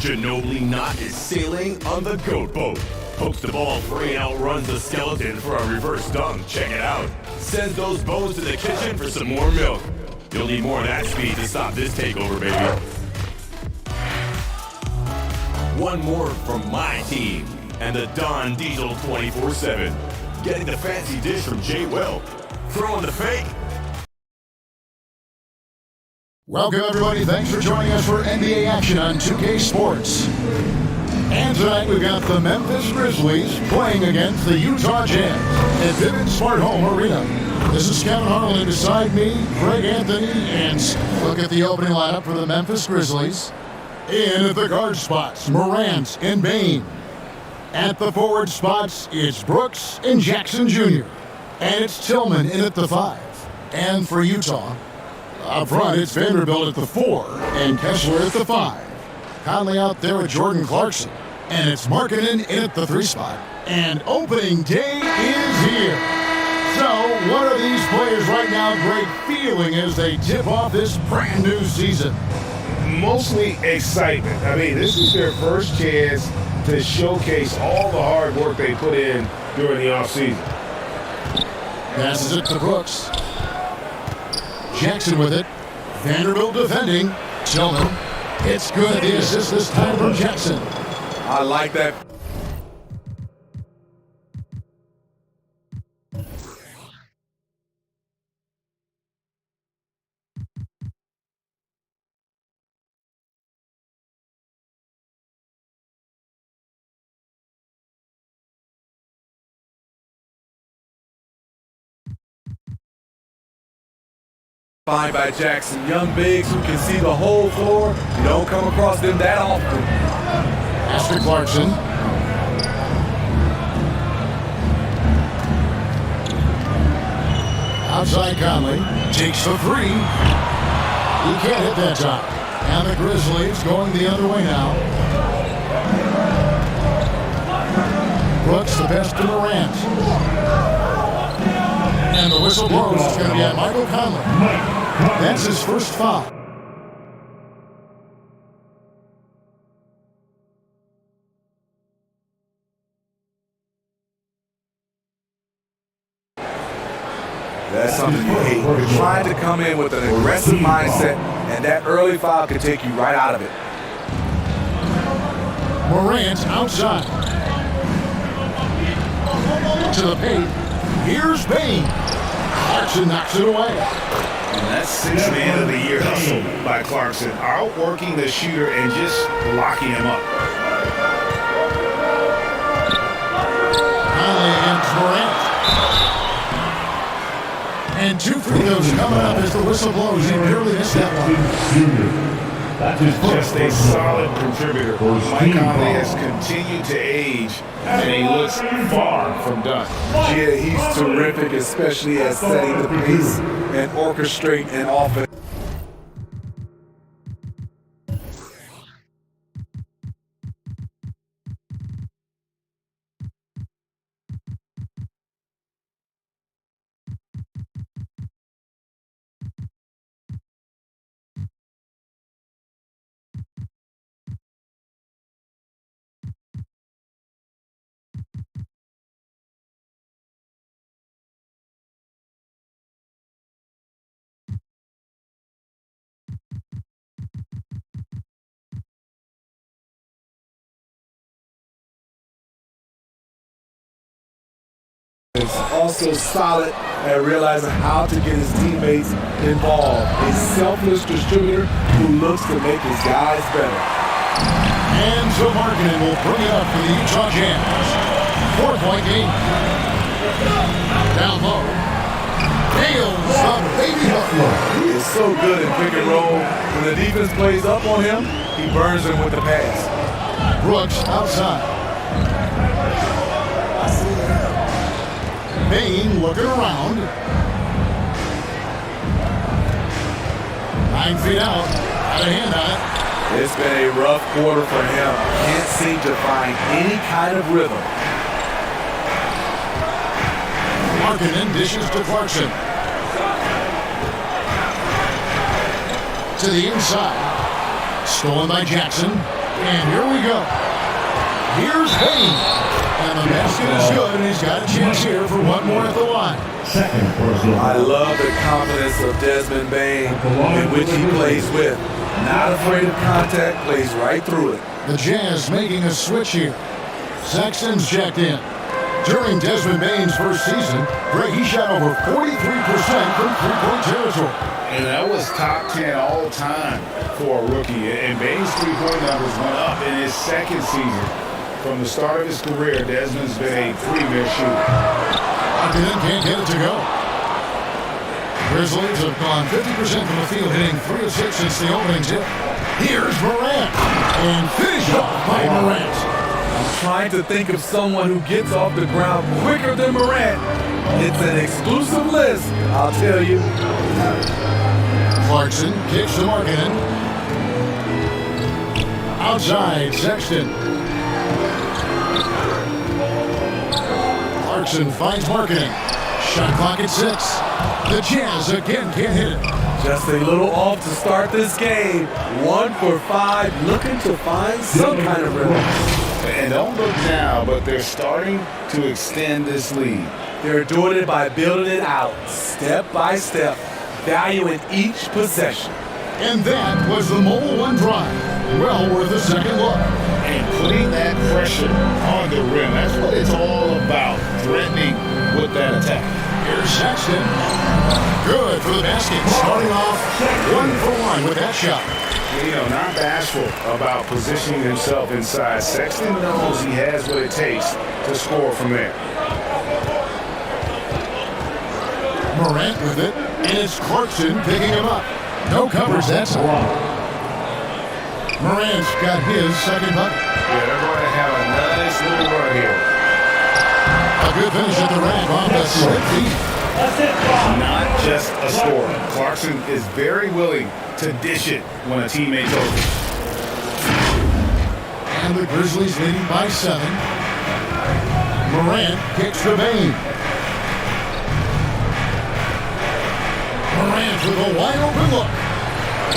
Ginobili Knott is sailing on the Goat Boat. Pokes the ball free and outruns the skeleton for a reverse dunk. Check it out. Sends those bones to the kitchen for some more milk. You'll need more of that speed to stop this takeover, baby. One more from my team and the Don Diesel 24/7. Getting the fancy dish from Jay Will. Throwing the fake. Welcome, everybody. Thanks for joining us for NBA action on 2K Sports. And tonight we've got the Memphis Grizzlies playing against the Utah Jazz at Vivint Smart Home Arena. This is Kevin Harlan beside me, Greg Anthony, and look at the opening lineup for the Memphis Grizzlies. In at the guard spots, Morant and Bane. At the forward spots, it's Brooks and Jackson Jr. And it's Tillman in at the 5. And for Utah, up front, it's Vanderbilt at the 4 and Kessler at the 5. Conley out there with Jordan Clarkson. And it's Markkanen in at the 3 spot. And opening day is here. So, what are these players right now great feeling as they tip off this brand new season? Mostly excitement. I mean, this is their first chance to showcase all the hard work they put in during the offseason. Passes it to Brooks. Jackson with it. Vanderbilt defending. Tillman. It's good. The assist this time from Jackson. I like that. Fine by Jackson. Young bigs who can see the whole floor. You don't come across them that often. Asher Clarkson. Outside Conley. Takes the 3. He can't hit that time. And the Grizzlies going the other way now. Brooks the pass to Morant. And the whistle blows. It's going to be at Michael Conley. That's his first foul. That's something you hate. You're trying to come in with an aggressive mindset, and that early foul could take you right out of it. Morant outside. To the paint. Here's Bane. Clarkson knocks it away. And that's 6th man of the year hustle by Clarkson, outworking the shooter and just locking him up. Conley against Morant. And 2 free throws coming up as the whistle blows. He barely missed that one. Just a solid contributor. Mike Conley has continued to age, and he looks far from done. Yeah, he's terrific, especially at setting the pace and orchestrating an offense. is also solid at realizing how to get his teammates involved. A selfless distributor who looks to make his guys better. And so Markkanen will bring it up for the Utah Jazz. 4-point game. Down low. Nails the baby Buffalo. He is so good in pick and roll. When the defense plays up on him, he burns them with the pass. Brooks outside. Bain looking around. 9 feet out. Got a hand on it. It's been a rough quarter for him. Can't seem to find any kind of rhythm. Markkanen dishes to Clarkson. To the inside. Stolen by Jackson. And here we go. Here's Bain. And the basket is good, and he's got a chance here for one more at the line. I love the confidence of Desmond Bain in which he plays with. Not afraid of contact, plays right through it. The Jazz making a switch here. Sexton's checked in. During Desmond Bain's first season, Greg, he shot over 43% from three-point territory. And that was top 10 all time for a rookie. And Bain's three-point numbers went up in his second season. From the start of his career, Desmond's been a premier shooter. Markkanen can't get it to go. Grizzlies have gone 50% from the field, hitting 3 of 6 since the opening tip. Here's Morant. And finished off by Morant. I'm trying to think of someone who gets off the ground quicker than Morant. It's an exclusive list, I'll tell you. Clarkson kicks to Markkanen. Outside, Sexton. Clarkson finds Markkanen. Shot clock at 6. The Jazz again can't hit it. Just a little off to start this game. 1 for 5, looking to find some kind of rhythm. And don't look now, but they're starting to extend this lead. They're doing it by building it out, step by step, valuing each possession. And that was the Mole 1 drive. Well worth a second look. And putting that pressure on the rim, that's what it's all about, threatening with that attack. Here's Sexton. Good for the basket. Starting off 1 for 1 with that shot. You know, not bashful about positioning himself inside. Sexton knows he has what it takes to score from there. Morant with it, and it's Clarkson picking him up. No coverage, that's a lot. Morant's got his second bucket. Yeah, they're going to have a nice little run here. A good finish at the rack on the slip feed. Not just a scorer. Clarkson is very willing to dish it when a teammate's open. And the Grizzlies leading by 7. Morant kicks to Bain. Morant with a wide open look.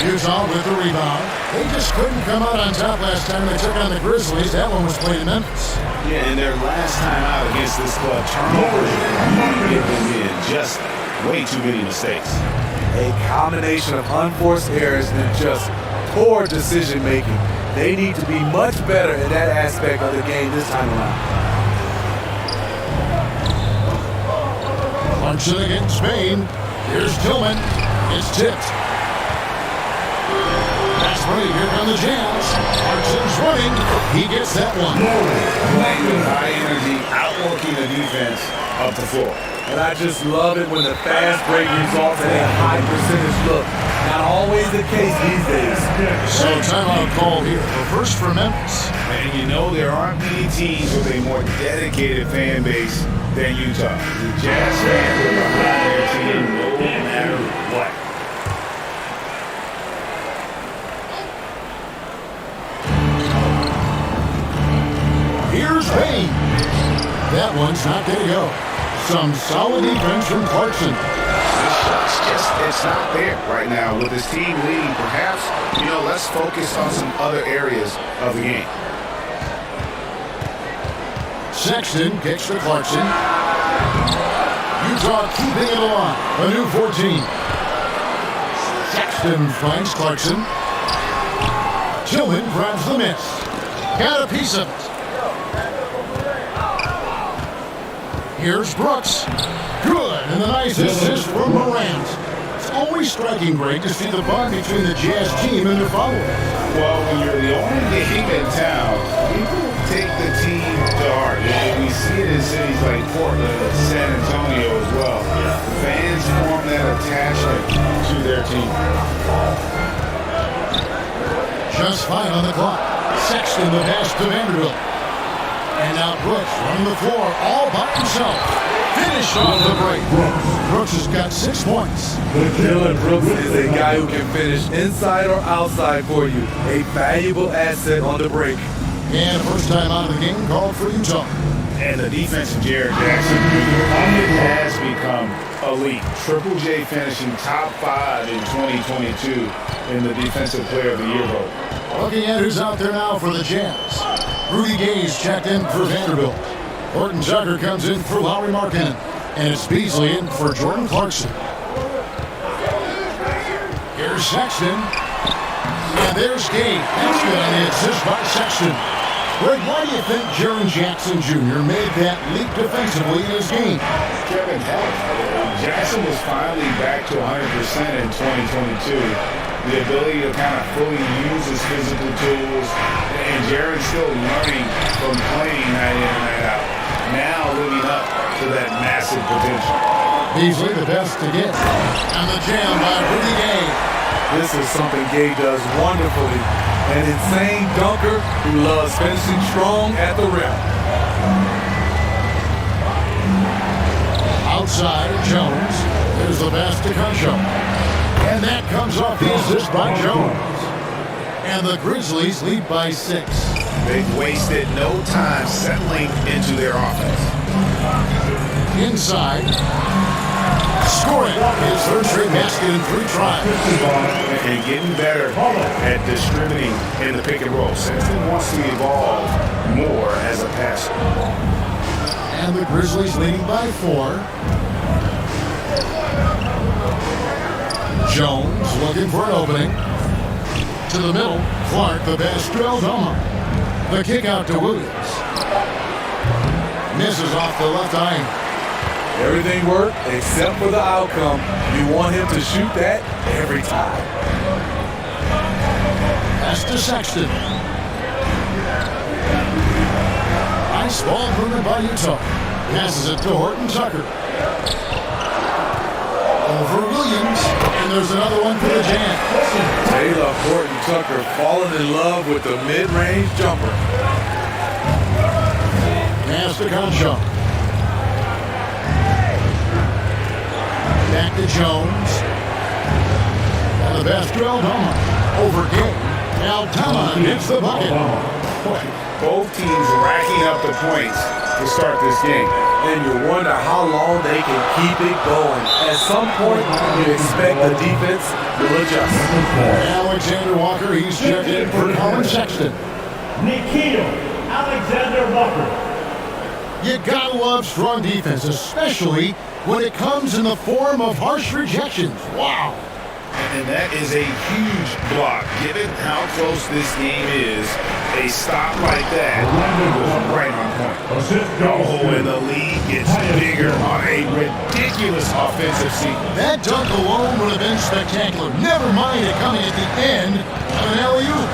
Utah with the rebound. They just couldn't come out on top last time they took on the Grizzlies. That one was played in Memphis. Yeah, and their last time out against this club, turnovers get them in. Just way too many mistakes. A combination of unforced errors and just poor decision making. They need to be much better in that aspect of the game this time around. Clarkson against Bain. Here's Tillman. It's tipped. That's right. Here come the Jazz. Clarkson's running. He gets that one. Playing with high energy, outworking the defense up the floor. And I just love it when the fast break results in a high percentage look. Not always the case these days. So timeout call here. The first for Memphis. And you know there aren't many teams with a more dedicated fan base than Utah. The Jazz fans are behind their team no matter what. Here's Bain. That one's not going to go. Some solid defense from Clarkson. This shot's it's not there right now with his team leading. Perhaps, let's focus on some other areas of the game. Sexton kicks to Clarkson. Utah keeping it alive. A new 14. Sexton finds Clarkson. Tillman grabs the miss. Got a piece of it. Here's Brooks. Good, and a nice assist from Morant. It's always striking great to see the bond between the Jazz team and their followers. Well, when you're the only team in town, people take the team to heart. And we see it in cities like Portland and San Antonio as well. Fans form that attachment to their team. Just 5 on the clock. Sexton the pass to Vanderbilt. And now Brooks running the floor all by himself. Finish off the break. Brooks has got 6 points. Dillon Brooks is a guy who can finish inside or outside for you. A valuable asset on the break. And first time out of the game called for Utah. And the defense of Jared Jackson has become elite. Triple J finishing top 5 in 2022 in the Defensive Player of the Year vote. Looking at who's out there now for the Jazz. Rudy Gay's checked in for Vanderbilt. Horton Tucker comes in for Lauri Markkanen. And it's Beasley in for Jordan Clarkson. Here's Sexton. And there's Gay. That's good on the assist by Sexton. Greg, why do you think Jaren Jackson Jr. made that leap defensively in his game? Kevin helped. Jackson was finally back to 100% in 2022. The ability to kind of fully use his physical tools. And Jaren's still learning from playing night in and night out. Now living up to that massive potential. Beasley the best to get. And the jam by Rudy Gay. This is something Gay does wonderfully. An insane dunker who loves finishing strong at the rim. Outside, Jones. There's the pass to Concho. And that comes off the assist by Jones. And the Grizzlies lead by 6. They've wasted no time settling into their offense. Inside. Scoring his third straight basket in 3 tries. And getting better at distributing in the pick and roll. Sexton wants to evolve more as a passer. And the Grizzlies leading by 4. Jones looking for an opening. To the middle. Clark the pass to Aldama. The kick out to Williams. Misses off the left eye. Everything worked except for the outcome. You want him to shoot that every time. Pass to Sexton. Nice ball movement by Utah. Passes it to Horton Tucker. Over Williams. And there's another one for the Jazz. Taylor Horton Tucker falling in love with the mid-range jumper. Pass to Concho. Back to Jones. And the pass to Aldama. Over Gay. Aldama hits the bucket. Both teams racking up the points to start this game. And you wonder how long they can keep it going. At some point, you expect the defense will adjust. Alexander Walker, he's checked in for Colin Sexton. Nikito Alexander Walker. You gotta love strong defense, especially when it comes in the form of harsh rejections. Wow. And that is a huge block. Given how close this game is, a stop like that was right on point. Oh, and the lead gets bigger on a ridiculous offensive sequence. That dunk alone would have been spectacular. Never mind it coming at the end of an alley-oop.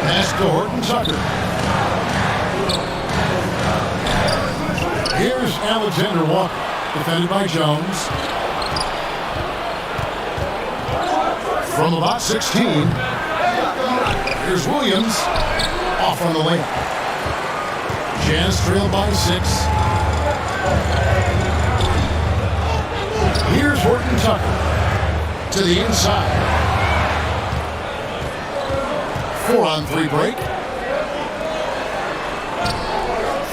Pass to Horton Tucker. Here's Alexander Walker, defended by Jones. From about 16, here's Williams, off on the layup. Jazz trailed by 6. Here's Horton Tucker to the inside. 4-on-3 break.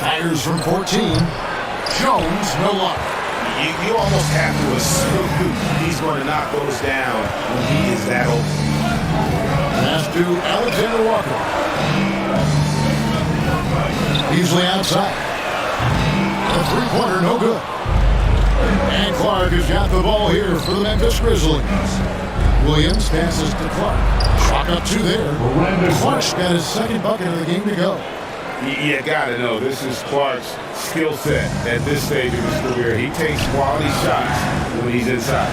Fires from 14. Jones, no luck. You almost have to assume he's going to knock those down when he is that open. Pass to Alexander Walker. Beasley outside. The three-pointer, no good. And Clark has got the ball here for the Memphis Grizzlies. Williams passes to Clark. Chalk up 2 there. Clark's got his second bucket of the game to go. You gotta know, this is Clark's skill set at this stage of his career. He takes quality shots when he's inside.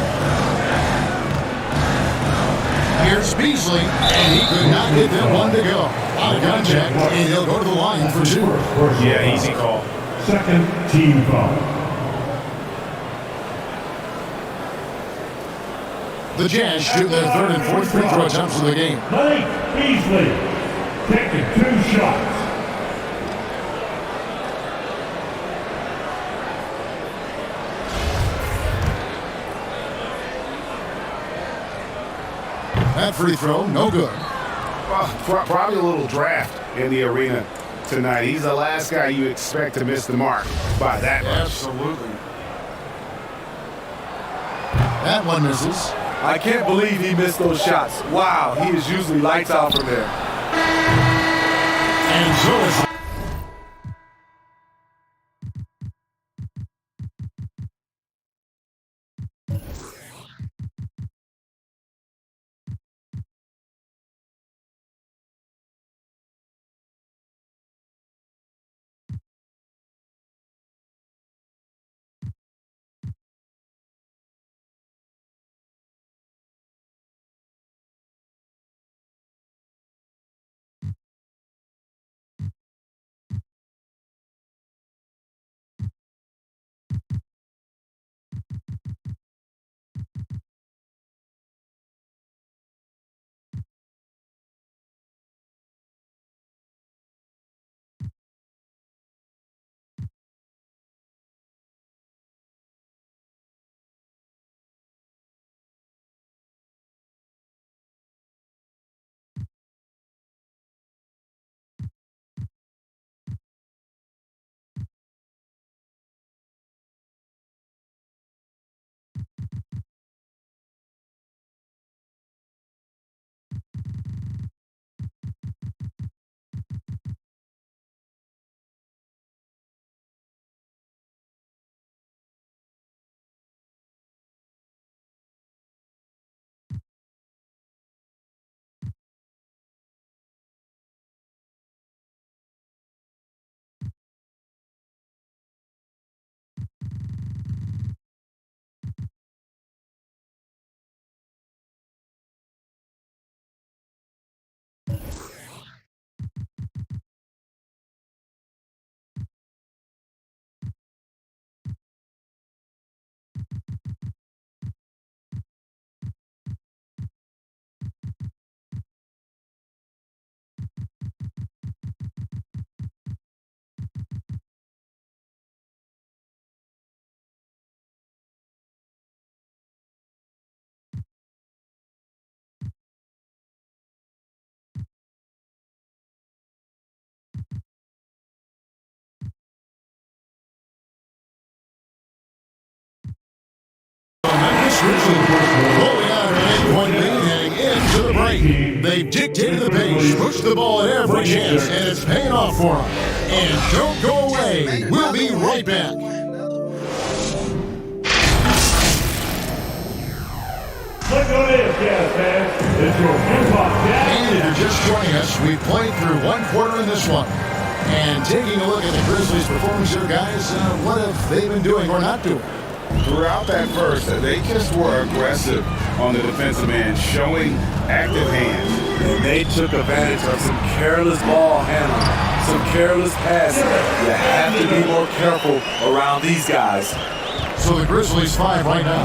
Here's Beasley, and he could not get that one to go. Out of contact, and he'll go to the line for two. Yeah, easy call. Second team foul. The Jazz shoot their third and fourth free throw attempts of the game. Mike Beasley taking 2 shots. That free throw, no good. Probably a little draft in the arena tonight. He's the last guy you expect to miss the mark by that much. Absolutely. That one misses. I can't believe he missed those shots. Wow, he is usually lights out from there. And so is rolling out an 8-point lead heading into the break. They've dictated the pace, pushed the ball at every chance, and it's paying off for them. And don't go away. We'll be right back. Look what it is, Jazz fans. It's your hip-hop Jazz. And if you're just joining us, we've played through one quarter in this one. And taking a look at the Grizzlies' performance here, guys, what have they been doing or not doing? Throughout that first, they just were aggressive on the defensive end, showing active hands. And they took advantage of some careless ball handling, some careless passing. You have to be more careful around these guys. So the Grizzlies 5 right now.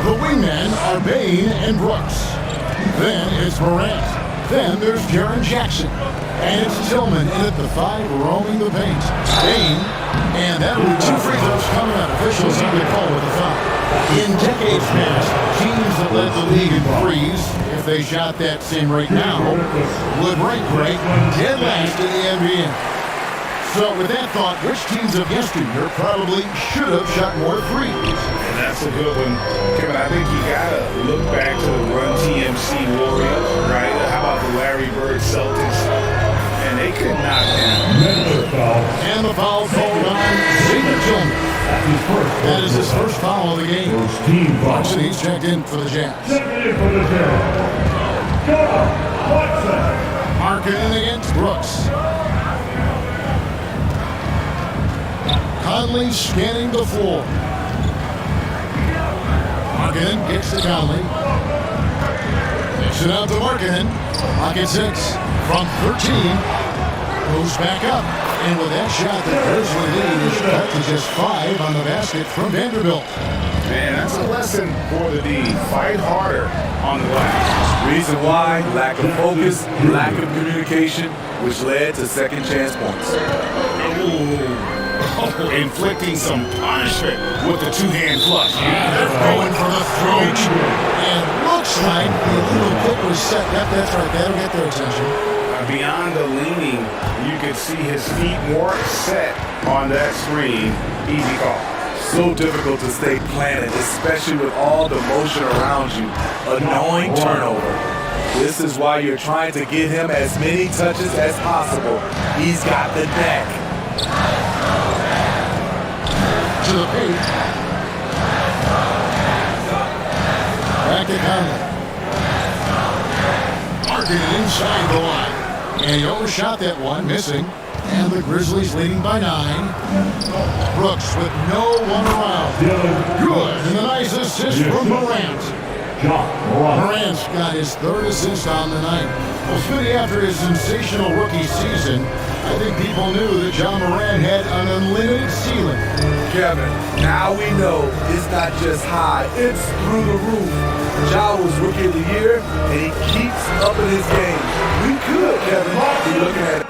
The wingmen are Bain and Brooks. Then it's Morant. Then there's Jaren Jackson. And it's Tillman in at the 5 roaming the paint. Bain, and that'll be 2 free throws coming up. Officials have the call with the foul. In decades past, teams that led the league in threes, if they shot that same rate now, would rank great dead last in the NBA. So with that thought, which teams of yesteryear probably should have shot more threes? And that's a good one. Kevin, I think you got to look back to the Run TMC Warriors, right? How about the Larry Bird Celtics? And they could knock down. And the foul called on Xavier Tillman. That is his first foul of the game. Watson, he's checked in for the Jazz. Checking in for the Jazz. Go, Watson. Marking in against Brooks. Conley scanning the floor. Markkanen gets to Conley. Gets it out to Markkanen. Pocket 6 from 13. Goes back up. And with that shot, the Grizzly lead is cut to just 5 on the basket from Vanderbilt. Man, that's a lesson for the D. Fight harder on the glass. Reason why, lack of focus, lack of communication, which led to second chance points. Inflicting some punishment with the two-hand flush. They're going for the throat. And looks like the little kick was set. That's right. That'll get their attention. Beyond the leaning, you could see his feet more set on that screen. Easy call. So difficult to stay planted, especially with all the motion around you. Annoying turnover. This is why you're trying to get him as many touches as possible. He's got the neck. To the paint. Back to Conley. Markkanen inside the line. And he overshot that one, missing. And the Grizzlies leading by 9. Brooks with no one around. Good. And the nice assist from Morant. Morant's got his 3rd assist on the night. Well, Smitty, after his sensational rookie season, I think people knew that John Morant had an unlimited ceiling. Kevin, now we know it's not just high, it's through the roof. Ja was Rookie of the Year, and he keeps up in his game. We could, Kevin, be looking at it.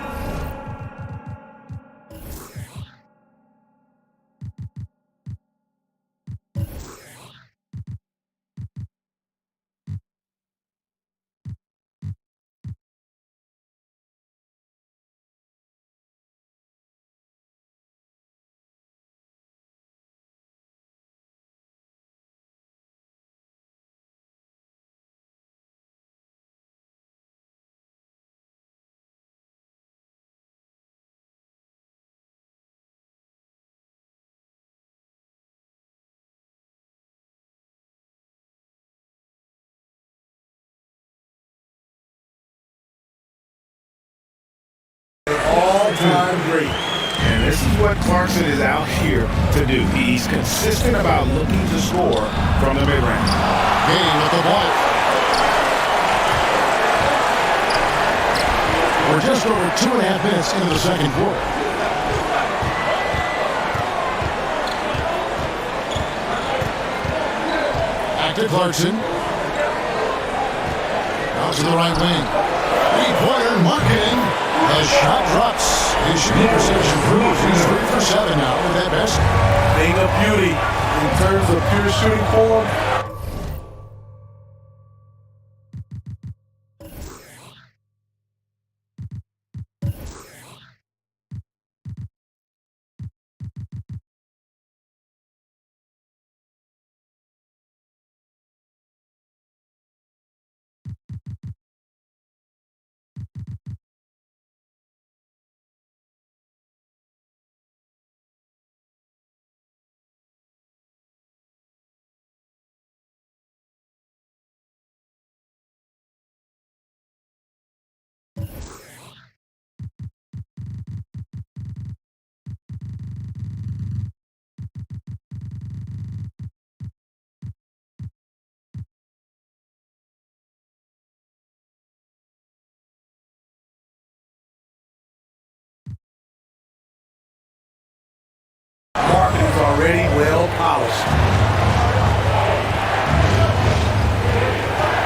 All-time great. And this is what Clarkson is out here to do. He's consistent about looking to score from the mid-range. Game with the ball. We're just over 2.5 minutes into the second quarter. Back to Clarkson. Out to the right wing. Three-pointer, Markkanen. The shot drops. His shooting percentage improves. He's 3 for 7 now with that basket. Thing of beauty in terms of pure shooting form. Markkanen's already well polished.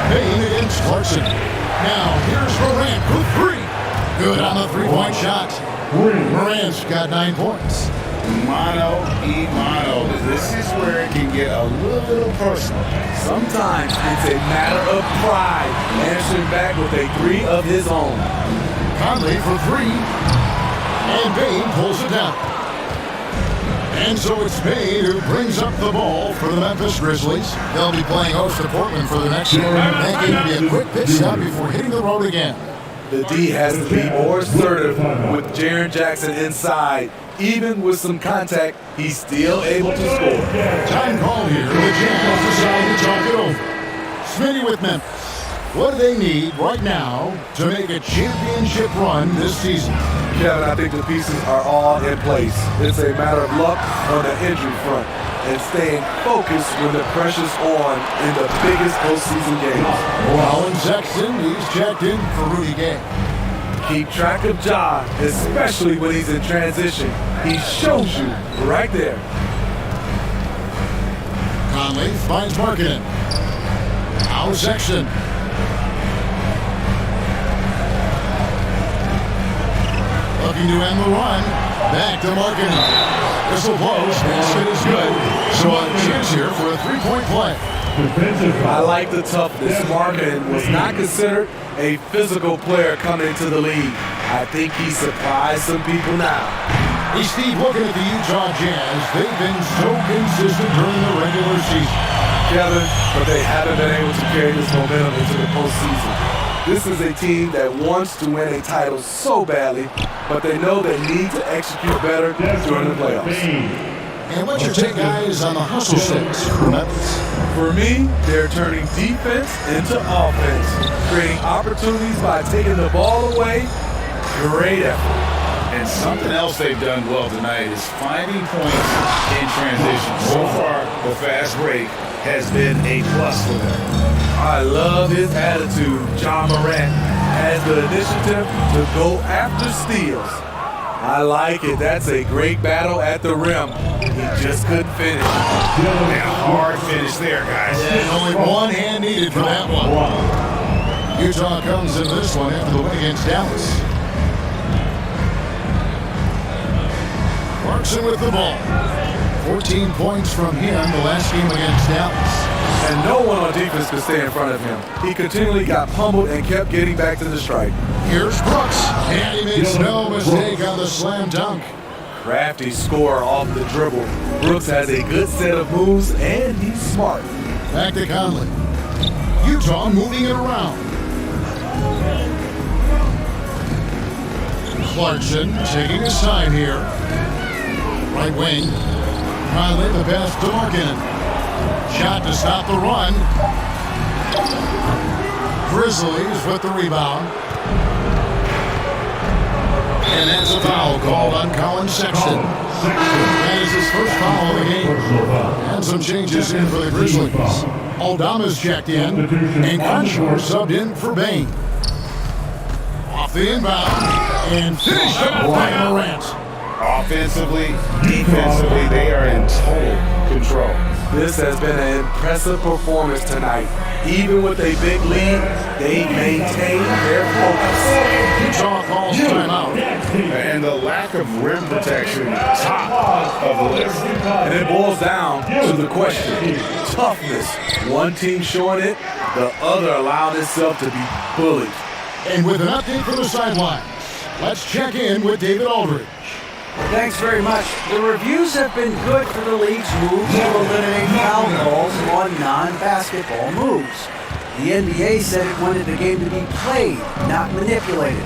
Payne against Clarkson. Now here's Morant for 3. Good on the 3-point shot. Morant's got 9 points. Mano e mano. This is where it can get a little personal. Sometimes it's a matter of pride, answering back with a 3 of his own. Conley for 3. And Payne pulls it down. And so it's Payne who brings up the ball for the Memphis Grizzlies. They'll be playing host to Portland for the next game. That game will be a quick pit stop before hitting the road again. The D has to be more assertive with Jaren Jackson inside. Even with some contact, he's still able to score. Time call here. The Jazz decide to talk it over. Smitty with Memphis. What do they need right now to make a championship run this season? Kevin, I think the pieces are all in place. It's a matter of luck on the injury front and staying focused when the pressure's on in the biggest postseason games. Colin Sexton, he's checked in for Rudy Gay. Keep track of Ja, especially when he's in transition. He shows you right there. Conley finds Markkanen. Now Sexton. Looking to end the run. Back to Markkanen. Whistle blows. Basket is good. So a chance here for a three-point play. I like the toughness. Markkanen was not considered a physical player coming into the league. I think he surprised some people now. Hey, Steve, looking at the Utah Jazz, they've been so consistent during the regular season. Kevin, but they haven't been able to carry this momentum into the postseason. This is a team that wants to win a title so badly, but they know they need to execute better during the playoffs. And what's your take, guys, on the hustle six for Memphis? For me, they're turning defense into offense, creating opportunities by taking the ball away. Great effort. And something else they've done well tonight is finding points in transition. So far, the fast break has been a plus for them. I love his attitude. John Morant has the initiative to go after steals. I like it. That's a great battle at the rim. He just couldn't finish. And a hard finish there, guys. And only one hand needed for that one. Utah comes in this one after the win against Dallas. Clarkson with the ball. 14 points from him the last game against Dallas. And no one on defense could stay in front of him. He continually got pummeled and kept getting back to the strike. Here's Brooks. And he makes no mistake on the slam dunk. Crafty scorer off the dribble. Brooks has a good set of moves, and he's smart. Back to Conley. Utah moving it around. Clarkson taking his time here. Right wing. Conley the pass to Markkanen. Shot to stop the run. Grizzlies with the rebound. And that's a foul called on Colin Sexton. That is his first foul of the game. And some changes in for the Grizzlies. Aldama's checked in, and Crenshaw subbed in for Bain. Off the inbound, and finished up by Morant. Offensively, defensively, they are in total control. This has been an impressive performance tonight. Even with a big lead, they maintain their focus. Utah calls timeout. And the lack of rim protection, top of the list. And it boils down to the question, toughness. One team showing it, the other allowing itself to be bullied. And with an update from the sidelines, let's check in with David Aldridge. Thanks very much. The reviews have been good for the league's move to eliminate foul calls on non-basketball moves. The NBA said it wanted the game to be played, not manipulated.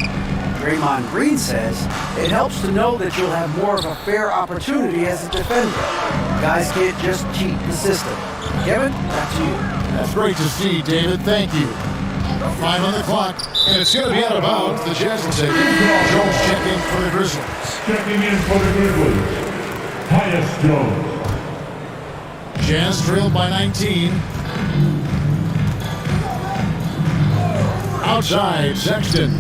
Draymond Green says it helps to know that you'll have more of a fair opportunity as a defender. Guys can't just cheat the system. Kevin, back to you. That's great to see, David. Thank you. 5 on the clock, and it's going to be out of bounds. The Jazz will take it. Jones checking for the Grizzlies. Checking in for the Grizzlies, Tyus Jones. Jazz trailed by 19. Outside, Sexton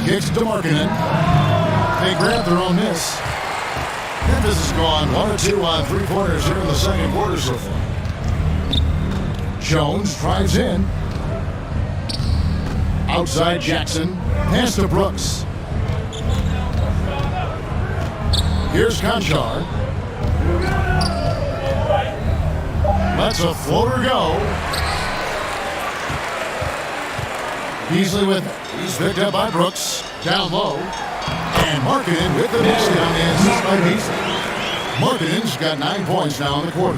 kicks to Markkanen. They grab their own miss. Memphis has gone 1 or 2 on three-pointers here in the second quarter so far. Jones drives in. Outside Jackson, pass to Brooks. Here's Conchar. Lets a floater go. Beasley with it. He's picked up by Brooks. Down low. And Markkanen with the basket on the assist by Beasley. Markkanen's got 9 points now in the quarter.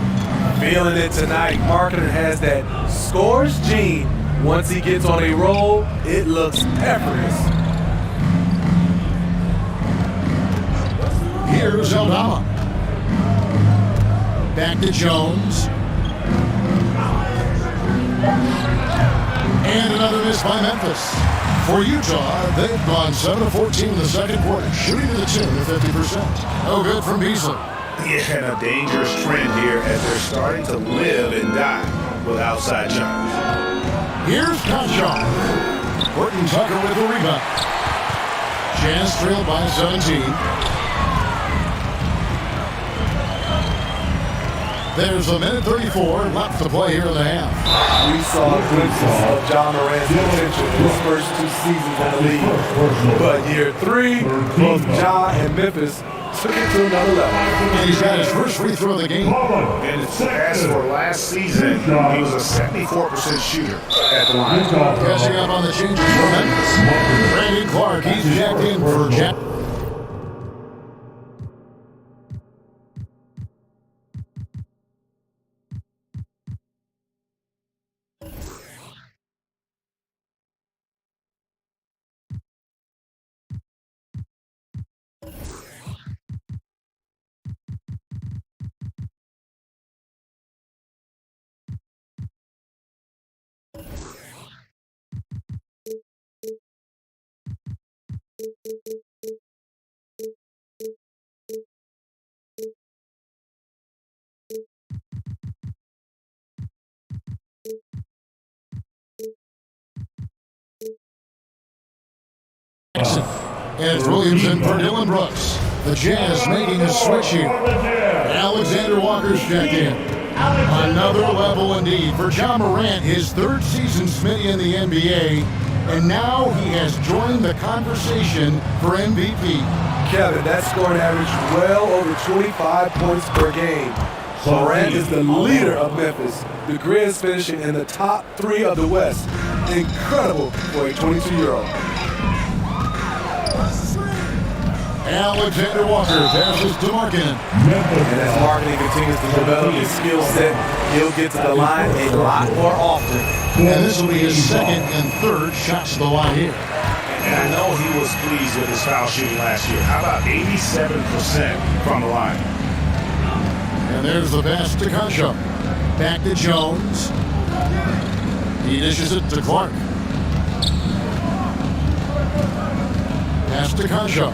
Feeling it tonight. Markkanen has that scores gene. Once he gets on a roll, it looks effortless. Here's Aldama. Back to Jones. And another miss by Memphis. For Utah, they've gone 7 of 14 in the second quarter, shooting to the tune of 50%. No good from Beasley. Yeah, and a dangerous trend here as they're starting to live and die with outside jumpers. Here's Conchar. Horton Tucker with the rebound. Jazz trailed by 17. There's a minute 34 left to play here in the half. We saw glimpses of John Morant's potential his first 2 seasons in the league. But year 3, both Ja and Memphis took it to another level. And he's got his first free throw of the game. And as for last season, he was a 74% shooter at the line. Catching up on the changes for Memphis. Brandon Clark, he's jacked in for Jack. And it's Williamson for Dylan Brooks. The Jazz making a switch here. Alexander Walker's checked in. Another level indeed for John Morant, his 3rd season Smitty in the NBA. And now he has joined the conversation for MVP. Kevin, that scoring average well over 25 points per game. Morant is the leader of Memphis. The Grizz finishing in the top 3 of the West. Incredible for a 22-year-old. Alexander Walker passes to Markkanen. And as Markkanen continues to develop his skill set, he'll get to the line a lot more often. And this will be his 2nd and 3rd shots to the line here. And I know he was pleased with his foul shooting last year. How about 87% from the line? And there's the pass to Conchar. Back to Jones. He dishes it to Clark. Pass to Conchar.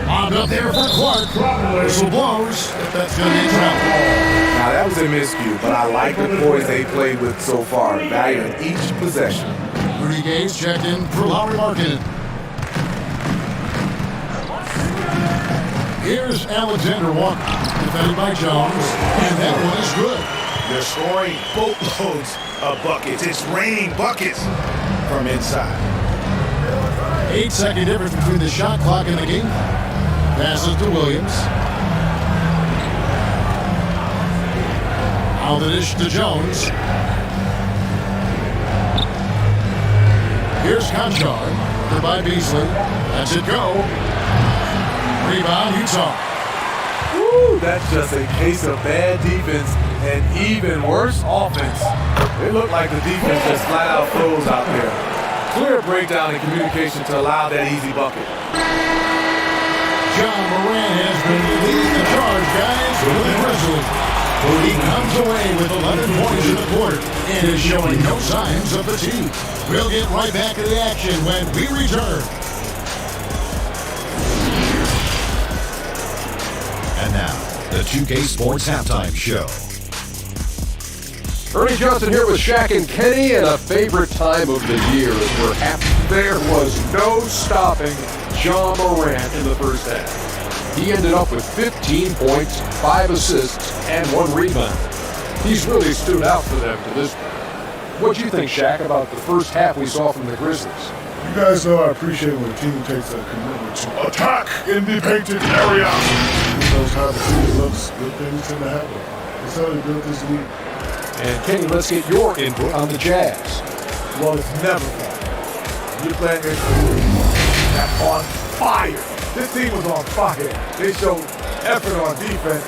On up there for Clark. Whistle blows. That's going to be a travel. Now that was a miscue, but I like the poise they played with so far, valuing each possession. Rudy Gay's checked in for Lauri Markkanen. Here's Alexander Walker, defended by Jones, and that one is good. They're scoring boatloads of buckets. It's raining buckets from inside. 8-second difference between the shot clock and the game. Passes to Williams. Now the dish to Jones. Here's Conchar. By Beasley. That's it go. Rebound, Utah. Woo, that's just a case of bad defense and even worse offense. It looked like the defense just flat out froze out there. Clear breakdown in communication to allow that easy bucket. John Morant has been leading the charge, guys, for the Grizzlies. He comes away with 11 points in the quarter and is showing no signs of fatigue. We'll get right back to the action when we return. And now, the 2K Sports Halftime Show. Ernie Johnson here with Shaq and Kenny, and a favorite time of the year is where there was no stopping John Morant in the first half. He ended up with 15 points, 5 assists, and 1 rebound. He's really stood out for them to this point. What do you think, Shaq, about the first half we saw from the Grizzlies? You guys know I appreciate when a team takes a commitment to attack in the painted area. In those type of teams, good things tend to happen. That's how they built this league. And Kenny, let's get your input on the Jazz. Well, it's never fun. You're playing against a team that's on fire. This team was on fire. They showed effort on defense.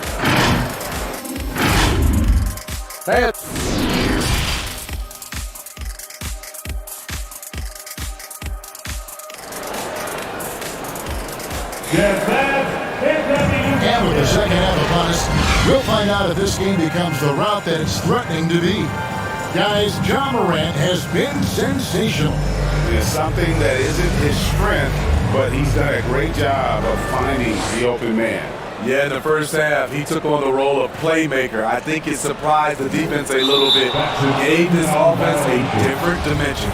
And with the second half upon us. We'll find out if this game becomes the route that it's threatening to be. Guys, Ja Morant has been sensational. It's something that isn't his strength, but he's done a great job of finding the open man. Yeah, in the first half, he took on the role of playmaker. I think it surprised the defense a little bit. Gave this offense a different dimension.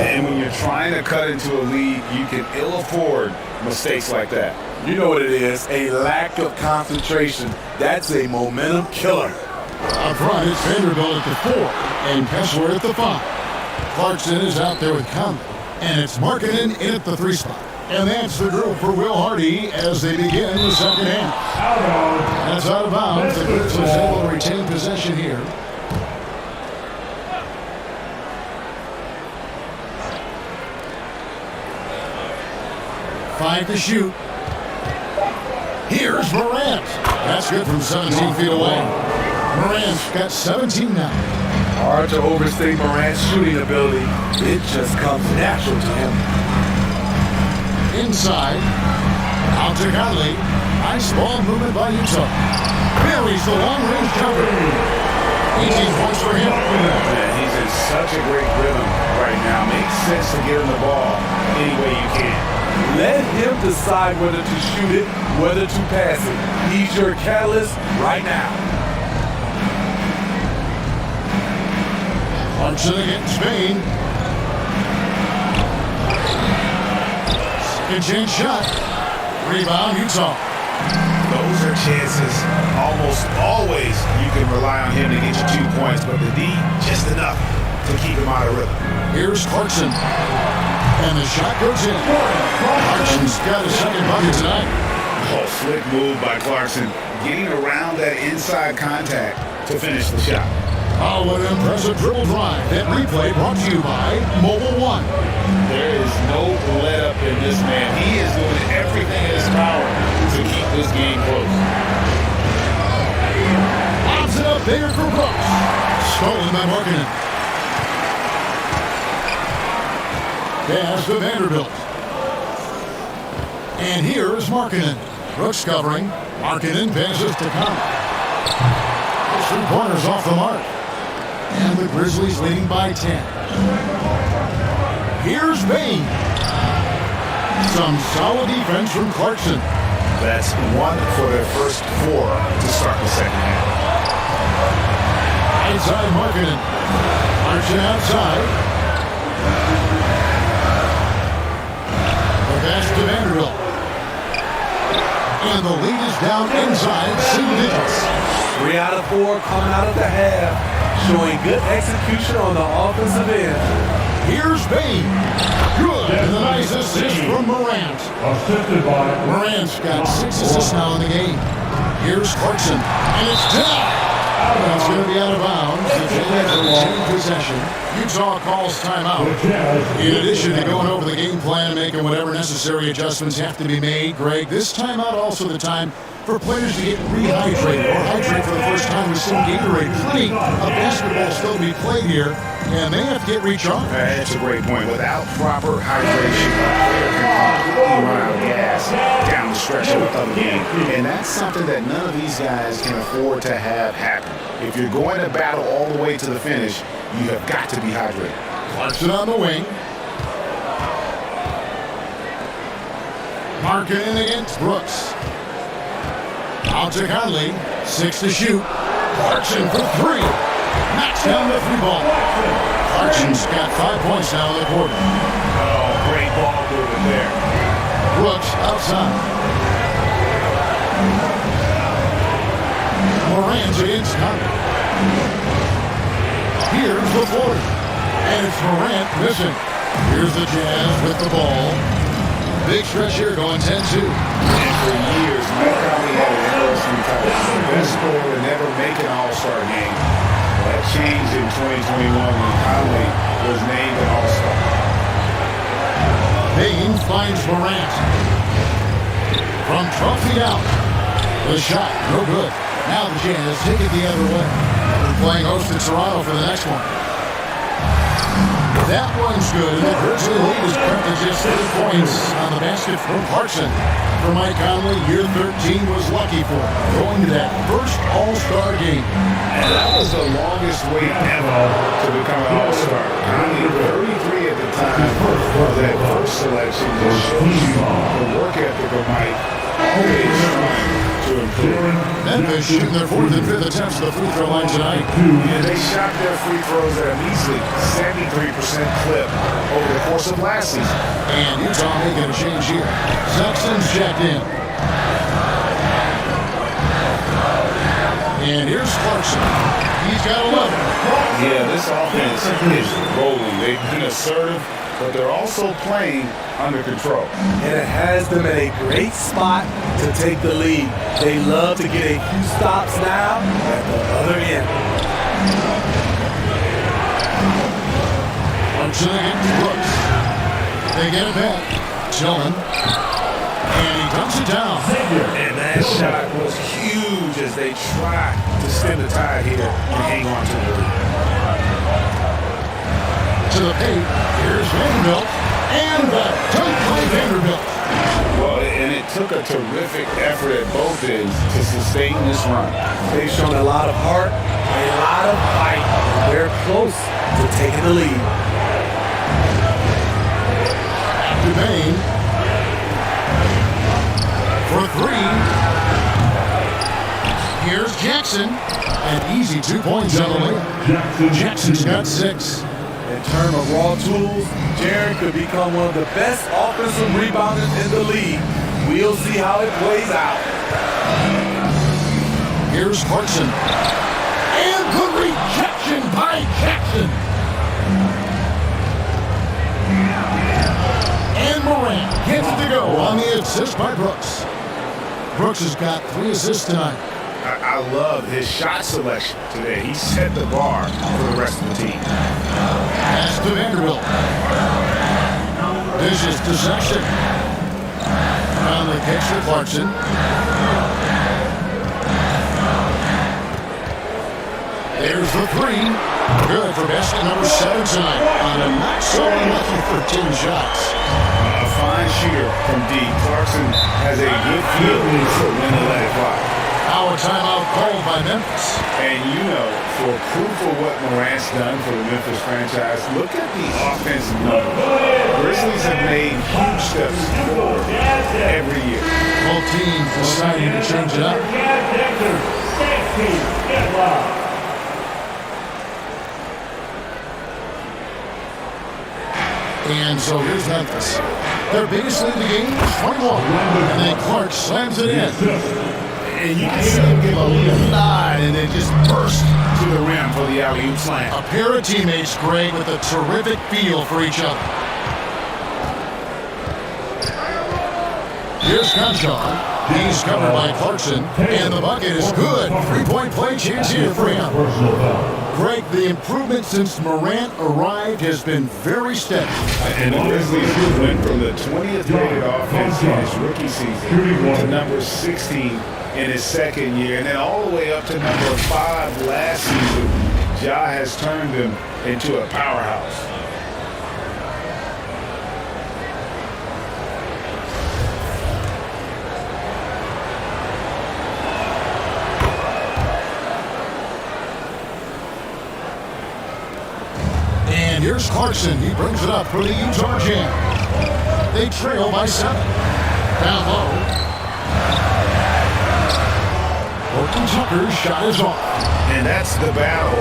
And when you're trying to cut into a lead, you can ill afford mistakes like that. You know what it is, a lack of concentration. That's a momentum killer. Up front, it's Vanderbilt at the 4 and Kessler at the 5. Clarkson is out there with Conley, and it's Markkanen in at the 3 spot. And that's the group for Will Hardy as they begin the second half. That's out of bounds. The Grizzlies able to retain possession here. Five to shoot. Here's Morant. That's good from 17 feet away. Morant's got 17 now. Hard to overstate Morant's shooting ability. It just comes natural to him. Inside. Out to Conley. Nice ball movement by Utah. Buries the long-range jumper. 18 points for him. Man, he's in such a great rhythm right now. Makes sense to get him the ball any way you can. Let him decide whether to shoot it, whether to pass it. He's your catalyst right now. Clarkson against Spain. Second chance shot. Rebound, Utah. Those are chances almost always you can rely on him to get you 2 points, but the D just enough to keep him out of rhythm. Here's Clarkson. And the shot goes in. Clarkson's got a second bucket tonight. Oh, slick move by Clarkson. Getting around that inside contact to finish the shot. Oh, what an impressive dribble drive. That replay brought to you by Mobile One. There is no let up in this man. He is doing everything in his power to keep this game close. Lobs it up there for Brooks. Stolen by Markkanen. Pass to Vanderbilt. And here is Markkanen. Brooks covering. Markkanen passes to Conley. 3-pointers off the mark. And the Grizzlies leading by 10. Here's Bain. Some solid defense from Clarkson. That's 1 for their first 4 to start the second half. Inside Markkanen. Clarkson outside. The pass to Vanderbilt. And the lead is down inside single digits. 3 out of 4 coming out of the half, showing good execution on the offensive end. Here's Bain. Good. And the nice assist from Morant. Assisted by Morant's got 6 assists now in the game. Here's Clarkson. And it's down. That's going to be out of bounds. The Jazz retain possession. Utah calls timeout. In addition to going over the game plan and making whatever necessary adjustments have to be made, Greg, this timeout also the time for players to get rehydrated or hydrate for the first time with some Gatorade. Plenty of basketball still to be played here, and they have to get recharged. That's a great point. Without proper hydration, a player can completely run out of gas down the stretch of the game. And that's something that none of these guys can afford to have happen. If you're going to battle all the way to the finish, you have got to be hydrated. Clarkson on the wing. Markkanen against Brooks. Out to Conley. 6 to shoot. Clarkson for 3. Knocks down the 3-ball. Clarkson's got 5 points now in the quarter. Oh, great ball movement there. Brooks outside. Morant against Conley. Here's the 40. And it's Morant missing. Here's the Jazz with the ball. Big stretch here going 10-2. And for years, Mike Conley had an interesting type. The best scorer to never make an all-star game. That changed in 2021 when Conley was named an all-star. Bain finds Morant. From 12 feet out. The shot, no good. Now the Jazz take it the other way. They're playing host to Toronto for the next one. That one's good, and the Grizzly lead is cut to just 3 points. points on the basket from Clarkson. For Mike Conley, year 13 was lucky for him, going to that first All-Star game. And that was the longest wait ever to become an All-Star. Conley, 33 at the time of that first selection, just shows you the work ethic of Mike. Always trying to improve. Memphis shooting their fourth and fifth attempts at the free throw line tonight. Yeah, they shot their free throws at a measly 73% clip over the course of last season. And Utah making a change here. Sexton's checked in. And here's Clarkson. He's got 11. Yeah, this offense is rolling. They've been assertive, but they're also playing under control. And it has them in a great spot to take the lead. They love to get a few stops now at the other end. Clarkson against Brooks. They get it back. Tillman. And he dumps it down. And that shot was huge as they try to stem the tide here and hang on to the lead. To the paint. Here's Vanderbilt. And the dunk by Vanderbilt. Well, and it took a terrific effort at both ends to sustain this run. They've shown a lot of heart, a lot of fight. They're close to taking the lead. Dubain for three. Here's Jackson. An easy 2 points on the way. Jackson's got 6. In terms of raw tools, Jaren could become one of the best offensive rebounders in the league. We'll see how it plays out. Here's Clarkson. And the rejection by Jackson. And Morant gets it to go on the assist by Brooks. Brooks has got 3 assists tonight. I love his shot selection today. He set the bar for the rest of the team. Pass to Vanderbilt. Dishes to Sexton. Conley kicks to Clarkson. There's the 3. Good for basket number 7 tonight. On a not so unlucky for 10 shots. A fine shooter from D. Clarkson has a good feel for when to let it fly. Our timeout called by Memphis. And you know, for proof of what Morant's done for the Memphis franchise, look at the offensive numbers. Grizzlies have made huge steps forward every year. Both teams deciding to change it up. And so here's Memphis. Their biggest lead in the game is 21. And then Clark slams it in. And you can see him give a little nod and then just burst to the rim for the alley-oop slam. A pair of teammates, Greg, with a terrific feel for each other. Here's Conchar. He's covered by Clarkson, and the bucket is good. 3-point play chance here for him. Greg, the improvement since Morant arrived has been very steady. And the Grizzlies went from the 20th rated offense in his rookie season to number 16 in his second year, and then all the way up to number 5 last season. Ja has turned him into a powerhouse. And here's Clarkson. He brings it up for the Utah Jam. They trail by 7. Down low. Horton Tucker's shot is off. And that's the battle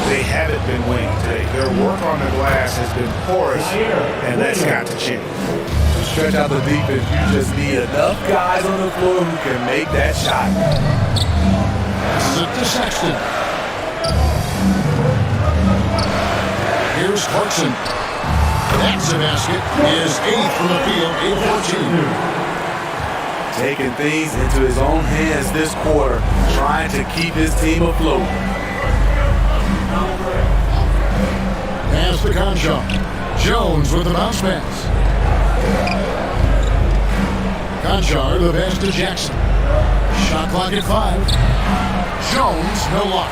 they haven't been winning today. Their work on the glass has been porous, and that's got to change. To stretch out the defense, you just need enough guys on the floor who can make that shot. This is to Sexton. Here's Clarkson. That's a basket. His 8th from the field, 8-14. Taking things into his own hands this quarter, trying to keep his team afloat. Pass to Conchar. Jones with the bounce pass. Conchar, the pass to Jackson. Shot clock at 5. Jones, no luck.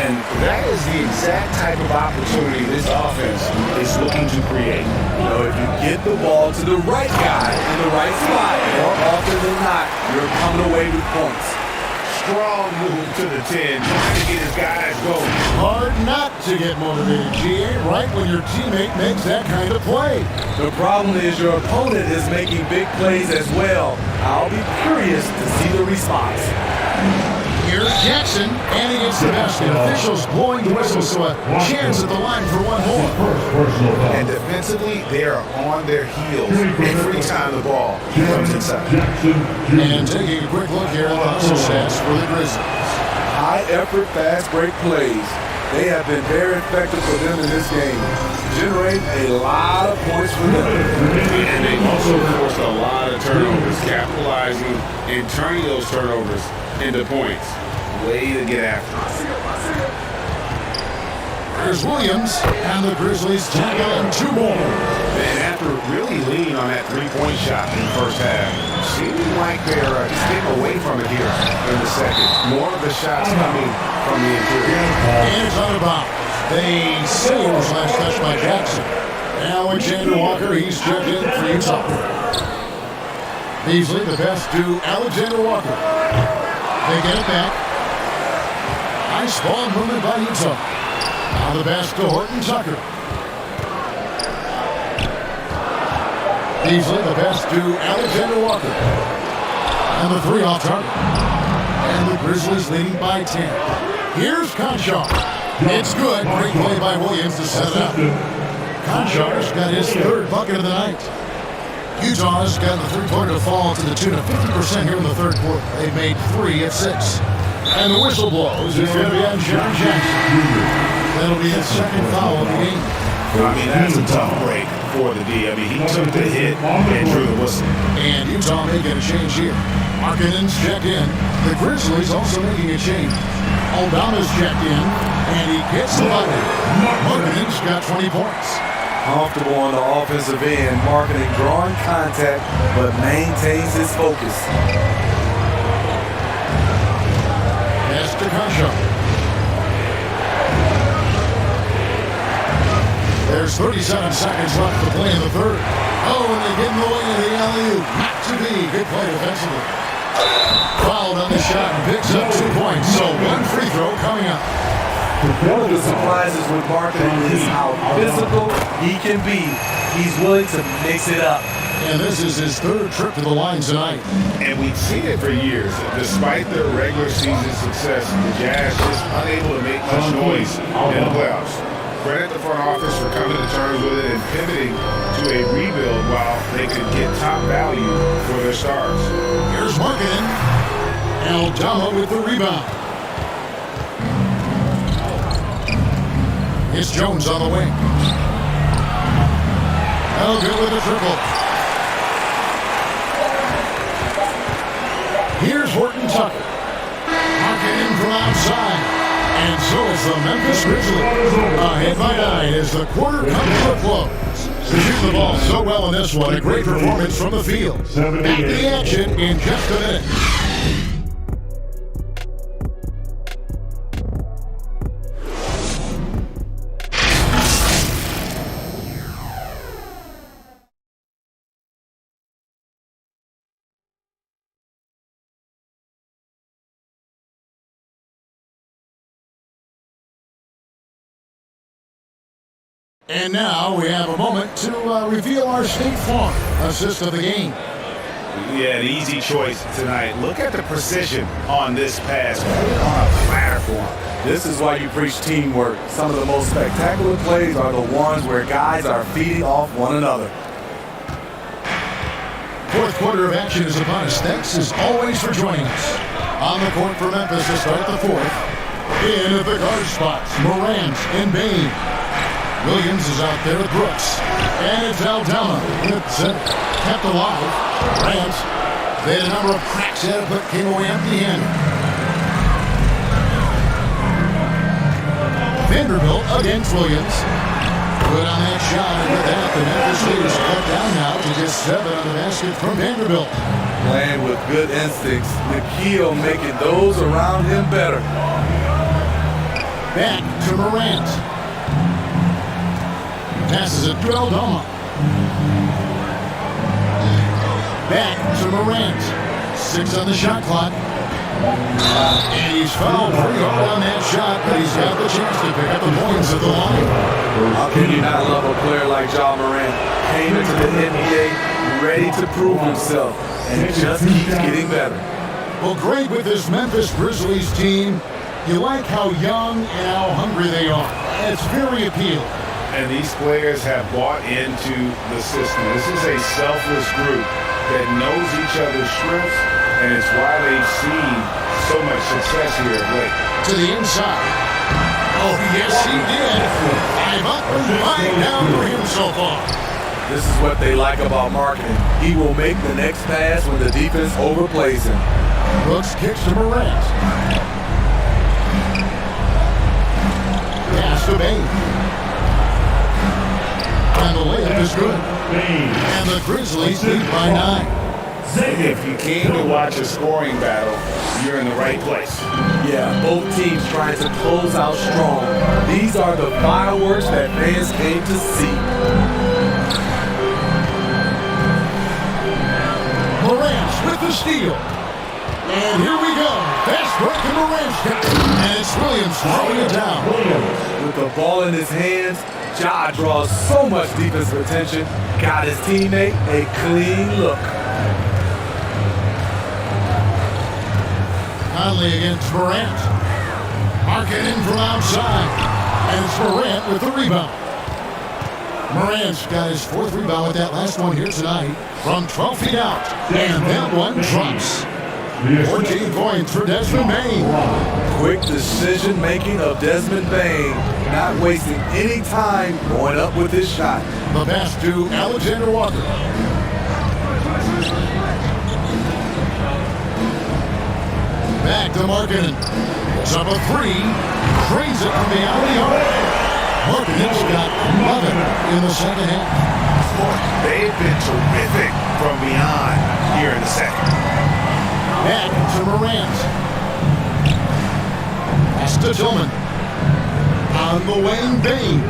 And that is the exact type of opportunity this offense is looking to create. You know, if you get the ball to the right guy in the right spot, more often than not, you're coming away with points. Strong move to the 10, trying to get his guys going. Hard not to get motivated, GA, right when your teammate makes that kind of play. The problem is your opponent is making big plays as well. I'll be curious to see the response. Here's Jackson, and he gets the basket. Officials blowing the whistle, so a chance at the line for one more. And defensively, they are on their heels every time the ball comes inside. And taking a quick look here at the hustle stats for the Grizzlies. High-effort, fast-break plays. They have been very effective for them in this game. Generate a lot of points for them. And they also forced a lot of turnovers, capitalizing and turning those turnovers into points. Way to get after it. There's Williams, and the Grizzlies tackle in two more. And after really leaning on that three-point shot in the first half, seeming like they're getting away from it here in the second. More of the shots coming from the interior. And it's out of bounds. They say it was last touched by Jackson. Alexander Walker, he's checked in for Utah. Beasley, the pass to Alexander Walker. They get it back. Nice ball movement by Utah. Now the pass to Horton Tucker. Beasley, the pass to Alexander Walker. And the three off target. And the Grizzlies leading by 10. Here's Conchar. It's good. Great play by Williams to set it up. Conchar's got his third bucket of the night. Utah's got the three-pointer to fall to the tune of 50% here in the third quarter. They've made 3 of 6. And the whistle blows. It's going to be on Jerry Jackson. That'll be his second foul of the game. I mean, that's a tough break for the D. I mean, he took the hit and drew the whistle. And Utah making a change here. Markkanen's checked in. The Grizzlies also making a change. Aldama's checked in, and he gets the bucket. Markkanen's got 20 points. Comfortable on the offensive end, Markkanen drawing contact, but maintains his focus. Pass to Conchar. There's 37 seconds left to play in the third. Oh, and they get in the way of the alley-oop. Not to be. Good play defensively. Fouled on the shot and picks up 2 points. So one free throw coming up. One of the surprises with Markkanen is how physical he can be. He's willing to mix it up. And this is his third trip to the line tonight. And we've seen it for years. Despite their regular season success, the Jazz just unable to make much noise in the playoffs. Credit the front office for coming to terms with it and pivoting to a rebuild while they could get top value for their stars. Here's Markkanen. Aldama with the rebound. It's Jones on the wing. Good with a triple. Here's Horton Tucker. Markkanen from outside. And so is the Memphis Grizzlies. Hit by 9 as the quarter comes to a close. They shoot the ball so well in this one. A great performance from the field. Back to the action in just a minute. And now we have a moment to reveal our State Farm assist of the game. Yeah, an easy choice tonight. Look at the precision on this pass. Put it on a platform. This is why you preach teamwork. Some of the most spectacular plays are the ones where guys are feeding off one another. Fourth quarter of action is upon us. Thanks as always for joining us. On the court for Memphis to start the fourth. In at the guard spots, Morant and Bain. Williams is out there with Brooks. And it's Aldama. It's kept alive. Grant. They had a number of cracks at it, but came away empty-handed. Vanderbilt against Williams. Good on that shot, and with that, the Memphis lead is cut down now to just 7 on the basket from Vanderbilt. Playing with good instincts. Nikhil making those around him better. Back to Morant. Passes it to Aldama. Back to Morant. 6 on the shot clock. And he's fouled pretty hard on that shot, but he's got the chance to pick up the points at the line. How can you not love a player like Ja Morant? Came into the NBA ready to prove himself, and it just keeps getting better. Well, great with this Memphis Grizzlies team. You like how young and how hungry they are. It's very appealing. And these players have bought into the system. This is a selfless group that knows each other's strengths, and it's why they've seen so much success here of late. To the inside. Oh, yes, he did. 5 up and 5 down for him so far. This is what they like about marketing. He will make the next pass when the defense overplays him. Brooks kicks to Morant. Pass to Bain. And the layup is good. And the Grizzlies lead by 9. If you came to watch a scoring battle, you're in the right place. Yeah, both teams trying to close out strong. These are the fireworks that fans came to see. Morant with the steal. And here we go. Fast break to Morant. And it's Williams throwing it down. With the ball in his hands, Ja draws so much defensive attention. Got his teammate a clean look. Conley against Morant. Marking in from outside. And it's Morant with the rebound. Morant's got his 4th rebound with that last one here tonight from 12 feet out. And that one drops. 14 points for Desmond Bain. Quick decision-making of Desmond Bain. Not wasting any time going up with his shot. The pass to Alexander Walker. Back to Markkanen. It's up a 3. Trains it from the alley arc. Markkanen's got 11 in the second half. They've been terrific from beyond here in the second. Back to Morant. Pass to Tillman. On the wing, Bain.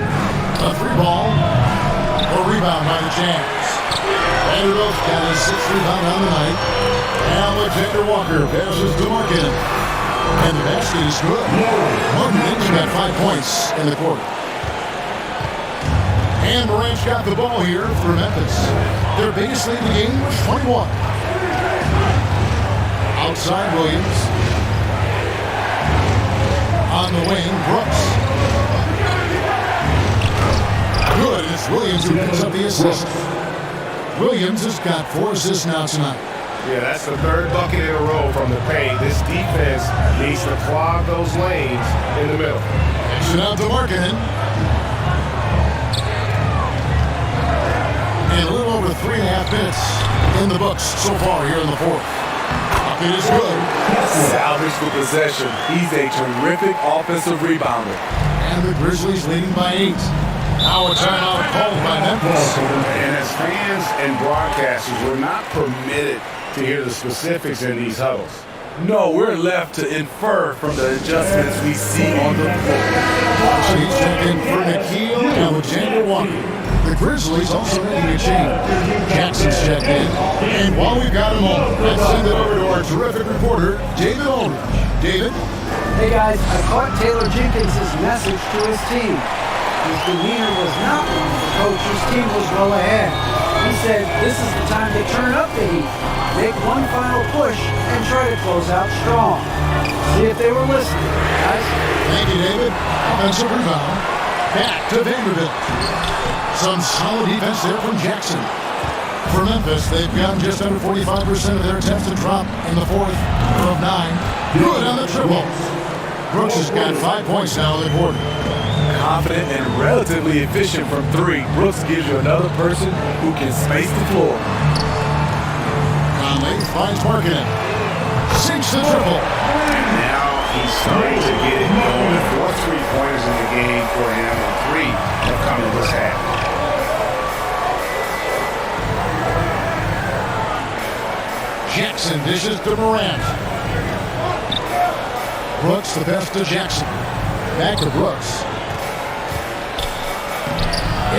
A 3 ball. A rebound by the Jazz. Vanderbilt's got his 6th rebound on the night. Alexander Walker passes to Markkanen. And the basket is good. Markkanen's got 5 points in the quarter. And Morant's got the ball here for Memphis. Their biggest lead in the game was 21. Outside Williams. On the wing, Brooks. Good, it's Williams who picks up the assist. Williams has got 4 assists now tonight. Yeah, that's the 3rd bucket in a row from the paint. This defense needs to clog those lanes in the middle. Action out to Markkanen. And a little over 3.5 minutes in the books so far here in the 4th. Bucket is good. Salvage the possession. He's a terrific offensive rebounder. And the Grizzlies leading by 8. Now a timeout called by Memphis. And as fans and broadcasters, we're not permitted to hear the specifics in these huddles. No, we're left to infer from the adjustments we see on the floor. So he's checking for Nikhil Alexander Walker. The Grizzlies also making a change. Jackson's checked in. And while we've got him on, let's send it over to our terrific reporter, David Aldridge. David? Hey guys, I caught Taylor Jenkins' message to his team. His demeanor was not one of the coach. His team was well ahead. He said this is the time to turn up the heat, make one final push, and try to close out strong. See if they were listening, guys. Thank you, David. Offensive rebound. Back to Vanderbilt. Some solid defense there from Jackson. For Memphis, they've gotten just under 45% of their attempts to drop in the 4th of 9. Good on the triple. Brooks has got 5 points now in the quarter. Confident and relatively efficient from 3. Brooks gives you another person who can space the floor. Conley finds Markkanen. Sinks the triple. And now he's starting to get it going. 4 3-pointers in the game for him, and 3 have come in this half. Jackson dishes to Morant. Brooks the pass to Jackson. Back to Brooks.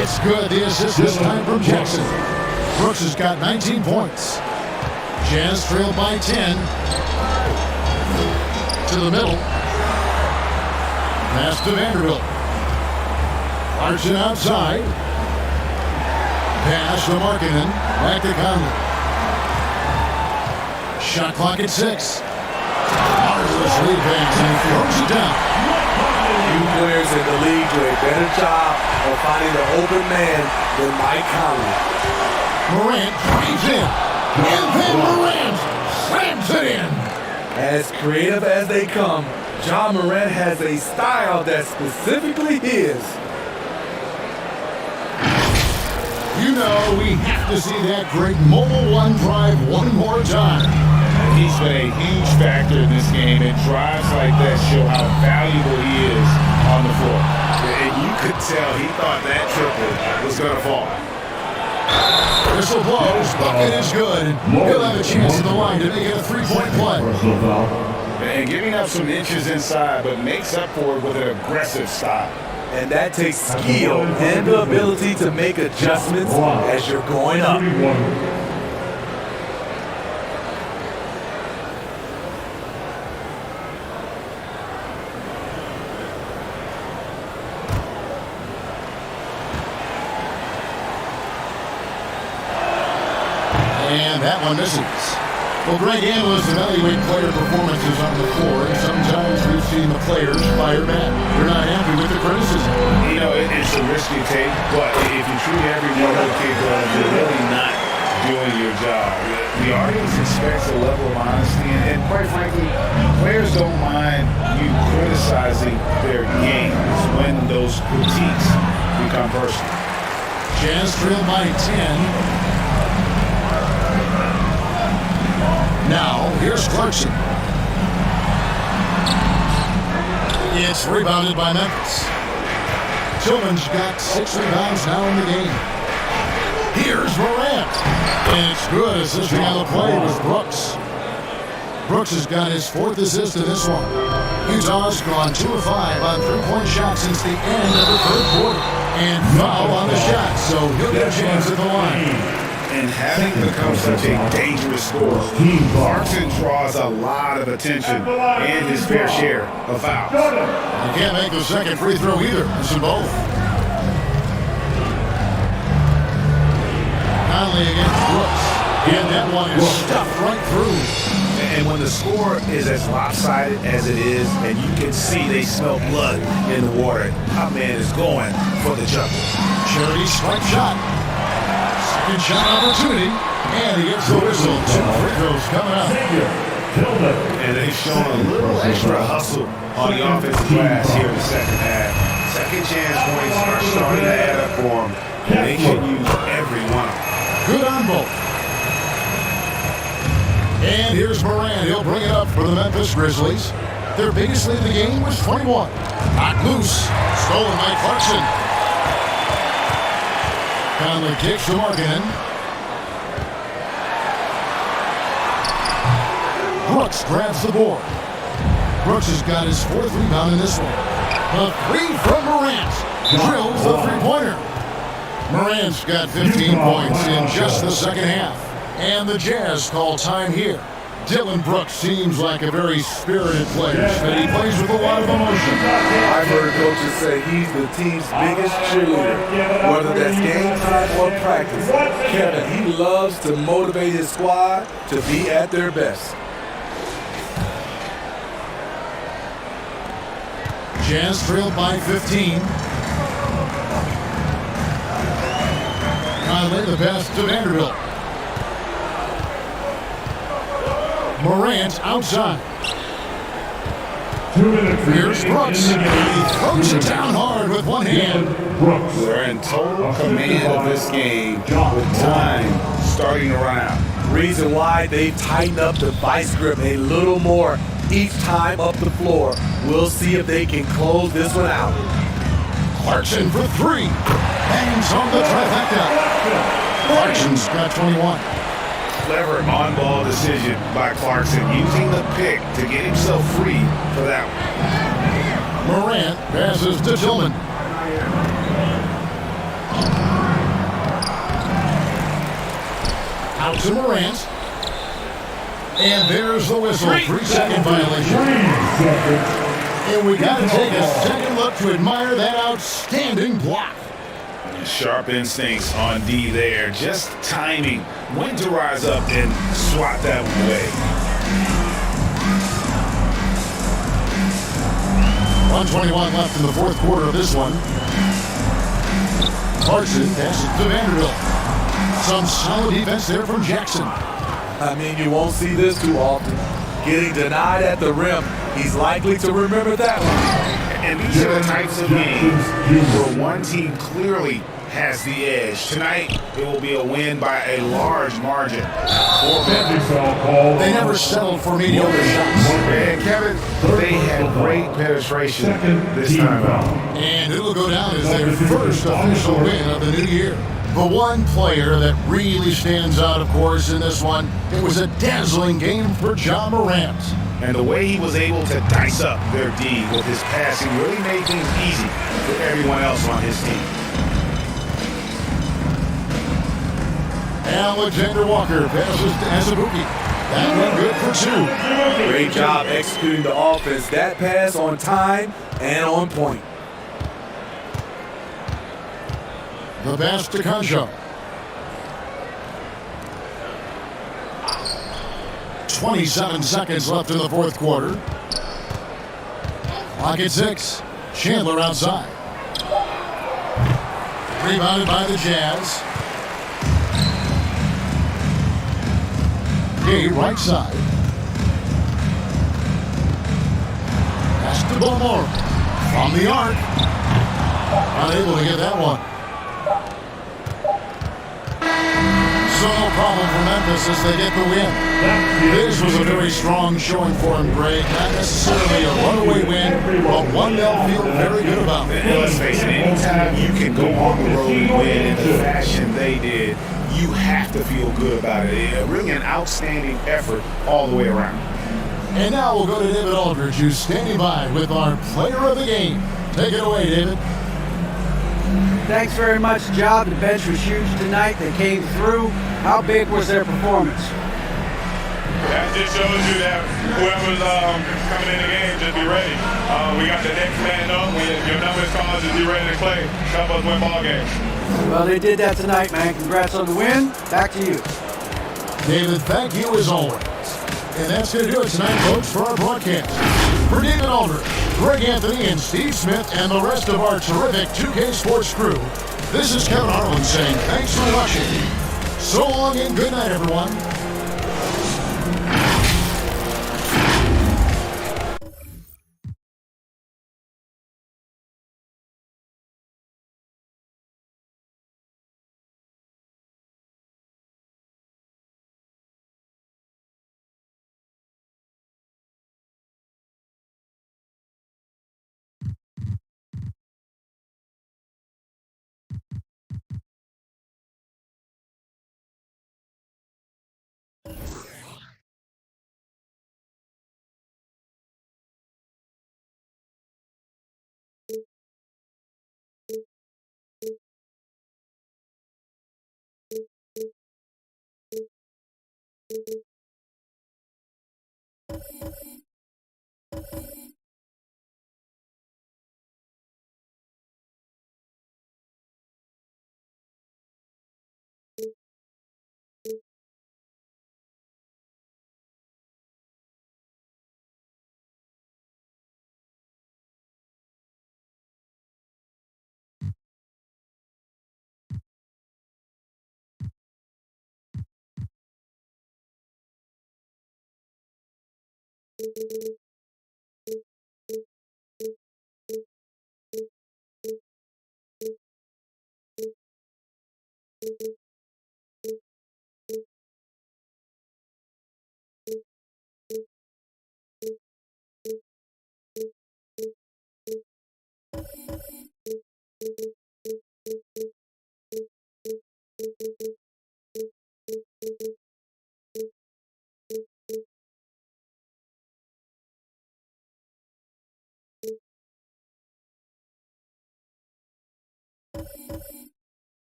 It's good. The assist this time from Jackson. Brooks has got 19 points. Jazz trailed by 10. To the middle. Pass to Vanderbilt. Clarkson outside. Pass to Markkanen. Back to Conley. Shot clock at 6. Marvelous lead pass and he throws it down. Few players in the league do a better job of finding the open man than Mike Conley. Morant drives in. And then Morant slams it in. As creative as they come, Ja Morant has a style that's specifically his. You know, we have to see that great mobile one drive one more time. He's been a huge factor in this game, and drives like that show how valuable he is on the floor. And you could tell he thought that triple was going to fall. Whistle blows, bucket is good. He'll have a chance at the line to make it a three-point play. And giving up some inches inside, but makes up for it with an aggressive style. And that takes skill and the ability to make adjustments as you're going up. And that one misses. Well, Greg analysts evaluate player performances on the floor, and sometimes we've seen the players fire back. They're not happy with the criticism. You know, it's a risk you take, but if you treat everyone okay, you're really not doing your job. The audience expects a level of honesty, and quite frankly, players don't mind you criticizing their games when those critiques become personal. Jazz trailed by 10. Now, here's Clarkson. It's rebounded by Memphis. Tillman's got 6 rebounds now in the game. Here's Morant. And it's good, assisting on the play with Brooks. Brooks has got his 4th assist in this one. Utah's gone 2 of 5 on three-point shots since the end of the 3rd quarter. And foul on the shot, so he'll get a chance at the line. And having become such a dangerous scorer, Clarkson draws a lot of attention and his fair share of fouls. You can't make the second free throw either. It's in both. Conley against Brooks. And that one is stuffed right through. And when the score is as lopsided as it is, and you can see they smell blood in the water, our man is going for the jumper. Charity stripe shot. Second shot opportunity, and he gets the whistle. 2 free throws coming up. And they've shown a little extra hustle on the offensive glass here in the second half. Second chance points are starting to add up for them, and they can use every one of them. Good on both. And here's Morant. He'll bring it up for the Memphis Grizzlies. Their biggest lead in the game was 21. Knocked loose. Stolen by Clarkson. Conley kicks to Markkanen. Brooks grabs the board. Brooks has got his 4th rebound in this one. A 3 from Morant. Drills the three-pointer. Morant's got 15 points in just the second half. And the Jazz call time here. Dillon Brooks seems like a very spirited player, and he plays with a lot of emotion. I've heard coaches say he's the team's biggest cheerleader, whether that's game time or practice. Kevin, he loves to motivate his squad to be at their best. Jazz trailed by 15. Conley the pass to Vanderbilt. Morant outside. 2 minutes. Here's Brooks. He throws it down hard with one hand. They're in total command of this game with time starting to run out. Reason why they've tightened up the vice grip a little more each time up the floor. We'll see if they can close this one out. Clarkson for 3. Hangs on the trifecta. Clarkson's got 21. Clever on-ball decision by Clarkson, using the pick to get himself free for that one. Morant passes to Tillman. Out to Morant. And there's the whistle. 3-second violation. And we got to take a second look to admire that outstanding block. Sharp instincts on D there. Just timing when to rise up and swat that one away. 1:21 left in the fourth quarter of this one. Clarkson passes to Vanderbilt. Some solid defense there from Jackson. I mean, you won't see this too often. Getting denied at the rim, he's likely to remember that one. And these are the types of games where one team clearly has the edge. Tonight, it will be a win by a large margin. They never settled for mediocre shots. And Kevin, they had great penetration this time out. And it'll go down as their first official win of the new year. The one player that really stands out, of course, in this one, it was a dazzling game for Ja Morant. And the way he was able to dice up their D with his passing really made things easy for everyone else on his team. Alexander Walker passes to Azubuike. That one good for 2. Great job executing the offense. That pass on time and on point. The pass to Concho. 27 seconds left in the fourth quarter. Clock at 6. Chandler outside. Rebounded by the Jazz. Gay right side. Pass to Beaumont. From the arc. Unable to get that one. So no problem for Memphis as they get the win. This was a very strong showing for him, Greg. Not necessarily a runaway win, but one they'll feel very good about. And let's face it, anytime you can go on the road and win in the fashion they did, you have to feel good about it. Really an outstanding effort all the way around. And now we'll go to David Aldridge, who's standing by with our player of the game. Take it away, David. Thanks very much, Ja. The bench was huge tonight. They came through. How big was their performance? That just shows you that whoever's coming in the game, just be ready. We got the next man up. Your number is called, just be ready to play. Help us win ball games. Well, they did that tonight, man. Congrats on the win. Back to you. David, thank you as always. And that's going to do it tonight, folks, for our broadcast. For David Aldridge, Greg Anthony, and Steve Smith, and the rest of our terrific 2K Sports crew, this is Kevin Harlan saying thanks for watching. So long and good night, everyone.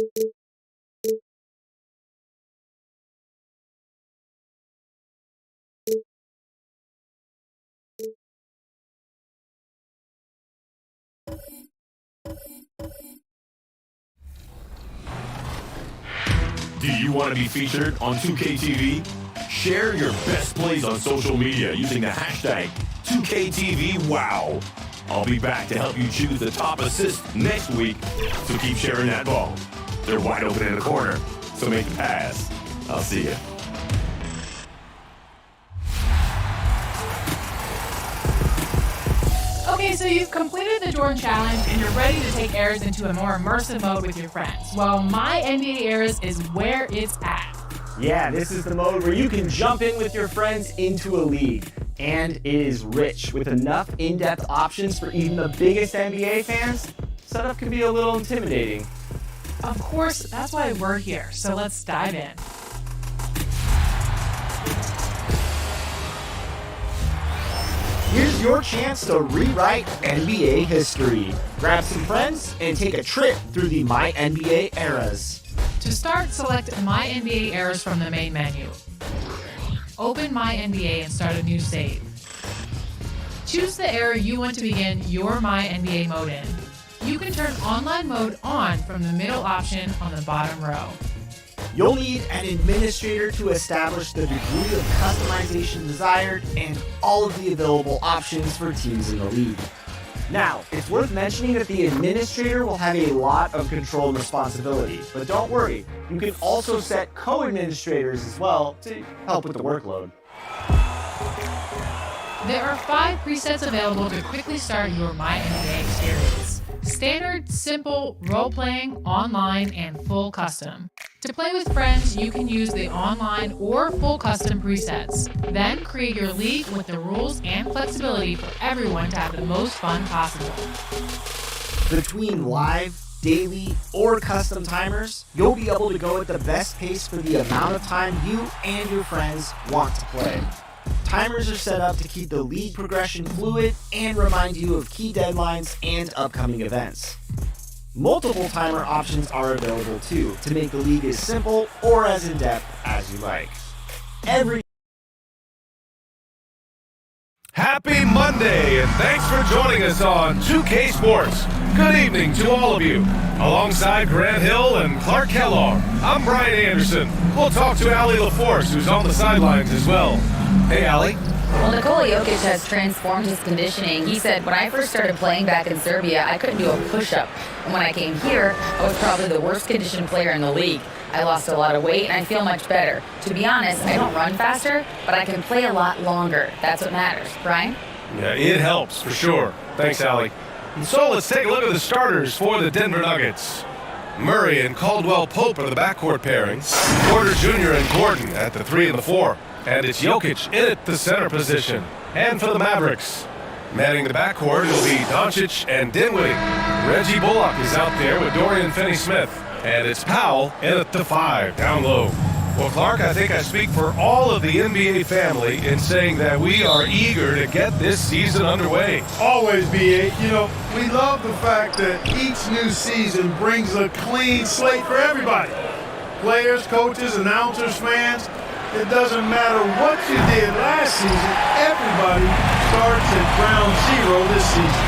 Do you want to be featured on 2KTV? Share your best plays on social media using the hashtag 2KTVWow. I'll be back to help you choose the top assist next week, so keep sharing that ball. They're wide open in the corner, so make the pass. I'll see you. Okay, so you've completed the Jordan Challenge and you're ready to take Eras into a more immersive mode with your friends. Well, My NBA Eras is where it's at. Yeah, this is the mode where you can jump in with your friends into a league. And it is rich with enough in-depth options for even the biggest NBA fans. Setup can be a little intimidating. Of course, that's why we're here, so let's dive in. Here's your chance to rewrite NBA history. Grab some friends and take a trip through the My NBA Eras. To start, select My NBA Eras from the main menu. Open My NBA and start a new save. Choose the era you want to begin your My NBA mode in. You can turn online mode on from the middle option on the bottom row. You'll need an administrator to establish the degree of customization desired and all of the available options for teams in the league. Now, it's worth mentioning that the administrator will have a lot of control and responsibility, but don't worry, you can also set co-administrators as well to help with the workload. There are 5 presets available to quickly start your My NBA experience. Standard, simple, role-playing, online, and full custom. To play with friends, you can use the online or full custom presets. Then create your league with the rules and flexibility for everyone to have the most fun possible. Between live, daily, or custom timers, you'll be able to go at the best pace for the amount of time you and your friends want to play. Timers are set up to keep the league progression fluid and remind you of key deadlines and upcoming events. Multiple timer options are available too, to make the league as simple or as in-depth as you like. Happy Monday, and thanks for joining us on 2K Sports. Good evening to all of you. Alongside Grant Hill and Clark Kellogg, I'm Brian Anderson. We'll talk to Allie LaForce, who's on the sidelines as well. Hey, Allie. Well, Nikola Jokic has transformed his conditioning. He said, when I first started playing back in Serbia, I couldn't do a push-up. And when I came here, I was probably the worst conditioned player in the league. I lost a lot of weight, and I feel much better. To be honest, I don't run faster, but I can play a lot longer. That's what matters. Brian? Yeah, it helps, for sure. Thanks, Allie. And so let's take a look at the starters for the Denver Nuggets. Murray and Caldwell Pope are the backcourt pairing. Porter Jr. and Gordon at the 3 and the 4. And it's Jokic in at the center position. And for the Mavericks, manning the backcourt will be Doncic and Dinwiddie. Reggie Bullock is out there with Dorian Finney-Smith. And it's Powell in at the 5, down low. Well, Clark, I think I speak for all of the NBA family in saying that we are eager to get this season underway. Always, B.A. You know, we love the fact that each new season brings a clean slate for everybody. Players, coaches, announcers, fans. It doesn't matter what you did last season. Everybody starts at ground zero this season.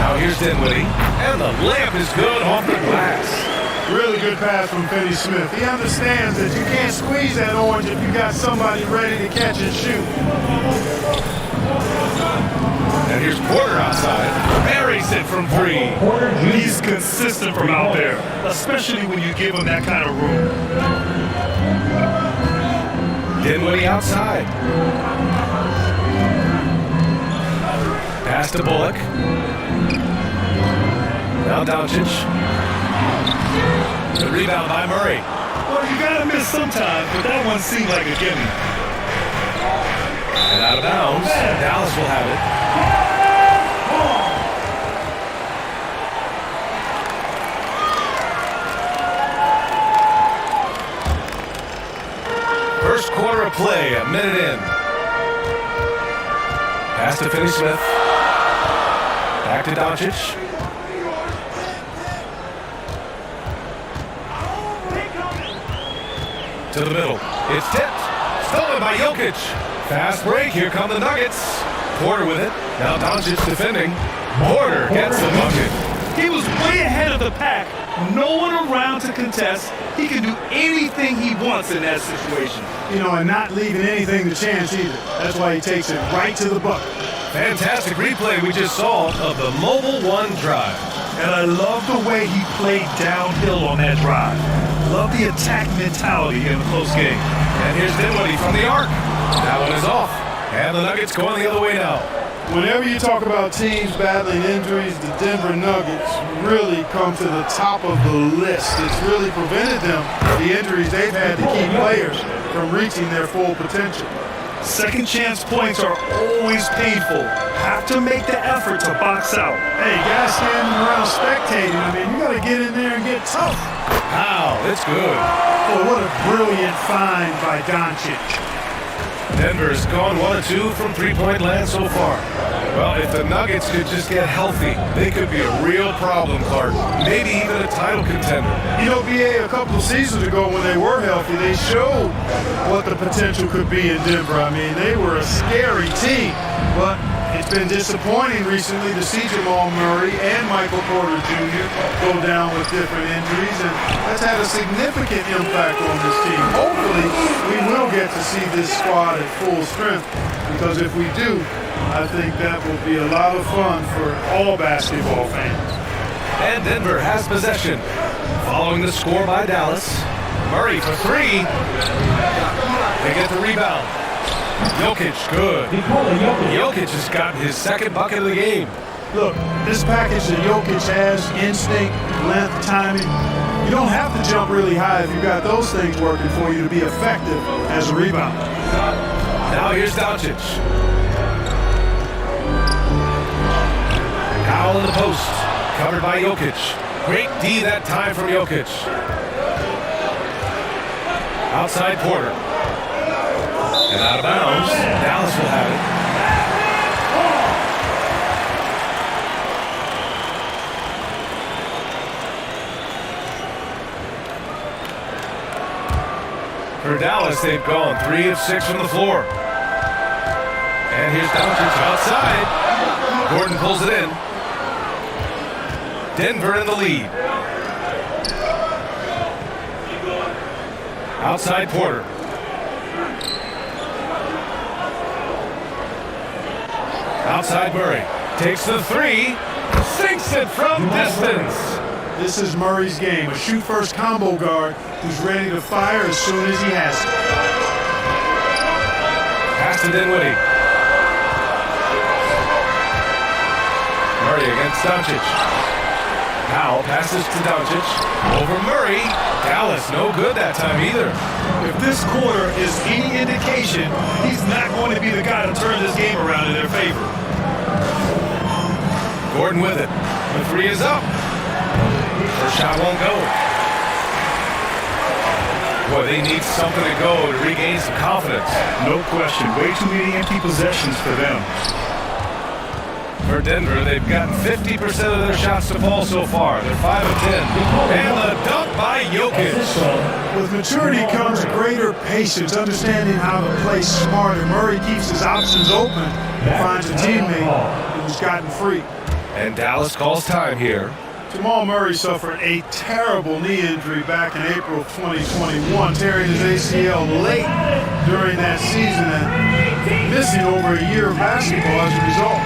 Now here's Dinwiddie, and the layup is good off the glass. Really good pass from Finney-Smith. He understands that you can't squeeze that orange if you got somebody ready to catch and shoot. And here's Porter outside. Buries it from 3. He's consistent from out there, especially when you give him that kind of room. Dinwiddie outside. Pass to Bullock. Now Doncic. The rebound by Murray. Well, you gotta miss sometimes, but that one seemed like a gimme. And out of bounds. Dallas will have it. First quarter of play, a minute in. Pass to Finney-Smith. Back to Doncic. To the middle. It's tipped. Stolen by Jokic. Fast break. Here come the Nuggets. Porter with it. Now Doncic defending. Porter gets the bucket. He was way ahead of the pack. No one around to contest. He can do anything he wants in that situation. You know, and not leaving anything to chance either. That's why he takes it right to the bucket. Fantastic replay we just saw of the Mobile One drive. And I love the way he played downhill on that drive. Love the attack mentality in a close game. And here's Dinwiddie from the arc. That one is off. And the Nuggets going the other way now. Whenever you talk about teams battling injuries, the Denver Nuggets really come to the top of the list. It's really prevented them, the injuries they've had to keep players from reaching their full potential. Second chance points are always painful. Have to make the effort to box out. Hey, guys standing around spectating, I mean, you got to get in there and get tough. Wow, that's good. Oh, what a brilliant find by Doncic. Denver's gone 1 of 2 from three-point land so far. Well, if the Nuggets could just get healthy, they could be a real problem, Clark. Maybe even a title contender. You know, BA, a couple of seasons ago when they were healthy, they showed what the potential could be in Denver. I mean, they were a scary team, but it's been disappointing recently to see Jamal Murray and Michael Porter Jr. go down with different injuries, and that's had a significant impact on this team. Hopefully, we will get to see this squad at full strength, because if we do, I think that will be a lot of fun for all basketball fans. And Denver has possession. Following the score by Dallas. Murray for 3. They get the rebound. Jokic, good. Jokic has gotten his second bucket of the game. Look, this package that Jokic has, instinct, length, timing, you don't have to jump really high if you got those things working for you to be effective as a rebounder. Now here's Doncic. Powell in the post, covered by Jokic. Great D that time from Jokic. Outside Porter. And out of bounds, Dallas will have it. For Dallas, they've gone 3 of 6 from the floor. And here's Doncic outside. Gordon pulls it in. Denver in the lead. Outside Porter. Outside Murray. Takes the 3. Sinks it from distance. This is Murray's game. A shoot-first combo guard who's ready to fire as soon as he has to. Pass to Dinwiddie. Murray against Doncic. Powell passes to Doncic. Over Murray. Dallas no good that time either. If this quarter is any indication, he's not going to be the guy to turn this game around in their favor. Gordon with it. The 3 is up. First shot won't go. Boy, they need something to go to regain some confidence. No question. Way too many empty possessions for them. For Denver, they've gotten 50% of their shots to fall so far. They're 5 of 10. And the dunk by Jokic. With maturity comes greater patience, understanding how to play smarter. Murray keeps his options open, finds a teammate who's gotten free. And Dallas calls time here. Jamal Murray suffered a terrible knee injury back in April of 2021, tearing his ACL late during that season and missing over a year of basketball as a result.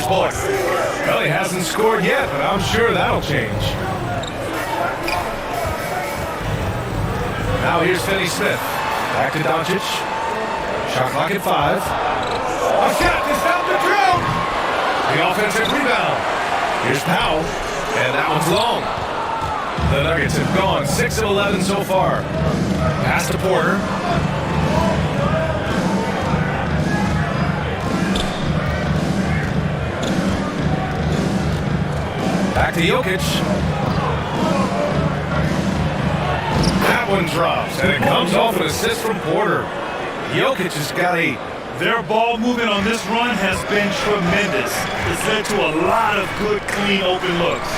Bullock. Well, he hasn't scored yet, but I'm sure that'll change. Now here's Finney Smith. Back to Doncic. Shot clock at 5. A shot to stop the drought. The offensive rebound. Here's Powell, and that one's long. The Nuggets have gone 6 of 11 so far. Pass to Porter. Back to Jokic. That one drops, and it comes off an assist from Porter. Jokic has got a... Their ball movement on this run has been tremendous. It's led to a lot of good, clean, open looks.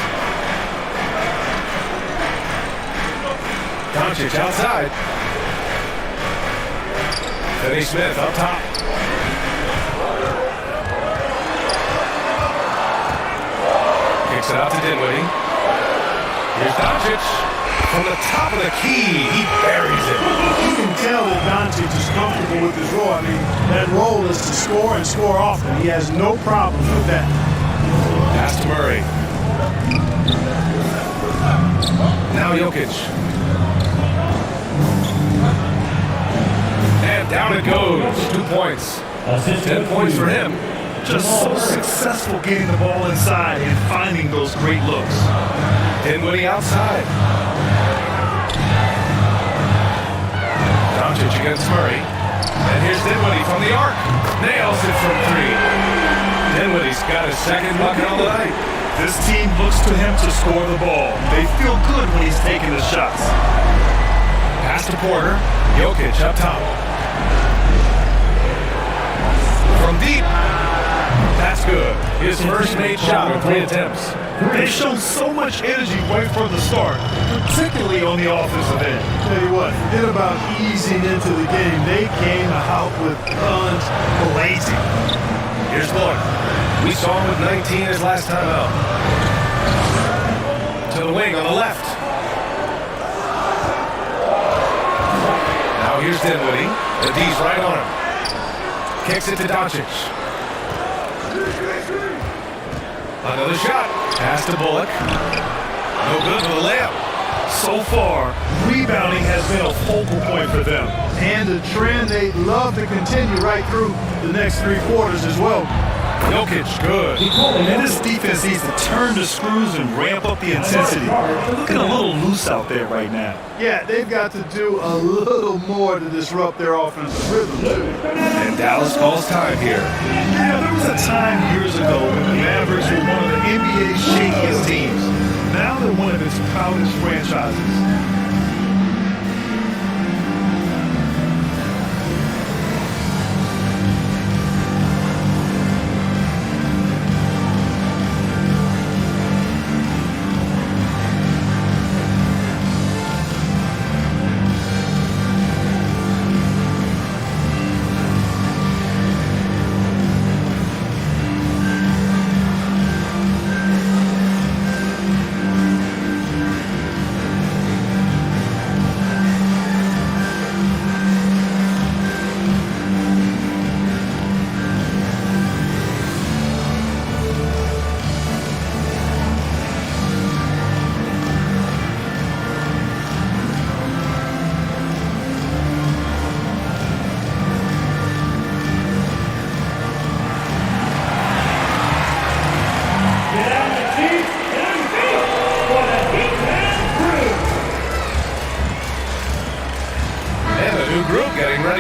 Doncic outside. Finney Smith up top. Kicks it out to Dinwiddie. Here's Doncic. From the top of the key, he buries it. You can tell that Doncic is comfortable with his role. I mean, that role is to score and score often. He has no problems with that. Pass to Murray. Now Jokic. And down it goes. 2 points. 10 points for him. Just so successful getting the ball inside and finding those great looks. Dinwiddie outside. Doncic against Murray. And here's Dinwiddie from the arc. Nails it from 3. Dinwiddie's got his second bucket on the night. This team looks to him to score the ball. They feel good when he's taking the shots. Pass to Porter. Jokic up top. From deep. That's good. His first made shot in 3 attempts. They've shown so much energy right from the start, particularly on the offensive end. Tell you what, forget about easing into the game. They came out with guns blazing. Here's Bullock. We saw him with 19 his last time out. To the wing on the left. Now here's Dinwiddie. The D's right on him. Kicks it to Doncic. Another shot. Pass to Bullock. No good for the layup. So far, rebounding has been a focal point for them. And a trend they'd love to continue right through the next 3 quarters as well. Jokic, good. And this defense needs to turn the screws and ramp up the intensity. They're looking a little loose out there right now. Yeah, they've got to do a little more to disrupt their offensive rhythm, too. And Dallas calls time here. Yeah, there was a time years ago when the Mavericks were one of the NBA's shakiest teams. Now they're one of its proudest franchises.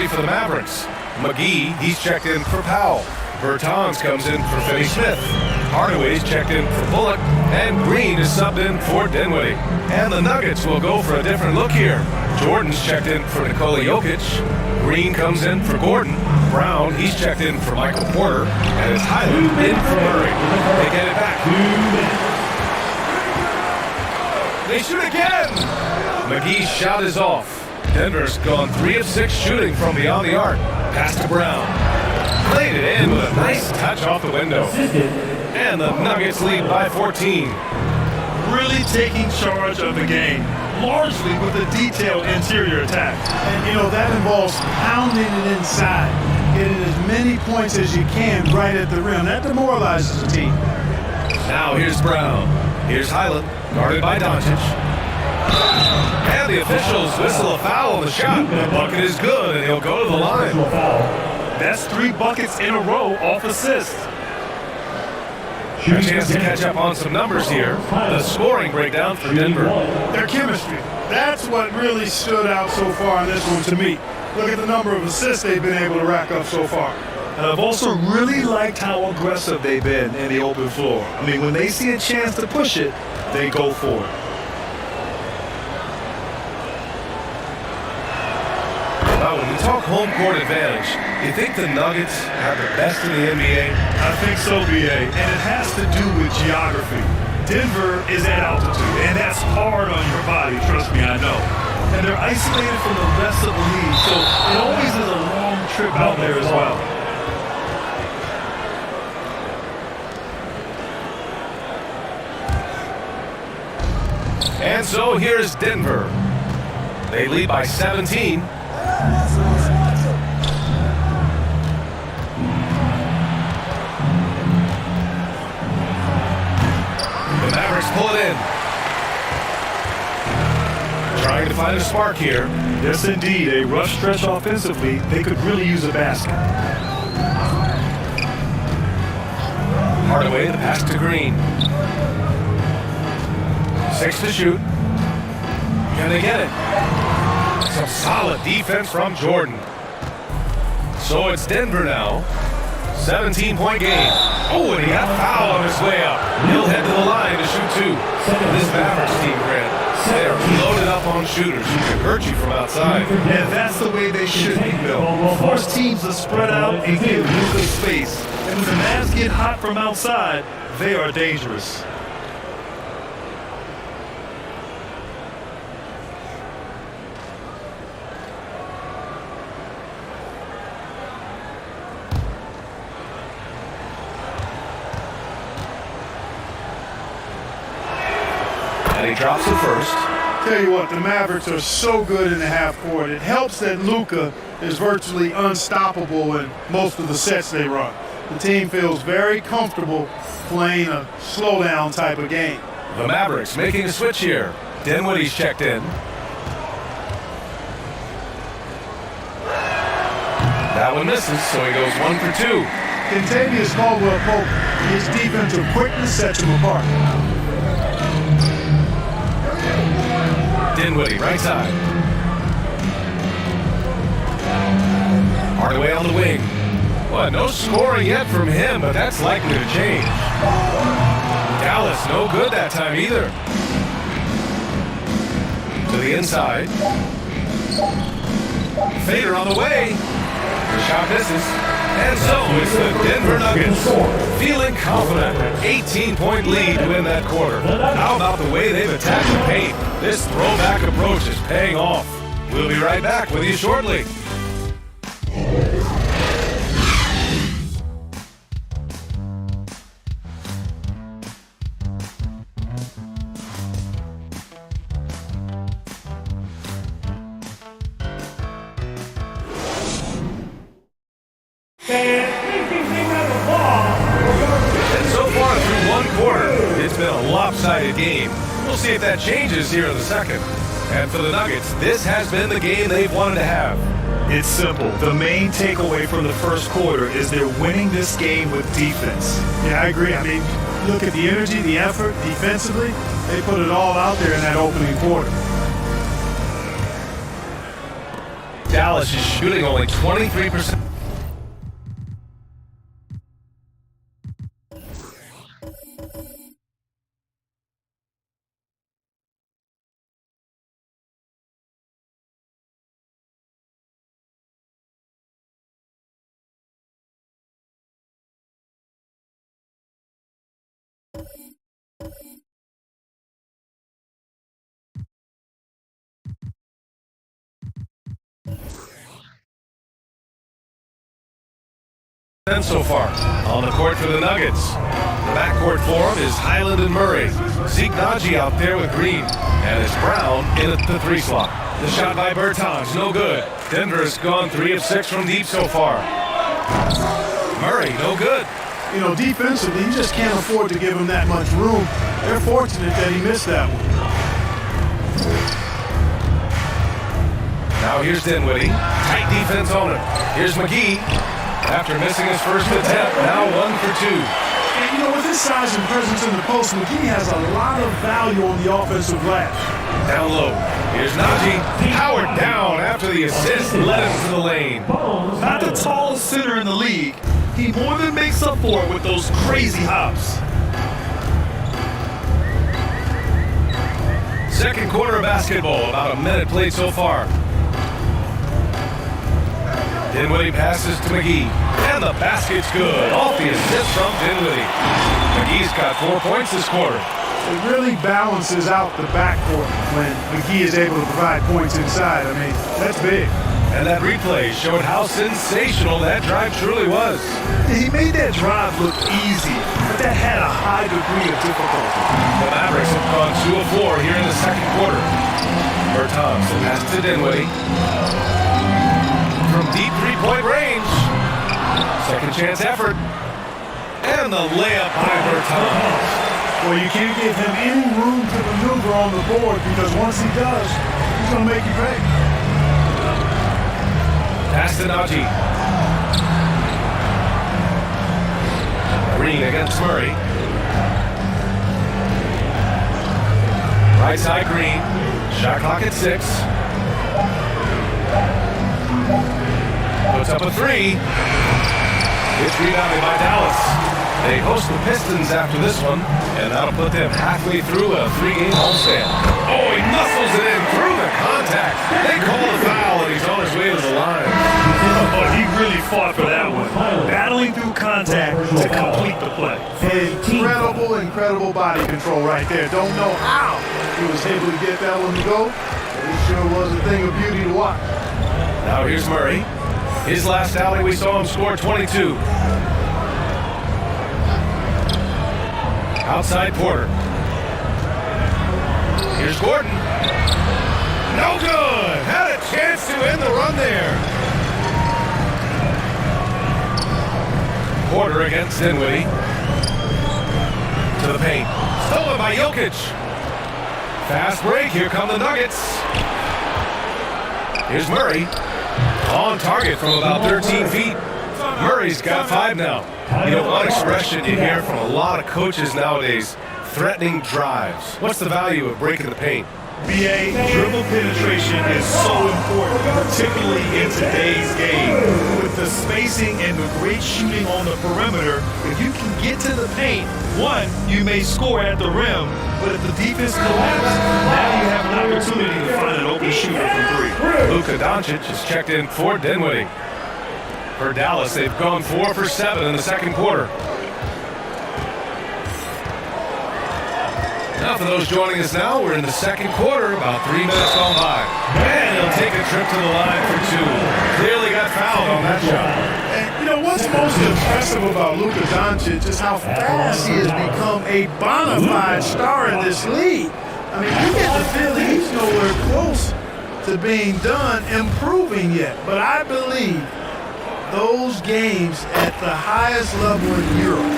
For the Mavericks. McGee, he's checked in for Powell. Bertans comes in for Finney Smith. Hardaway's checked in for Bullock. And Green is subbed in for Dinwiddie. And the Nuggets will go for a different look here. Jordan's checked in for Nikola Jokic. Green comes in for Gordon. Brown, he's checked in for Michael Porter. And it's Highland in for Murray. They get it back. They shoot again! McGee's shot is off. Denver's gone 3 of 6 shooting from beyond the arc. Pass to Brown. Played it in with a nice touch off the window. And the Nuggets lead by 14. Really taking charge of the game, largely with a detailed interior attack. And, that involves pounding it inside, getting as many points as you can right at the rim. That demoralizes the team. Now here's Brown. Here's Highland, guarded by Doncic. And the officials whistle a foul on the shot. The bucket is good, and he'll go to the line. That's 3 buckets in a row off assists. A chance to catch up on some numbers here. The scoring breakdown for Denver. Their chemistry. That's what really stood out so far in this one to me. Look at the number of assists they've been able to rack up so far. And I've also really liked how aggressive they've been in the open floor. I mean, when they see a chance to push it, they go for it. Now, when we talk home court advantage, you think the Nuggets have the best in the NBA? I think so, BA. And it has to do with geography. Denver is at altitude, and that's hard on your body, trust me, I know. And they're isolated from the rest of the league, so it always is a long trip out there as well. And so here's Denver. They lead by 17. The Mavericks pull it in. Trying to find a spark here. Yes, indeed. A rough stretch offensively. They could really use a basket. Hardaway, the pass to Green. 6 to shoot. Can they get it? Some solid defense from Jordan. So it's Denver now. 17-point game. Oh, and he got fouled on his way up. He'll head to the line to shoot 2. This Mavericks team, Grant, they're loaded up on shooters who can hurt you from outside. Yeah, that's the way they should be, Bill. Force teams to spread out and give Luka space. And when the Mavs get hot from outside, they are dangerous. And he drops it first. Tell you what, the Mavericks are so good in the half court. It helps that Luka is virtually unstoppable in most of the sets they run. The team feels very comfortable playing a slow-down type of game. The Mavericks making a switch here. Dinwiddie's checked in. That one misses, so he goes 1 for 2. Kentavious Caldwell-Pope, his defensive quickness sets him apart. Dinwiddie, right side. Hardaway on the wing. Well, no scoring yet from him, but that's likely to change. Dallas, no good that time either. To the inside. Fader on the way. The shot misses. And so it's the Denver Nuggets feeling confident. 18-point lead to win that quarter. How about the way they've attacked the paint? This throwback approach is paying off. We'll be right back with you shortly. And so far through one quarter, it's been a lopsided game. We'll see if that changes here in the second. And for the Nuggets, this has been the game they've wanted to have. It's simple. The main takeaway from the first quarter is they're winning this game with defense. Yeah, I agree. I mean, look at the energy, the effort defensively. They put it all out there in that opening quarter. Dallas is shooting only 23%. So far on the court for the Nuggets. The backcourt for him is Highland and Murray. Zeke Naji out there with Green. And it's Brown in at the 3 slot. The shot by Bertans, no good. Denver's gone 3 of 6 from deep so far. Murray, no good. You know, defensively, you just can't afford to give him that much room. They're fortunate that he missed that one. Now here's Dinwiddie. Tight defense on him. Here's McGee. After missing his first attempt, now 1 for 2. And you know, with his size and presence in the post, McGee has a lot of value on the offensive glass. Down low. Here's Najee. Powered down after the assist led him to the lane. Not the tallest center in the league. He more than makes up for it with those crazy hops. Second quarter of basketball, about a minute played so far. Dinwiddie passes to McGee, and the basket's good. Off the assist from Dinwiddie. McGee's got 4 points this quarter. It really balances out the backcourt when McGee is able to provide points inside. I mean, that's big. And that replay showed how sensational that drive truly was. He made that drive look easy, but that had a high degree of difficulty. The Mavericks have gone 2 of 4 here in the second quarter. Bertans pass to Dinwiddie. From deep three-point range. Second chance effort. And the layup by Bertans. Well, you can't give him any room to maneuver on the board because once he does, he's going to make you pay. Pass to Najee. Green against Murray. Right side Green. Shot clock at 6. Puts up a 3. It's rebounded by Dallas. They host the Pistons after this one, and that'll put them halfway through a 3-game homestand. Oh, he muscles it in through the contact. They call the foul, and he's on his way to the line. Oh, he really fought for that one. Battling through contact to complete the play. Incredible body control right there. Don't know how he was able to get that one to go, but it sure was a thing of beauty to watch. Now here's Murray. His last outing, we saw him score 22. Outside Porter. Here's Gordon. No good. Had a chance to end the run there. Porter against Dinwiddie. To the paint. Stolen by Jokic. Fast break. Here come the Nuggets. Here's Murray. On target from about 13 feet. Murray's got 5 now. You know, one expression you hear from a lot of coaches nowadays, threatening drives. What's the value of breaking the paint? BA, dribble penetration is so important, particularly in today's game. With the spacing and the great shooting on the perimeter, if you can get to the paint, one, you may score at the rim, but if the defense collapses, now you have an opportunity to find an open shooter from 3. Luka Doncic is checked in for Dinwiddie. For Dallas, they've gone 4 for 7 in the second quarter. Now for those joining us now, we're in the second quarter, about 3 minutes gone by. And he'll take a trip to the line for 2. Clearly got fouled on that shot. And you know what's most impressive about Luka Doncic is how fast he has become a bona fide star in this league. I mean, you get the feeling he's nowhere close to being done improving yet. But I believe those games at the highest level in Europe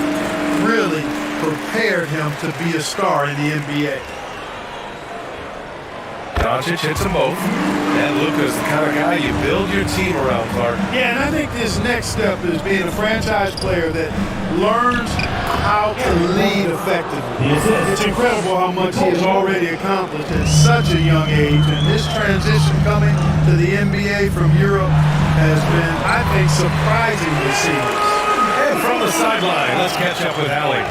really prepared him to be a star in the NBA. Doncic hits them both. And Luka's the kind of guy you build your team around, Clark. Yeah, and I think his next step is being a franchise player that learns how to lead effectively. It's incredible how much he has already accomplished at such a young age, and this transition coming to the NBA from Europe has been, I think, surprisingly seamless. And from the sideline, let's catch up with Allie.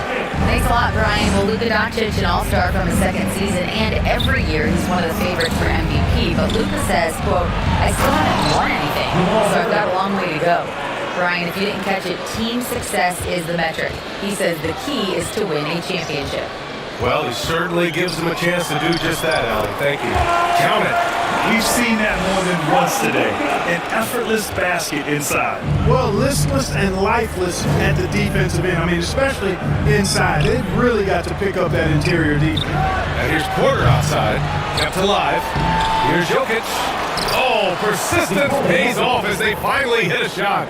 Thanks a lot, Brian. Well, Luka Doncic, an all-star from his second season, and every year he's one of the favorites for MVP. But Luka says, quote, I still haven't won anything, so I've got a long way to go. Brian, if you didn't catch it, team success is the metric. He says the key is to win a championship. Well, he certainly gives them a chance to do just that, Allie. Thank you. Count it. We've seen that more than once today. An effortless basket inside. Well, listless and lifeless at the defensive end. I mean, especially inside. They've really got to pick up that interior defense. And here's Porter outside. Kept alive. Here's Jokic. Oh, persistence pays off as they finally hit a shot.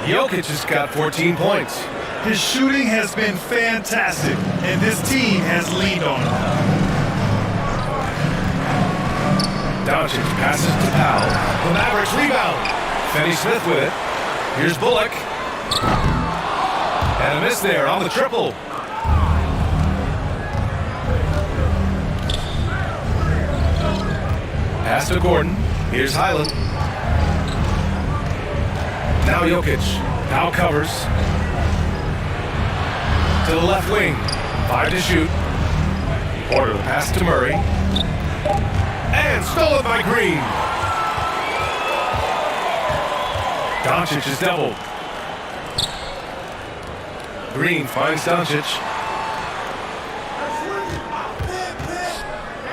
Jokic has got 14 points. His shooting has been fantastic, and this team has leaned on him. Doncic passes to Powell. The Mavericks rebound. Finney-Smith with it. Here's Bullock. And a miss there on the triple. Pass to Gordon. Here's Highland. Now Jokic. Now covers. To the left wing. 5 to shoot. Porter the pass to Murray. And stolen by Green. Doncic is doubled. Green finds Doncic.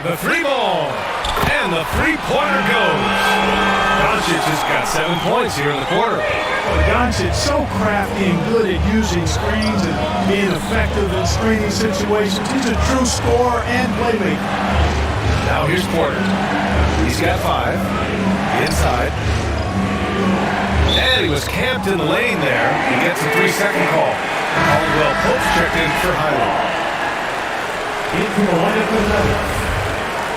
The free ball. And the three-pointer goes. Doncic has got 7 points here in the quarter. Doncic so crafty and good at using screens and being effective in screening situations. He's a true scorer and playmaker. Now here's Porter. He's got 5. Inside. And he was camped in the lane there. He gets a 3-second call. Caldwell Pope's checked in for Highland. Into the lineup for the Mavericks.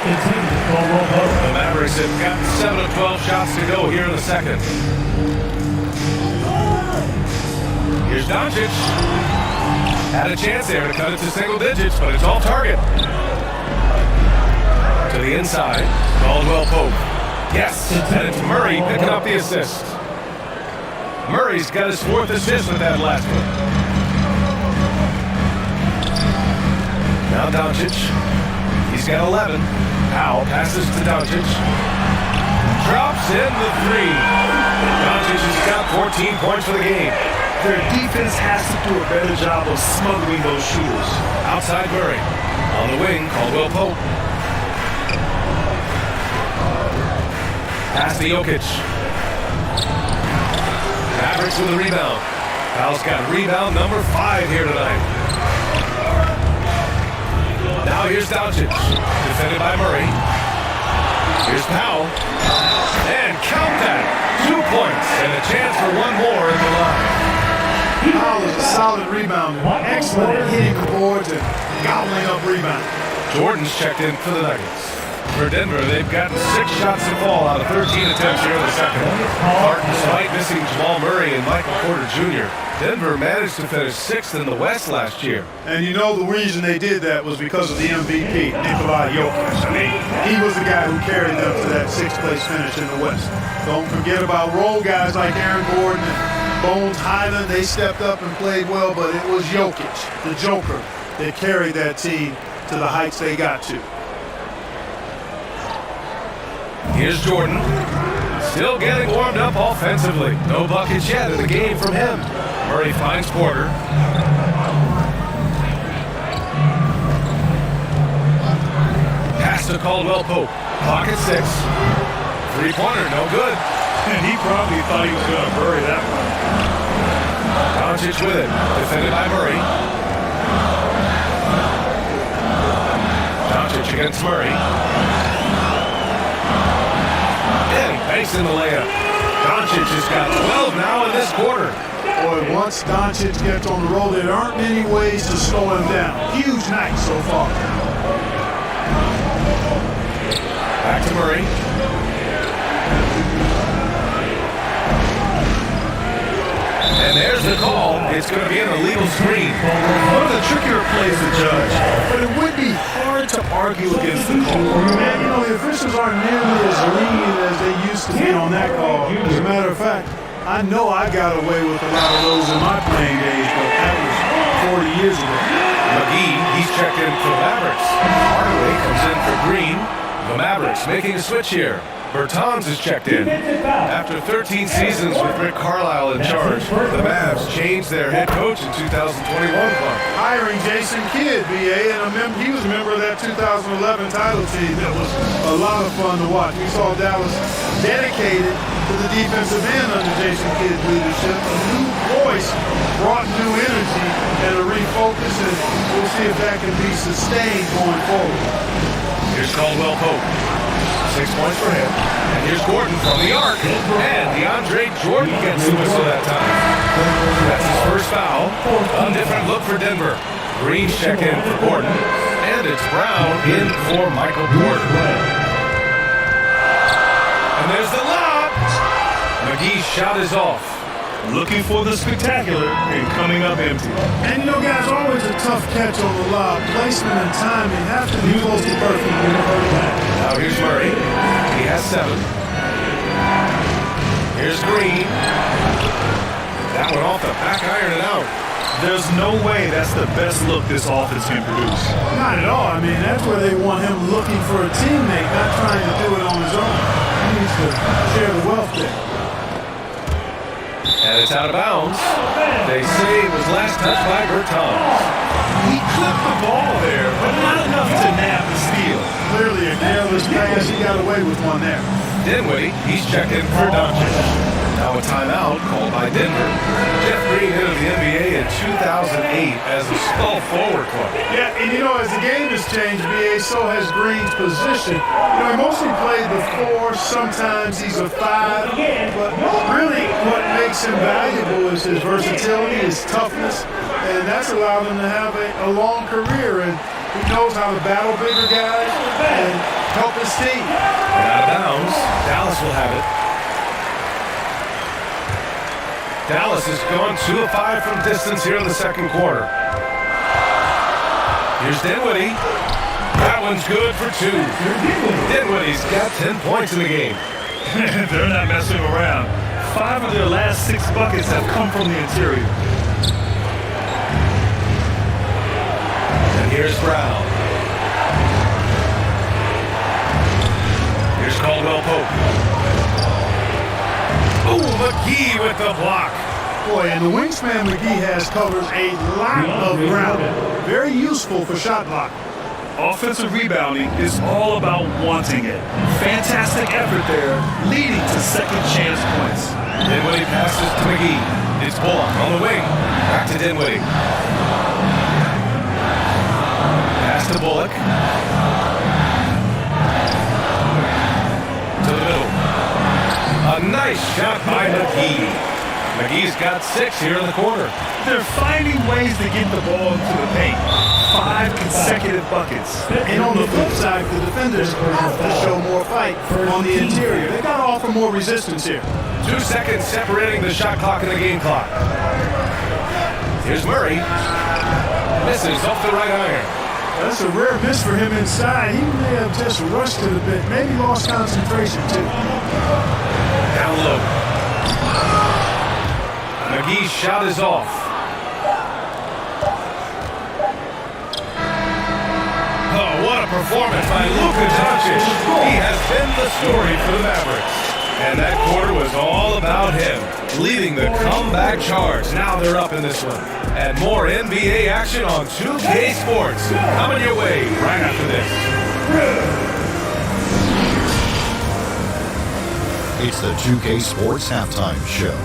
The Mavericks have got 7 of 12 shots to go here in the second. Here's Doncic. Had a chance there to cut it to single digits, but it's off target. To the inside, Caldwell Pope. Yes, and it's Murray picking up the assist. Murray's got his 4th assist with that last one. Now Doncic. He's got 11. Powell passes to Doncic. Drops in the 3. Doncic has got 14 points for the game. Their defense has to do a better job of smothering those shooters. Outside Murray. On the wing, Caldwell Pope. Pass to Jokic. Mavericks with a rebound. Powell's got rebound number 5 here tonight. Now here's Doncic. Defended by Murray. Here's Powell. And count that. 2 points and a chance for one more in the line. Powell is a solid rebounder. Excellent at hitting the boards and gobbling up rebounds. Jordan's checked in for the Nuggets. For Denver, they've gotten 6 shots to fall out of 13 attempts here in the second. Despite missing Jamal Murray and Michael Porter Jr., Denver managed to finish 6th in the West last year. And you know the reason they did that was because of the MVP, Nikola Jokic. I mean, he was the guy who carried them to that 6th place finish in the West. Don't forget about role guys like Aaron Gordon and Bones Highland. They stepped up and played well, but it was Jokic, the Joker, that carried that team to the heights they got to. Here's Jordan. Still getting warmed up offensively. No buckets yet in the game from him. Murray finds Porter. Pass to Caldwell Pope. Clock at 6. 3-pointer, no good. And he probably thought he was going to bury that one. Doncic with it. Defended by Murray. Doncic against Murray. Banks in the layup. Doncic has got 12 now in this quarter. Boy, once Doncic gets on the roll, there aren't many ways to slow him down. Huge night so far. Back to Murray. And there's the call. It's going to be an illegal screen. One of the trickier plays to judge, but it would be hard to argue against the call. Man, you know, the officials aren't nearly as lenient as they used to be on that call. As a matter of fact, I know I got away with a lot of those in my playing days, but that was 40 years ago. McGee, he's checked in for the Mavericks. Hardaway comes in for Green. The Mavericks making a switch here. Bertans is checked in. After 13 seasons with Rick Carlisle in charge, the Mavs changed their head coach in 2021. Hiring Jason Kidd, BA, and he was a member of that 2011 title team. That was a lot of fun to watch. We saw Dallas dedicated to the defensive end under Jason Kidd's leadership. A new voice brought new energy and a refocus, and we'll see if that can be sustained going forward. Here's Caldwell Pope. 6 points for him. And here's Gordon from the arc. And DeAndre Jordan gets the whistle that time. That's his first foul. A different look for Denver. Green check in for Gordon. And it's Brown in for Michael Porter. And there's the lob. McGee's shot is off. Looking for the spectacular and coming up empty. And you know, guys, always a tough catch on the lob. Placement and timing have to be close to perfect when you're hurting that. Now here's Murray. He has 7. Here's Green. That one off the back iron and out. There's no way that's the best look this offense can produce. Not at all. I mean, that's where they want him looking for a teammate, not trying to do it on his own. He needs to share the wealth there. And it's out of bounds. They say it was last touched by Bertans. He clipped the ball there, but not enough to nab the steal. Clearly a careless pass. He got away with one there. Dinwiddie, he's checking for Doncic. Now a timeout called by Denver. Jeff Green entered the NBA in 2008 as a small forward club. Yeah, and you know, as the game has changed, BA, so has Green's position. You know, he mostly played the 4, sometimes he's a 5, but really what makes him valuable is his versatility, his toughness, and that's allowed him to have a long career, and he knows how to battle bigger guys and help his team. And out of bounds, Dallas will have it. Dallas has gone 2 of 5 from distance here in the second quarter. Here's Dinwiddie. That one's good for 2. Dinwiddie's got 10 points in the game. They're not messing around. 5 of their last 6 buckets have come from the interior. And here's Brown. Here's Caldwell Pope. Oh, McGee with the block. Boy, and the wingspan McGee has covers a lot of ground. Very useful for shot block. Offensive rebounding is all about wanting it. Fantastic effort there, leading to second chance points. Dinwiddie passes to McGee. It's Bullock on the wing. Back to Dinwiddie. Pass to Bullock. To the middle. A nice shot by McGee. McGee's got 6 here in the quarter. They're finding ways to get the ball into the paint. 5 consecutive buckets. And on the flip side, the defenders have to show more fight on the interior. They got to offer more resistance here. 2 seconds separating the shot clock and the game clock. Here's Murray. Misses off the right iron. That's a rare miss for him inside. He may have just rushed it a bit. Maybe lost concentration, too. Down low. McGee's shot is off. Oh, what a performance by Luka Doncic. He has been the story for the Mavericks. And that quarter was all about him, leading the comeback charge. Now they're up in this one. And more NBA action on 2K Sports. Coming your way right after this. It's the 2K Sports Halftime Show.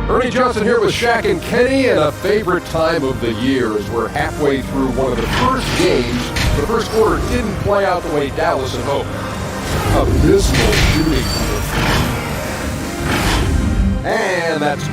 Ernie Johnson here with Shaq and Kenny, and a favorite time of the year as we're halfway through one of the first games. The first quarter didn't play out the way Dallas had hoped. Abysmal shooting. And that's...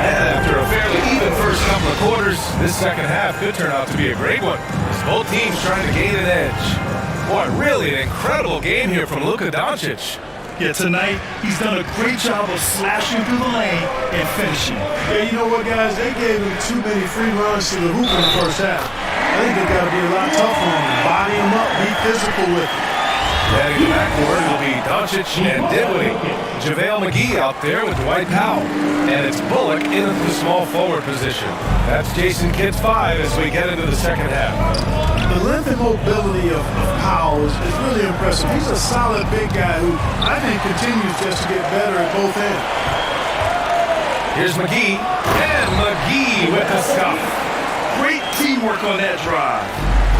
After a fairly even first couple of quarters, this second half could turn out to be a great one, as both teams trying to gain an edge. Boy, really an incredible game here from Luka Doncic. Yeah, tonight, he's done a great job of slashing through the lane and finishing. Yeah, you know what, guys? They gave him too many free runs to the hoop in the first half. I think they got to be a lot tougher on him. Body him up, be physical with him. Heading backward will be Doncic and Dinwiddie. JaVale McGee out there with Dwight Powell. And it's Bullock in the small forward position. That's Jason Kidd's 5 as we get into the second half. The length and mobility of Powell is really impressive. He's a solid big guy who I think continues just to get better at both ends. Here's McGee. And McGee with the stuff. Great teamwork on that drive.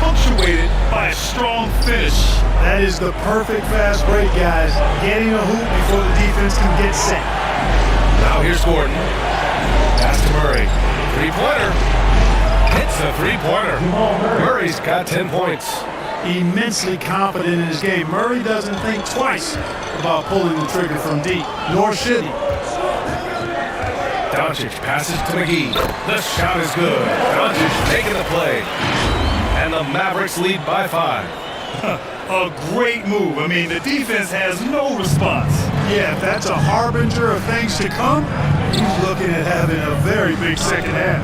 Punctuated by a strong finish. That is the perfect fast break, guys. Getting a hoop before the defense can get set. Now here's Gordon. Pass to Murray. Three-pointer. Hits a three-pointer. Murray's got 10 points. Immensely confident in his game. Murray doesn't think twice about pulling the trigger from deep, nor should he. Doncic passes to McGee. The shot is good. Doncic making the play. And the Mavericks lead by 5. A great move. I mean, the defense has no response. Yeah, if that's a harbinger of things to come, he's looking at having a very big second half.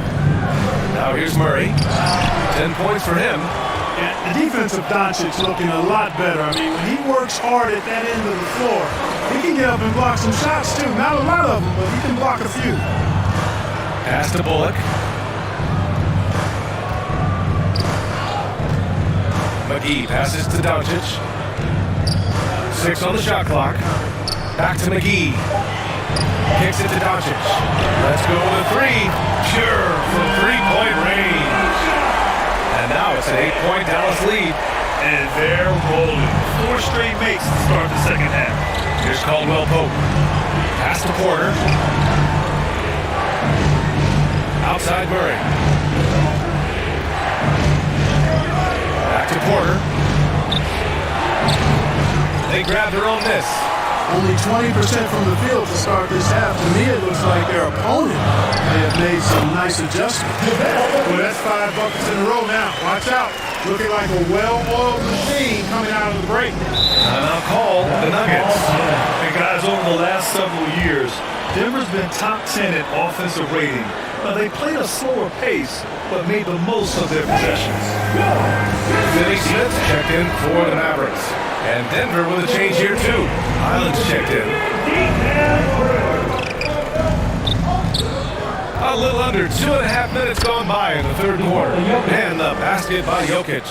Now here's Murray. 10 points for him. Yeah, the defense of Doncic's looking a lot better. I mean, when he works hard at that end of the floor, he can get up and block some shots too. Not a lot of them, but he can block a few. Pass to Bullock. McGee passes to Doncic. 6 on the shot clock. Back to McGee. Kicks it to Doncic. Let's go with a 3. Pure from three-point range. And now it's an 8-point Dallas lead. And they're rolling. 4 straight makes to start the second half. Here's Caldwell Pope. Pass to Porter. Outside Murray. Back to Porter. They grab their own miss. Only 20% from the field to start this half. To me, it looks like their opponent may have made some nice adjustments. Well, that's 5 buckets in a row now. Watch out. Looking like a well-oiled machine coming out of the break. Timeout call, the Nuggets. And guys, over the last several years, Denver's been top 10 in offensive rating. Now, they played a slower pace, but made the most of their possessions. Finney Smith checked in for the Mavericks. And Denver with a change here, too. Highlands checked in. A little under 2.5 minutes gone by in the third quarter. And the basket by Jokic.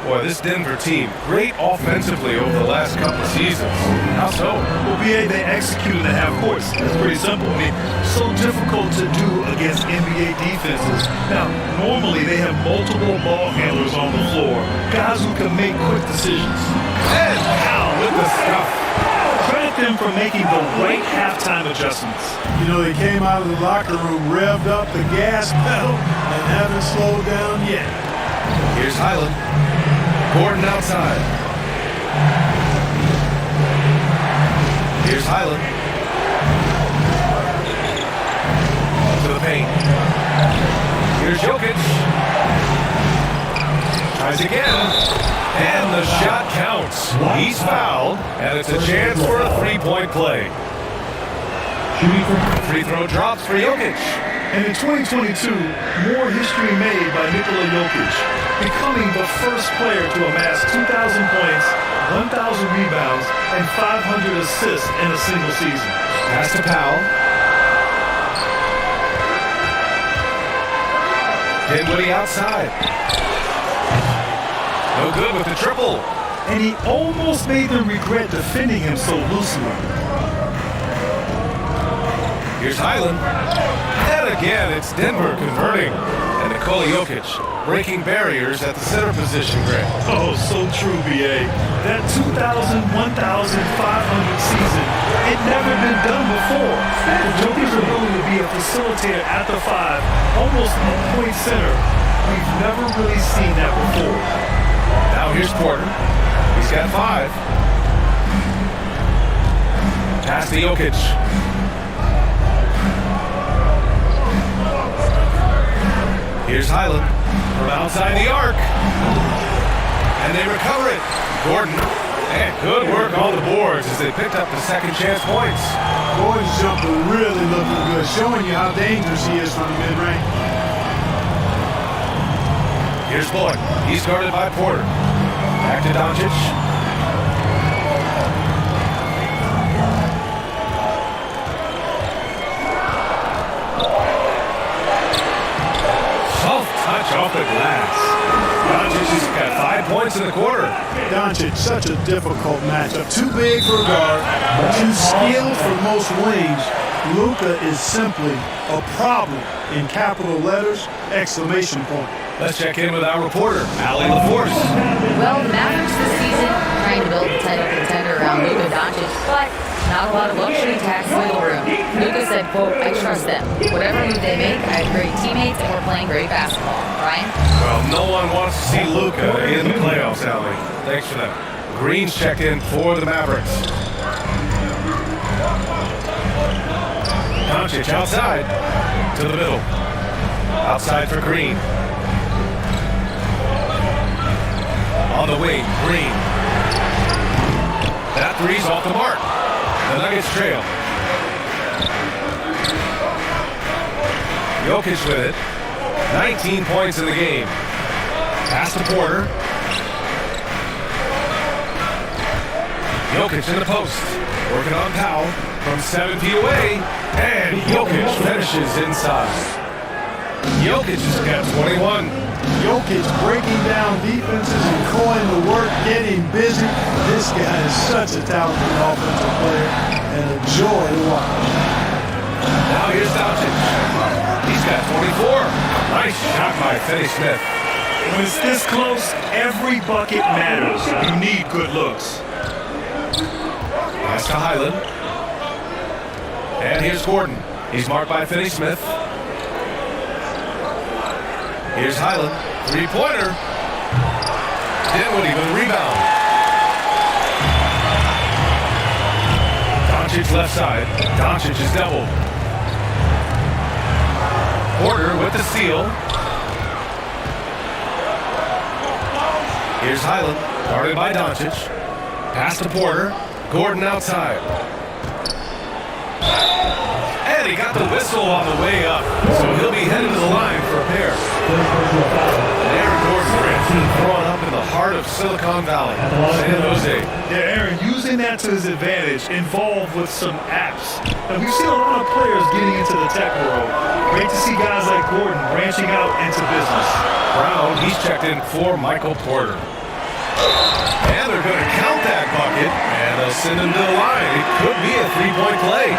Boy, this Denver team, great offensively over the last couple of seasons. How so? Well, BA, they executed the half course. It's pretty simple. I mean, so difficult to do against NBA defenses. Now, normally they have multiple ball handlers on the floor, guys who can make quick decisions. And Powell with the stuff. Credit them for making the right halftime adjustments. You know, they came out of the locker room, revved up the gas pedal, and haven't slowed down yet. Here's Highland. Gordon outside. Here's Highland. To the paint. Here's Jokic. Tries again. And the shot counts. He's fouled, and it's a chance for a three-point play. Free throw drops for Jokic. And in 2022, more history made by Nikola Jokic, becoming the first player to amass 2,000 points, 1,000 rebounds, and 500 assists in a single season. Pass to Powell. Dinwiddie outside. No good with the triple. And he almost made them regret defending him so loosely. Here's Highland. And again, it's Denver converting. And Nikola Jokic breaking barriers at the center position, Greg. Oh, so true, BA. That 2,000, 1,500 season, it never been done before. The Joker's ability to be a facilitator at the 5, almost a point center. We've never really seen that before. Now here's Porter. He's got 5. Pass to Jokic. Here's Highland from outside the arc. And they recover it. Gordon. And good work on the boards as they picked up the second chance points. Gordon's jumper really looking good, showing you how dangerous he is from the mid-range. Here's Bullock. He's guarded by Porter. Back to Doncic. Soft touch off the glass. Doncic has got 5 points in the quarter. Doncic, such a difficult matchup. Too big for a guard, too skilled for most wings. Luka is simply a problem in capital letters, exclamation point. Let's check in with our reporter, Allie LaForce. Well, the Mavericks this season trying to build a title contender around Luka Doncic, but Not a lot of luxury tax wiggle room. Luka said, quote, I trust them. Whatever move they make, I have great teammates and we're playing great basketball. Ryan? Well, no one wants to see Luka in the playoffs, Allie. Thanks for that. Green's checked in for the Mavericks. Doncic outside to the middle. Outside for Green. On the wing, Green. That three's off the mark. The Nuggets trail. Jokic with it. 19 points in the game. Pass to Porter. Jokic in the post. Working on Powell from 7 feet away. And Jokic finishes inside. Jokic has got 21. Jokic breaking down defenses and going to work, getting busy. This guy is such a talented offensive player and a joy to watch. Now here's Doncic. He's got 24. Nice shot by Finney-Smith. When it's this close, every bucket matters. You need good looks. Pass to Highland. And here's Gordon. He's marked by Finney-Smith. Here's Highland. Three-pointer. Dinwiddie with a rebound. Doncic left side. Doncic is doubled. Porter with the steal. Here's Highland. Guarded by Doncic. Pass to Porter. Gordon outside. And he got the whistle on the way up. So he'll be headed to the line for a pair. And Aaron Gordon growing up in the heart of Silicon Valley, San Jose. Yeah, Aaron, using that to his advantage, involved with some apps. And we've seen a lot of players getting into the tech world. Great to see guys like Gordon branching out into business. Brown, he's checked in for Michael Porter. And they're going to count that bucket, and they'll send him to the line. It could be a three-point play.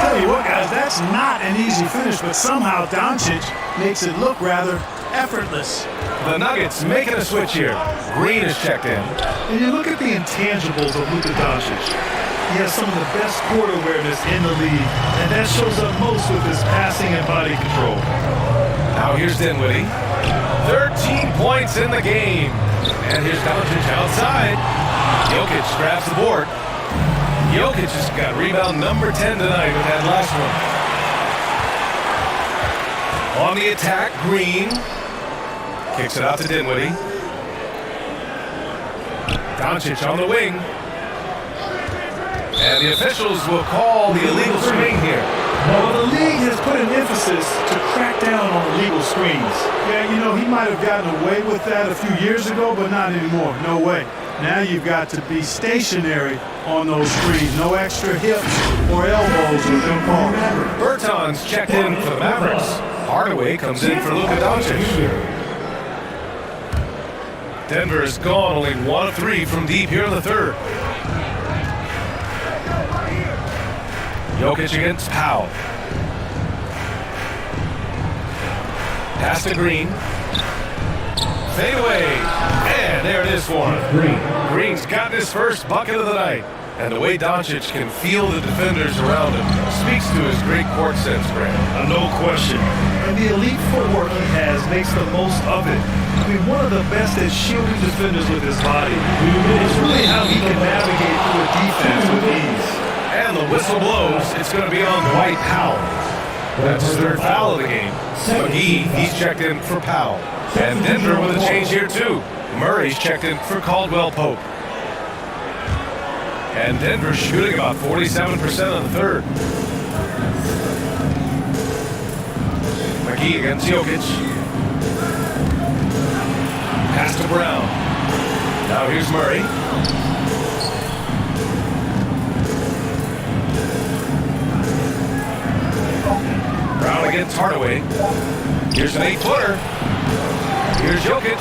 Tell you what, guys, that's not an easy finish, but somehow Doncic makes it look rather effortless. The Nuggets making a switch here. Green is checked in. And you look at the intangibles of Luka Doncic. He has some of the best court awareness in the league, and that shows up most with his passing and body control. Now here's Dinwiddie. 13 points in the game. And here's Doncic outside. Jokic grabs the board. Jokic has got rebound number 10 tonight with that last one. On the attack, Green. Kicks it out to Dinwiddie. Doncic on the wing. And the officials will call the illegal screen here. Well, the league has put an emphasis to crack down on illegal screens. Yeah, you know, he might have gotten away with that a few years ago, but not anymore. No way. Now you've got to be stationary on those screens. No extra hips or elbows with them calls. Bertans checked in for the Mavericks. Hardaway comes in for Luka Doncic. Denver is gone, only 1 of 3 from deep here in the third. Jokic against Powell. Pass to Green. Fade away. And there it is for him. Green's got his first bucket of the night. And the way Doncic can feel the defenders around him speaks to his great court sense, Grant. No question. And the elite footwork he has makes the most of it. I mean, one of the best at shielding defenders with his body. It's really how he can navigate through a defense with ease. And the whistle blows. It's going to be on Dwight Powell. That's his third foul of the game. McGee, he's checked in for Powell. And Denver with a change here, too. Murray's checked in for Caldwell Pope. And Denver shooting about 47% of the third. McGee against Jokic. Pass to Brown. Now here's Murray. Brown against Hardaway. Here's an 8-footer. Here's Jokic.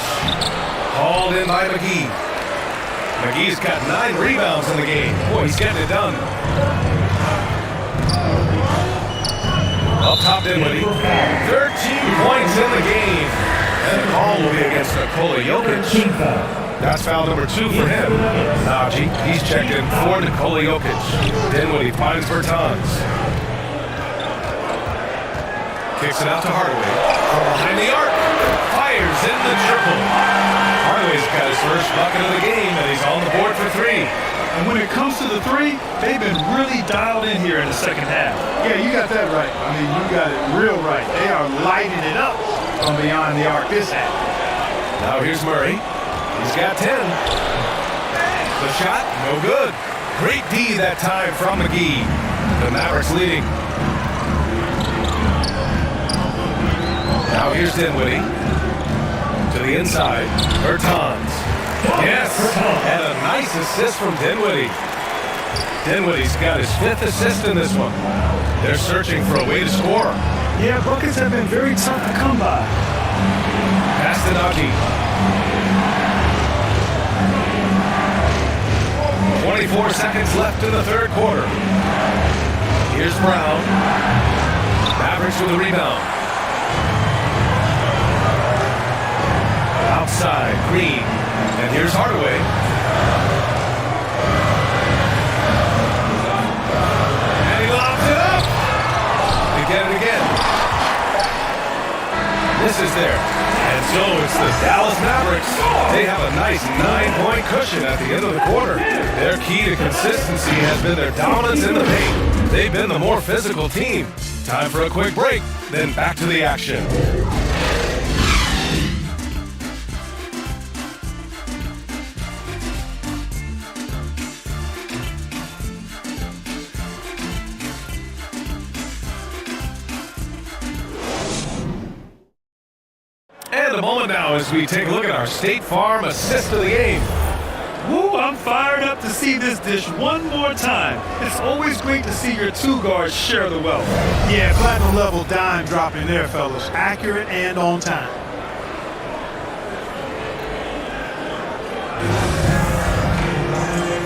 Hauled in by McGee. McGee's got 9 rebounds in the game. Boy, he's getting it done. Up top Dinwiddie. 13 points in the game. And the call will be against Nikola Jokic. That's foul number 2 for him. Najee, he's checked in for Nikola Jokic. Dinwiddie finds Bertans. Kicks it out to Hardaway. From behind the arc. Fires in the triple. Hardaway's got his first bucket of the game, and he's on the board for 3. And when it comes to the 3, they've been really dialed in here in the second half. Yeah, you got that right. I mean, you got it real right. They are lighting it up from beyond the arc this half. Now here's Murray. He's got 10. The shot, no good. Great D that time from McGee. The Mavericks leading. Now here's Dinwiddie. To the inside. Bertans. Yes, and a nice assist from Dinwiddie. Dinwiddie's got his 5th assist in this one. They're searching for a way to score. Yeah, buckets have been very tough to come by. Pass to Najee. 24 seconds left in the third quarter. Here's Brown. Mavericks with the rebound. Outside, Green. And here's Hardaway. And he lobs it up. Again and again. This is there. And so it's the Dallas Mavericks. They have a nice 9-point cushion at the end of the quarter. Their key to consistency has been their dominance in the paint. They've been the more physical team. Time for a quick break, then back to the action. And a moment now as we take a look at our State Farm assist of the game. Woo, I'm fired up to see this dish one more time. It's always great to see your 2 guards share the wealth. Yeah, platinum level dime dropping there, fellas. Accurate and on time.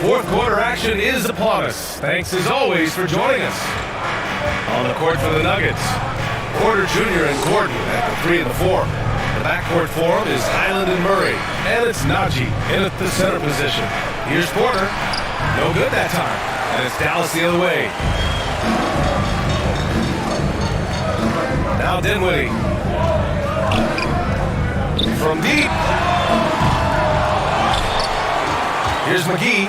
Fourth quarter action is upon us. Thanks as always for joining us. On the court for the Nuggets, Porter Jr. and Gordon at the 3 and the 4. The backcourt for him is Highland and Murray, and it's Najee in at the center position. Here's Porter. No good that time, and it's Dallas the other way. Now Dinwiddie. From deep. Here's McGee.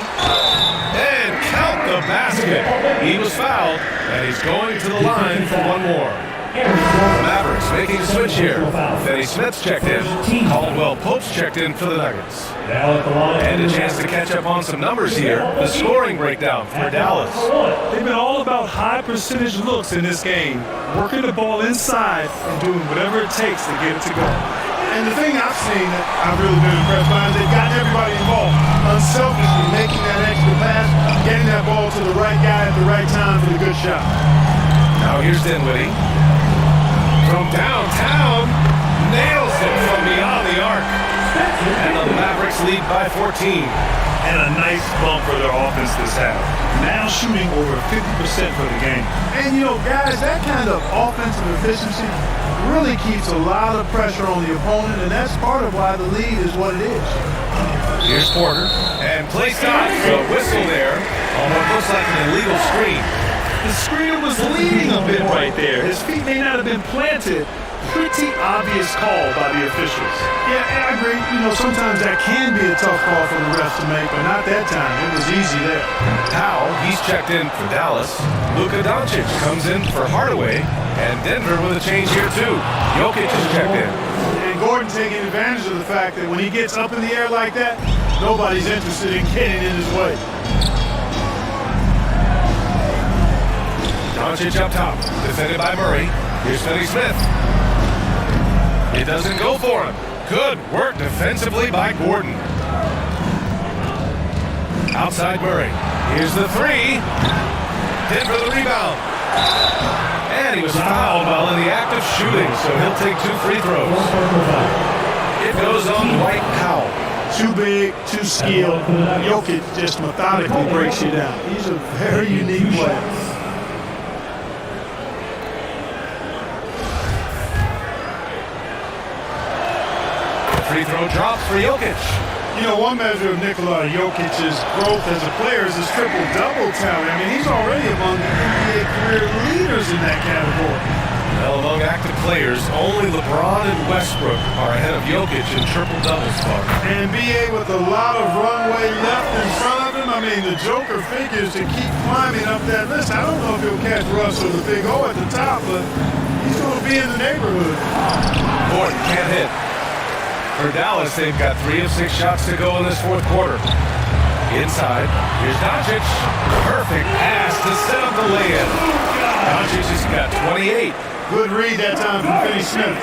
And count the basket. He was fouled, and he's going to the line for one more. The Mavericks making a switch here. Finney Smith's checked in. Caldwell Pope's checked in for the Nuggets. And a chance to catch up on some numbers here. The scoring breakdown for Dallas. They've been all about high percentage looks in this game, working the ball inside and doing whatever it takes to get it to go. And the thing I've seen that I've really been impressed by is they've gotten everybody involved. Unselfishly making that extra pass, getting that ball to the right guy at the right time for the good shot. Now here's Dinwiddie. From downtown, nails it from beyond the arc. And the Mavericks lead by 14. And a nice bump for their offense this half. Now shooting over 50% for the game. And you know, guys, that kind of offensive efficiency really keeps a lot of pressure on the opponent, and that's part of why the lead is what it is. Here's Porter. And play stops. A whistle there on what looks like an illegal screen. The screener was leading a bit right there. His feet may not have been planted. Pretty obvious call by the officials. Yeah, I agree. You know, sometimes that can be a tough call for the refs to make, but not that time. It was easy there. Powell, he's checked in for Dallas. Luka Doncic comes in for Hardaway. And Denver with a change here, too. Jokic is checked in. And Gordon taking advantage of the fact that when he gets up in the air like that, nobody's interested in getting in his way. Doncic up top, defended by Murray. Here's Finney Smith. It doesn't go for him. Good work defensively by Gordon. Outside Murray. Here's the 3. Denver the rebound. And he was fouled while in the act of shooting, so he'll take 2 free throws. It goes on Dwight Powell. Too big, too skilled. Jokic just methodically breaks you down. He's a very unique player. free throw drops for Jokic. You know, one measure of Nikola Jokic's growth as a player is his triple-double tally. I mean, he's already among the NBA career leaders in that category. Well, among active players, only LeBron and Westbrook are ahead of Jokic in triple-doubles far. NBA with a lot of runway left in front of him. I mean, the Joker figures to keep climbing up that list. I don't know if he'll catch Russ or the big O at the top, but he's going to be in the neighborhood. Gordon can't hit. For Dallas, they've got 3 of 6 shots to go in this fourth quarter. Inside, here's Doncic. Perfect pass to set up the lay-in. Doncic has got 28. Good read that time from Finney Smith.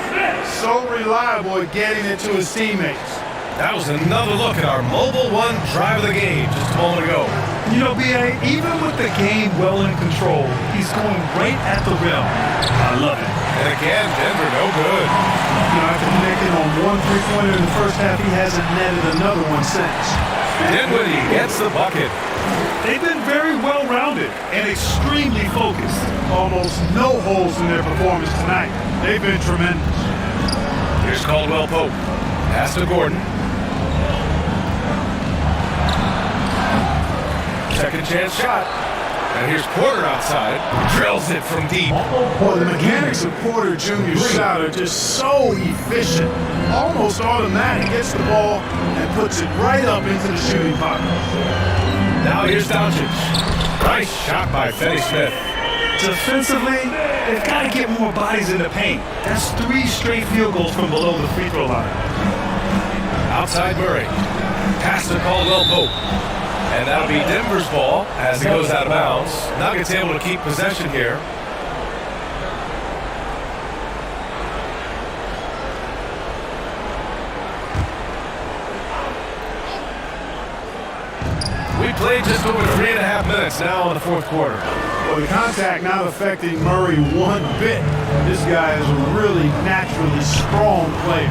So reliable at getting it to his teammates. That was another look at our Mobile One drive of the game just a moment ago. You know, B.A., even with the game well in control, he's going right at the rim. I love it. And again, Denver no good. You know, after connecting on 1 3-pointer in the first half, he hasn't netted another one since. Dinwiddie gets the bucket. They've been very well-rounded and extremely focused. Almost no holes in their performance tonight. They've been tremendous. Here's Caldwell Pope. Pass to Gordon. Second chance shot. And here's Porter outside. Drills it from deep. Boy, the mechanics of Porter Jr.'s shot are just so efficient. Almost automatic. Gets the ball and puts it right up into the shooting pocket. Now here's Doncic. Nice shot by Finney Smith. Defensively, they've got to get more bodies in the paint. That's 3 straight field goals from below the free throw line. Outside Murray. Pass to Caldwell Pope. And that'll be Denver's ball as he goes out of bounds. Nuggets able to keep possession here. We played just over 3.5 minutes now in the fourth quarter. Well, the contact not affecting Murray one bit. This guy is a really naturally strong player.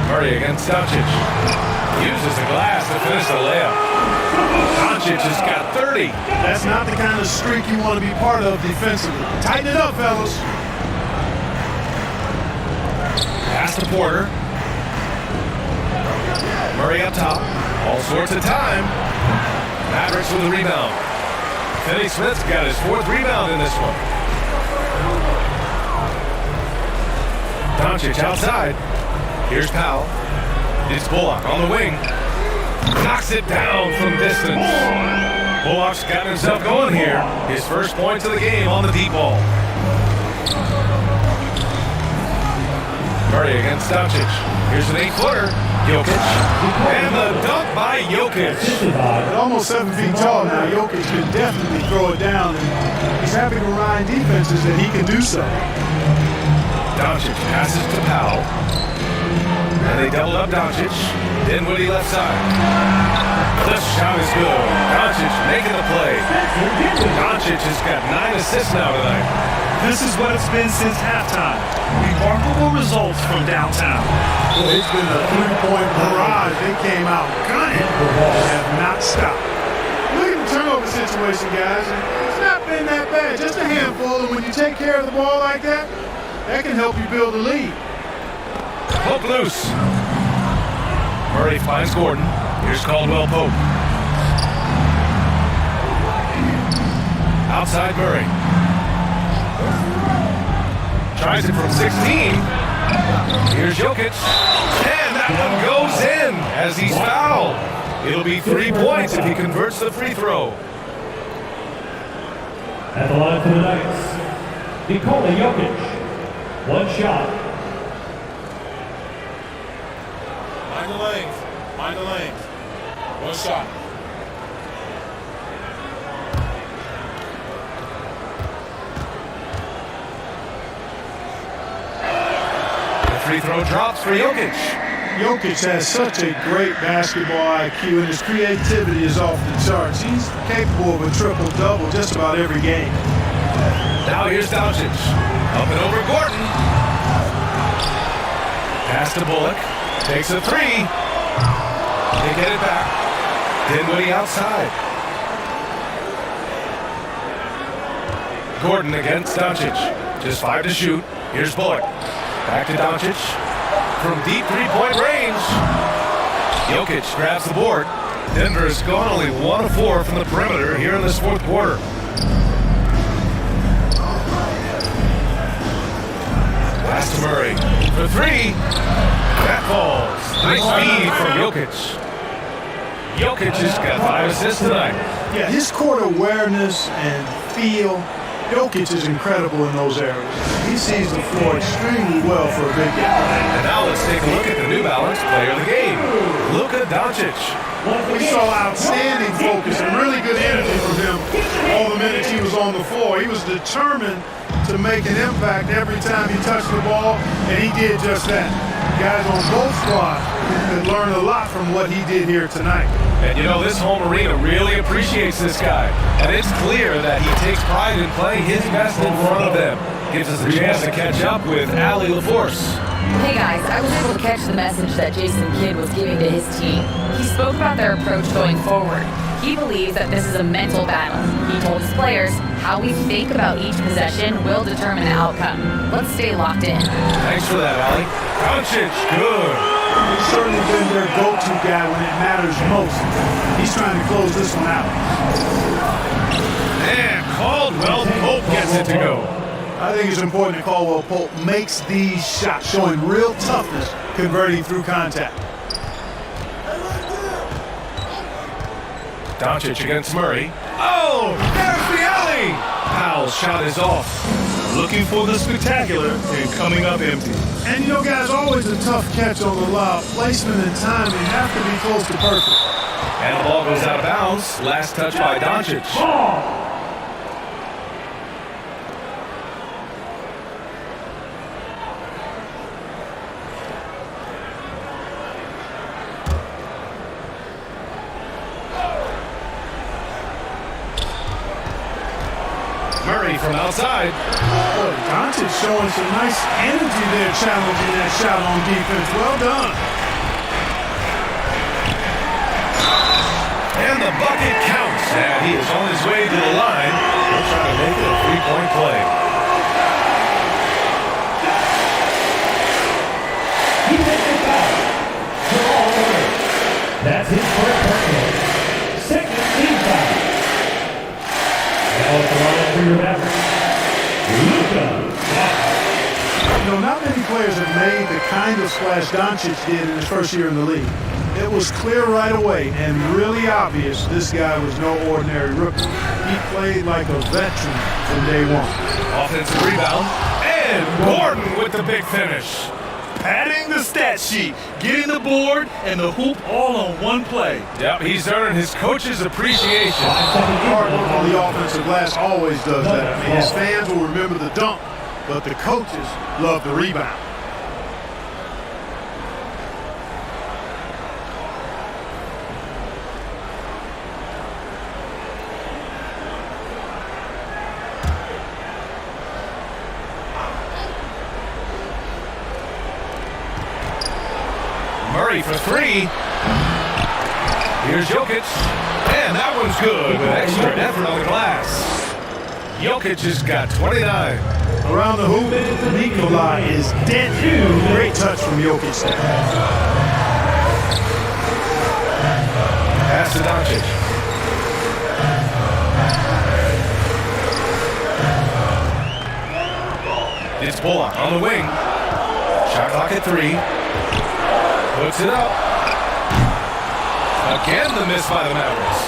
Murray against Doncic. Uses the glass to finish the layup. Doncic has got 30. That's not the kind of streak you want to be part of defensively. Tighten it up, fellas. Pass to Porter. Murray up top. All sorts of time. Mavericks with the rebound. Finney Smith's got his 4th rebound in this one. Doncic outside. Here's Powell. It's Bullock on the wing. Knocks it down from distance. Bullock's got himself going here. His first points of the game on the deep ball. Murray against Doncic. Here's an 8-footer. Jokic. And the dunk by Jokic. At almost 7 feet tall now, Jokic can definitely throw it down. And he's happy to remind defenses that he can do so. Doncic passes to Powell. And they double up Doncic. Dinwiddie left side. The shot is good. Doncic making the play. Doncic has got 9 assists now tonight. This is what it's been since halftime. Remarkable results from downtown. Well, it's been a 3-point barrage. They came out gunning and have not stopped. Look at the turnover situation, guys. It's not been that bad. Just a handful. And when you take care of the ball like that, that can help you build a lead. Pope loose. Murray finds Gordon. Here's Caldwell Pope. Outside Murray. Tries it from 16. Here's Jokic. And that one goes in as he's fouled. It'll be 3 points if he converts the free throw. At the line for the Knights, Nikola Jokic. 1 shot. Mind the lanes. Mind the lanes. 1 shot. Free throw drops for Jokic. Jokic has such a great basketball IQ, and his creativity is off the charts. He's capable of a triple-double just about every game. Now here's Doncic. Up and over Gordon. Pass to Bullock. Takes a 3. They get it back. Dinwiddie outside. Gordon against Doncic. Just 5 to shoot. Here's Bullock. Back to Doncic. From deep three-point range. Jokic grabs the board. Denver has gone only 1 of 4 from the perimeter here in this fourth quarter. Pass to Murray for 3. That falls. Nice feed from Jokic. Jokic has got 5 assists tonight. Yeah, his court awareness and feel, Jokic is incredible in those areas. He sees the floor extremely well for a big guy. And now let's take a look at the New Balance player of the game, Luka Doncic. We saw outstanding focus and really good energy from him all the minutes he was on the floor. He was determined to make an impact every time he touched the ball, and he did just that. Guys on both squads could learn a lot from what he did here tonight. And you know, this home arena really appreciates this guy. And it's clear that he takes pride in playing his best in front of them. Gives us a chance to catch up with Allie LaForce. Hey guys, I was able to catch the message that Jason Kidd was giving to his team. He spoke about their approach going forward. He believes that this is a mental battle. He told his players how we think about each possession will determine the outcome. Let's stay locked in. Thanks for that, Allie. Doncic, good. He's certainly been their go-to guy when it matters most. He's trying to close this one out. And Caldwell Pope gets it to go. I think it's important that Caldwell Pope makes these shots, showing real toughness, converting through contact. Doncic against Murray. Oh, there's the alley! Powell's shot is off. Looking for the spectacular and coming up empty. And you know, guys, always a tough catch on the lob. Placement and timing have to be close to perfect. And the ball goes out of bounds. Last touch by Doncic. Murray from outside. Boy, Doncic showing some nice energy there, challenging that shot on defense. Well done. And the bucket counts. And he is on his way to the line. He'll try to make it a three-point play. He makes it back. That's his first personal. Second team foul. Now at the line for your average, Luka. You know, not many players have made the kind of splash Doncic did in his first year in the league. It was clear right away and really obvious this guy was no ordinary rookie. He played like a veteran from day one. Offensive rebound. And Gordon with the big finish. Padding the stat sheet, getting the board and the hoop all on one play. Yep, he's earned his coach's appreciation. Hard work on the offensive glass always does that. I mean, his fans will remember the dunk, but the coaches love the rebound. Murray for 3. Here's Jokic. And that one's good with extra effort on the glass. Jokic has got 29. Around the hoop, Nikolai is dead. Great touch from Jokic there. Pass to Doncic. It's Bullock on the wing. Shot clock at 3. Puts it up. Again, the miss by the Mavericks.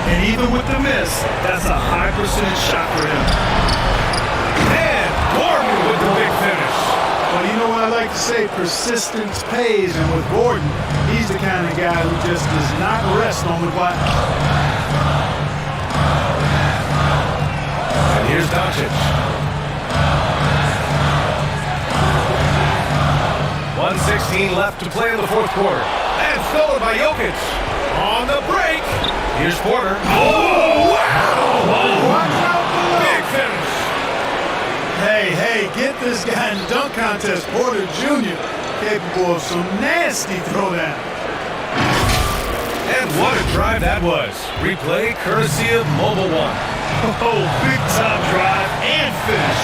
And even with the miss, that's a high percentage shot for him. And Gordon with the big finish. Well, you know what I like to say? Persistence pays. And with Gordon, he's the kind of guy who just does not rest on the glass. And here's Doncic. 1:16 left to play in the fourth quarter. And stolen by Jokic. On the break. Here's Porter. Oh, wow! Big finish. Hey, get this guy in the dunk contest. Porter Jr. capable of some nasty throwdown. And what a drive that was. Replay courtesy of Mobile One. Oh, big time drive and finish.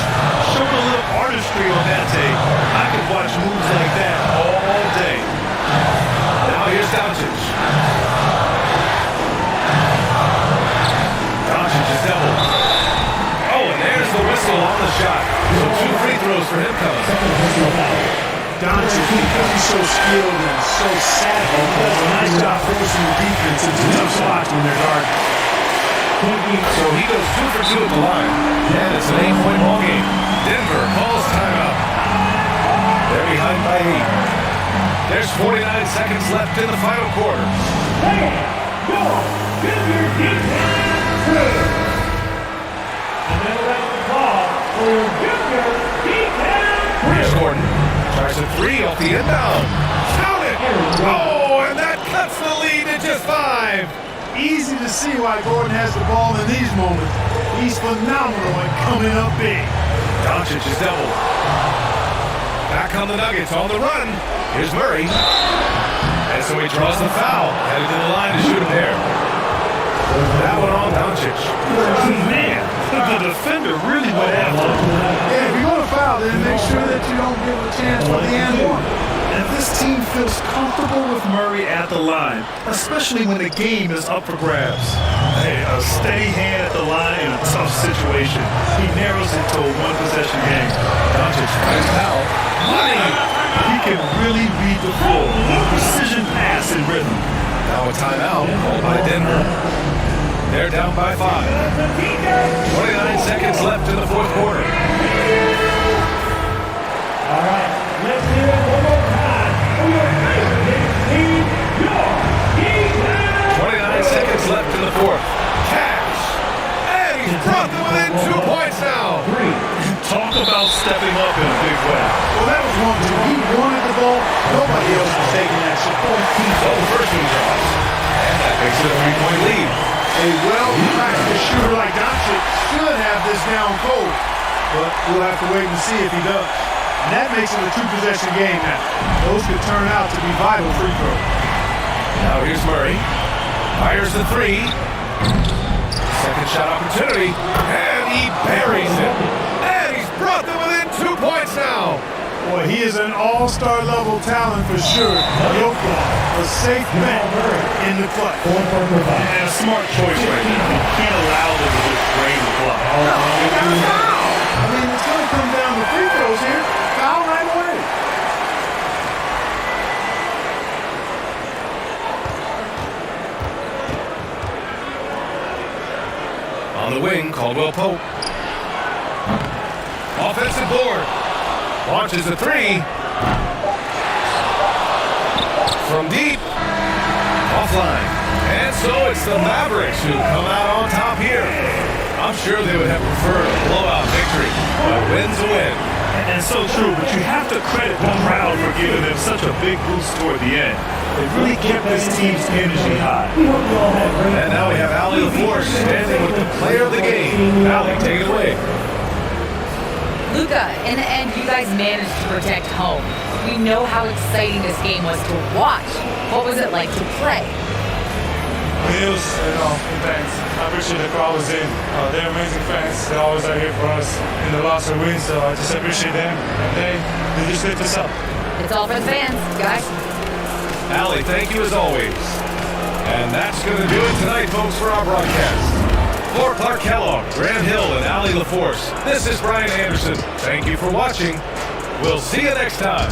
Showed a little artistry on that tape. I could watch moves like that all day. Now here's Doncic. Doncic is doubled. Oh, and there's the whistle on the shot. So 2 free throws for him coming. Doncic, because he's so skilled and so savvy, he does a nice job forcing the defense into tough spots when they're guarding. So he goes 2 for 2 at the line. And it's an 8-point ball game. Denver calls timeout. They're behind by 8. There's 49 seconds left in the final quarter. Here's Gordon. Tries a 3 off the inbound. Count it! Oh, and that cuts the lead to just 5. Easy to see why Gordon has the ball in these moments. He's phenomenal at coming up big. Doncic is doubled. Back on the Nuggets, on the run. Here's Murray. And so he draws the foul. Headed to the line to shoot a pair. That one on Doncic. Man, the defender really went after him. Yeah, if you're going to foul, then make sure that you don't give him a chance for the and one. And this team feels comfortable with Murray at the line, especially when the game is up for grabs. Hey, a steady hand at the line in a tough situation. He narrows it to a one-possession game. Doncic finds foul. Money! He can really read the floor. Precision pass and rhythm. Now a timeout called by Denver. They're down by 5. 29 seconds left in the fourth quarter. All right, let's hear it one more time for your favorite team, your defense. 29 seconds left in the fourth. Cash! And he's brought them within 2 points now. Talk about stepping up in a big way. Well, that was one too. He wanted the ball. Nobody else was taking that support. So the first one drops. And that makes it a 3-point lead. A well-practiced shooter like Doncic should have this down cold. But we'll have to wait and see if he does. And that makes it a 2-possession game now. Those could turn out to be vital free throws. Now here's Murray. Fires the 3. Second shot opportunity. And he buries it. And he's brought them within 2 points now. Boy, he is an all-star level talent for sure. Jokic, a safe bet in the clutch. And a smart choice right now. You can't allow them to just drain the clock. I mean, it's going to come down to free throws here. Foul right away. On the wing, Caldwell Pope. Offensive board. Launches a 3. From deep. Offline. And so it's the Mavericks who come out on top here. I'm sure they would have preferred a blowout victory, but a win's a win. And so true, but you have to credit the crowd for giving them such a big boost toward the end. They really kept this team's energy high. And now we have Allie LaForce standing with the player of the game. Allie, take it away. Luka, in the end, you guys managed to protect home. We know how exciting this game was to watch. What was it like to play? It was, intense. I appreciate the crowd was in. They're amazing fans. They always are here for us in the loss or win, so I just appreciate them. And they just lift us up. It's all for the fans, guys. Allie, thank you as always. And that's going to do it tonight, folks, for our broadcast. For Clark Kellogg, Grant Hill, and Allie LaForce, this is Brian Anderson. Thank you for watching. We'll see you next time.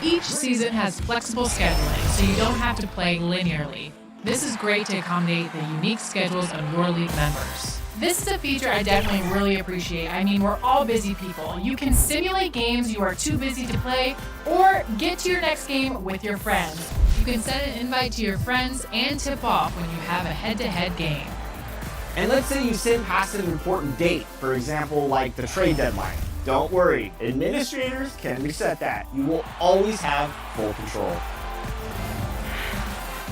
Each season has flexible scheduling, so you don't have to play linearly. This is great to accommodate the unique schedules of your league members. This is a feature I definitely really appreciate. I mean, we're all busy people. You can simulate games you are too busy to play, or get to your next game with your friends. You can send an invite to your friends and tip off when you have a head-to-head game. And let's say you sit past an important date, for example, like the trade deadline. Don't worry, administrators can reset that. You will always have full control.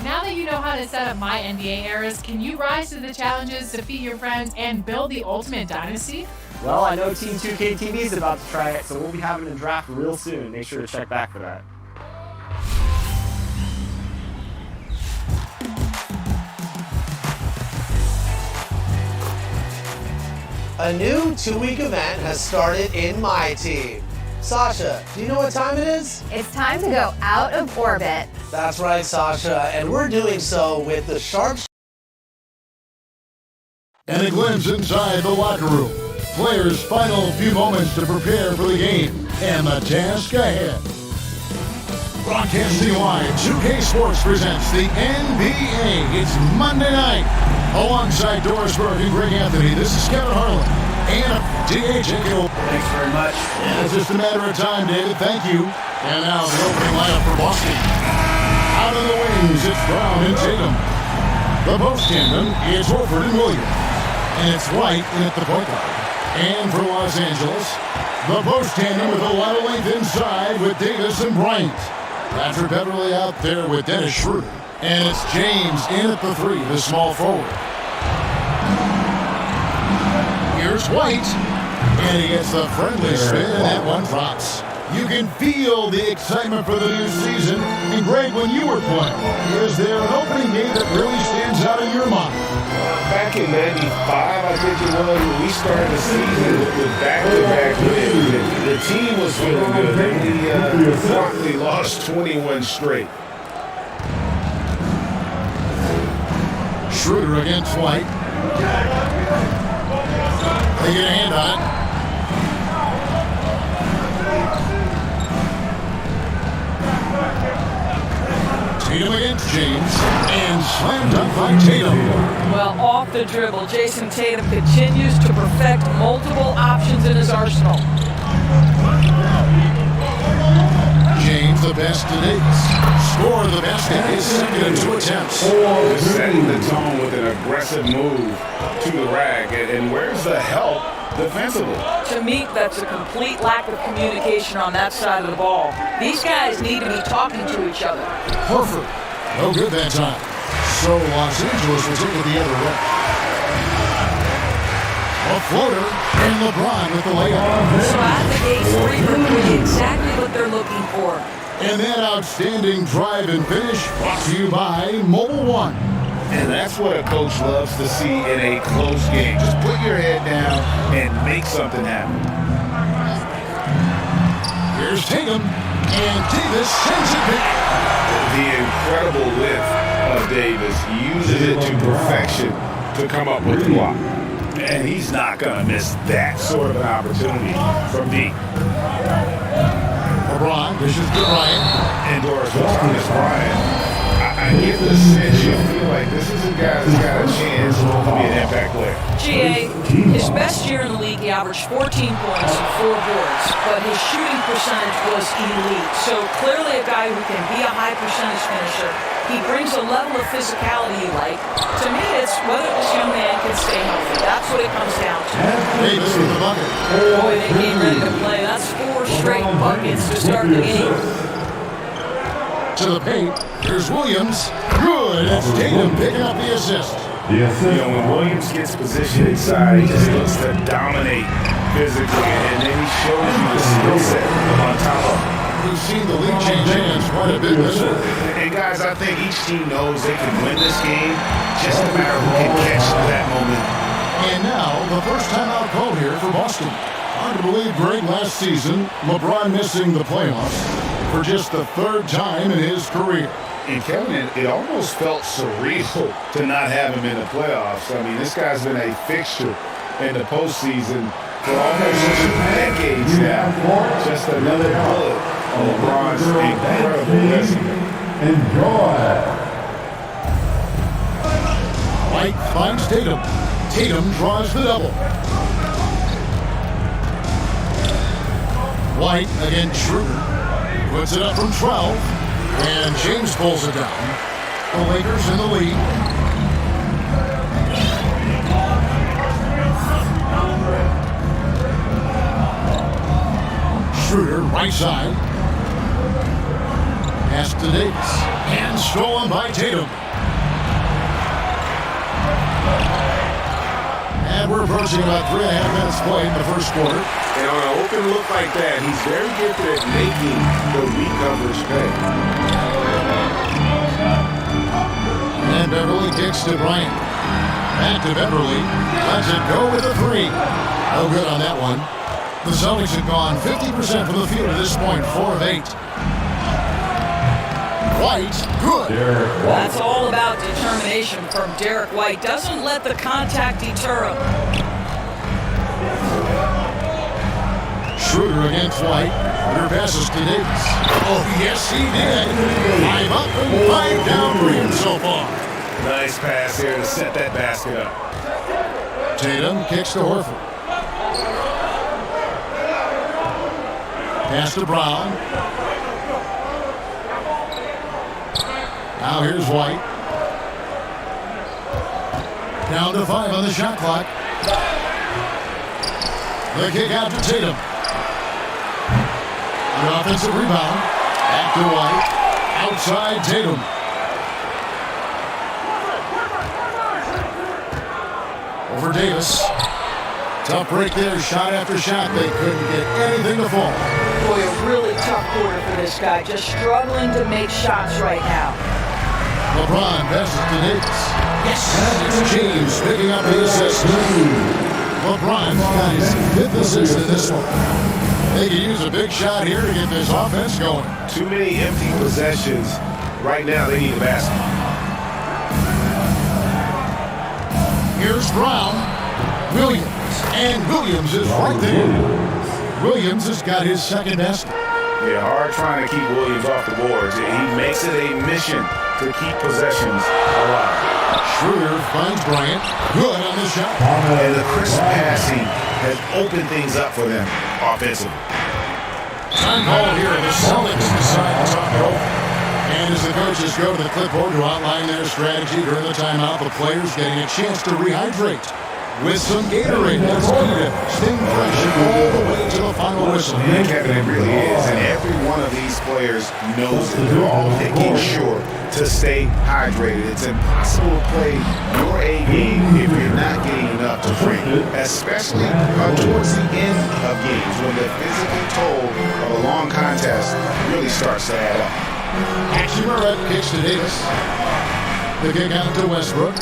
Now that you know how to set up my NBA eras, can you rise to the challenges, defeat your friends, and build the ultimate dynasty? Well, I know Team 2K23 is about to try it, so we'll be having a draft real soon. Make sure to check back for that. A new 2-week event has started in my team. Sasha, do you know what time it is? It's time to go out of orbit. That's right, Sasha, and we're doing so with the Sharp. And a glimpse inside the locker room. Players' final few moments to prepare for the game and the task ahead. Broadcasting live, 2K Sports presents the NBA. It's Monday night. Alongside Doris Burke and Greg Anthony, this is Kevin Harlan and DA Jekyll. Thanks very much. And it's just a matter of time, David. Thank you. And now the opening lineup for Boston. Out of the wings, it's Brown and Tatum. The post tandem, it's Horford and Williams. And it's White in at the point guard. And for Los Angeles, the post tandem with a lot of length inside with Davis and Bryant. Patrick Beverly out there with Dennis Schroeder. And it's James in at the 3, the small forward. Here's White. And he gets the friendly spin, and that one drops. You can feel the excitement for the new season. And Greg, when you were playing, is there an opening game that really stands out in your mind? Back in 95, I think it was, when we started the season with back-to-back wins. The team was feeling good. Then we promptly lost 21 straight. Schroeder against White. They get a hand on it. Tatum against James, and slammed up by Tatum. Well, off the dribble, Jason Tatum continues to perfect multiple options in his arsenal. James, the best in eight. Score the best in his second and 2 attempts. Setting the tone with an aggressive move to the rack. And where's the help defensively? To me, that's a complete lack of communication on that side of the ball. These guys need to be talking to each other. Horford, no good that time. So Los Angeles will take it the other way. A floater, and LeBron with the layup. So out the gate, three exactly what they're looking for. And that outstanding drive and finish brought to you by Mobile One. And that's what a coach loves to see in a close game. Just put your head down and make something happen. Here's Tatum, and Davis sends it back. The incredible lift of Davis uses it to perfection to come up with the block. And he's not going to miss that sort of an opportunity from deep. LeBron dishes to Bryant. And Doris Thomas Bryant. I get the sense you feel like this is a guy that's got a chance to be an impact player. GA, his best year in the league, he averaged 14 points and 4 boards, but his shooting percentage was elite. So clearly a guy who can be a high percentage finisher. He brings a level of physicality you like. To me, it's whether this young man can stay healthy. That's what it comes down to. Davis with the bucket. Boy, they came ready to play. That's 4 straight buckets to start the game. To the paint, here's Williams. Good, that's Tatum picking up the assist. You know, when Williams gets positioned inside, he just looks to dominate physically, and then he shows you the skill set on top of it. We've seen the league change hands quite a bit this year. And guys, I think each team knows they can win this game, just a matter of who can catch that moment. And now, the first timeout call here for Boston. Hard to believe, Greg, last season, LeBron missing the playoffs for just the third time in his career. And Kevin, it almost felt surreal to not have him in the playoffs. I mean, this guy's been a fixture in the postseason for almost 2 decades now. Just another bullet on LeBron's incredible resume. Enjoy. White finds Tatum. Tatum draws the double. White against Schroeder. Puts it up from 12. And James pulls it down. The Lakers in the lead. Schroeder, right side. Pass to Davis. And stolen by Tatum. And we're approaching about 3.5 minutes played in the first quarter. And on an open look like that, he's very gifted at making the weak coverage pay. And Beverly kicks to Bryant. Back to Beverly. Lets it go with a 3. No good on that one. The Celtics have gone 50% from the field at this point, 4 of 8. White, good. That's all about determination from Derek White. Doesn't let the contact deter him. Schroeder against White. Schroeder passes to Davis. Oh, yes, he did. 5 up and 5 down for him so far. Nice pass here to set that basket up. Tatum kicks to Horford. Pass to Brown. Now here's White. Down to 5 on the shot clock. The kick out to Tatum. An offensive rebound. Back to White. Outside Tatum. Over Davis. Tough break there. Shot after shot. They couldn't get anything to fall. Boy, a really tough quarter for this guy. Just struggling to make shots right now. LeBron passes to Davis. Yes! It's James picking up the assist. LeBron's got his 5th assist in this one. They can use a big shot here to get this offense going. Too many empty possessions. Right now, they need a basket. Here's Brown. Williams. And Williams is right there. Williams has got his 2nd basket. Yeah, hard trying to keep Williams off the boards. He makes it a mission to keep possessions alive. Schroeder finds Bryant. Good on the shot. And the crisp passing has opened things up for them offensively. Time call here. The Celtics decide to talk it over. And as the coaches go to the clipboard to outline their strategy during the timeout, the players getting a chance to rehydrate with some Gatorade. That's needed. Staying fresh all the way to the final whistle. Yeah, Kevin, it really is. And every one of these players knows that they're all making sure to stay hydrated. It's impossible to play your A game if you're not getting enough to drink, especially towards the end of games when the physical toll of a long contest really starts to add up. Action Barrett kicks to Davis. The kick out to Westbrook.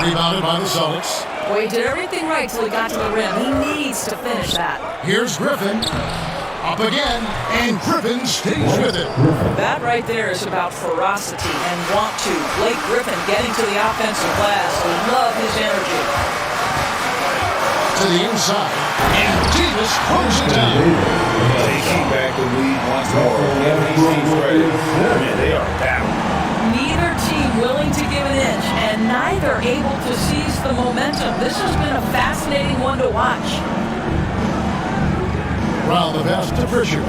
Rebounded by the Celtics. Well, he did everything right till he got to the rim. He needs to finish that. Here's Griffin. Up again, and Griffin stays with it. That right there is about ferocity and want to. Blake Griffin getting to the offensive glass. I love his energy. To the inside, and Davis throws it down. Taking back the lead once more. Give these teams credit. Man, they are battling. Neither team willing to give an inch, and neither able to seize the momentum. This has been a fascinating one to watch. Round the pass to Fisher.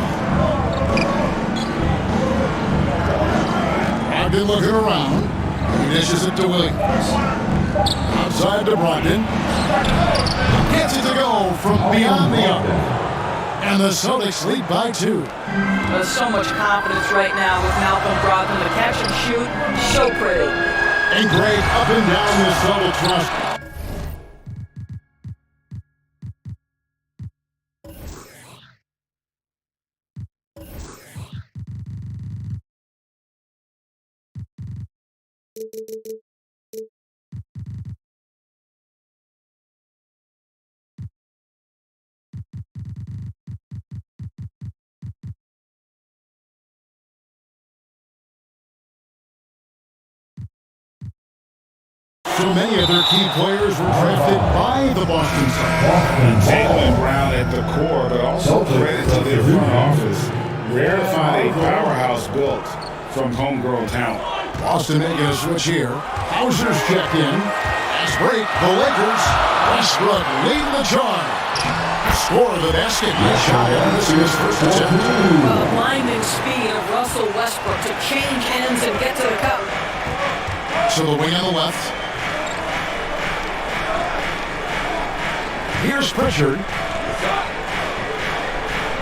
Brogdon looking around. He dishes it to Williams. Outside to Brogdon. Gets it to go from beyond the arc. And the Celtics lead by 2. There's so much confidence right now with Malcolm Brogdon. The catch and shoot, so pretty. And great up and down this double thrust. So many of their key players were drafted by the Boston Celtics. Jaylen Brown at the core, but also credit to their front office. Rare to find a powerhouse built from homegrown talent. Boston making a switch here. Hauser's checked in. Fast break, the Lakers. Westbrook leading the charge. Score the basket. Nice shot in this his first attempt. The blinding speed of Russell Westbrook to change ends and get to the cup. So the wing on the left. Here's Pritchard.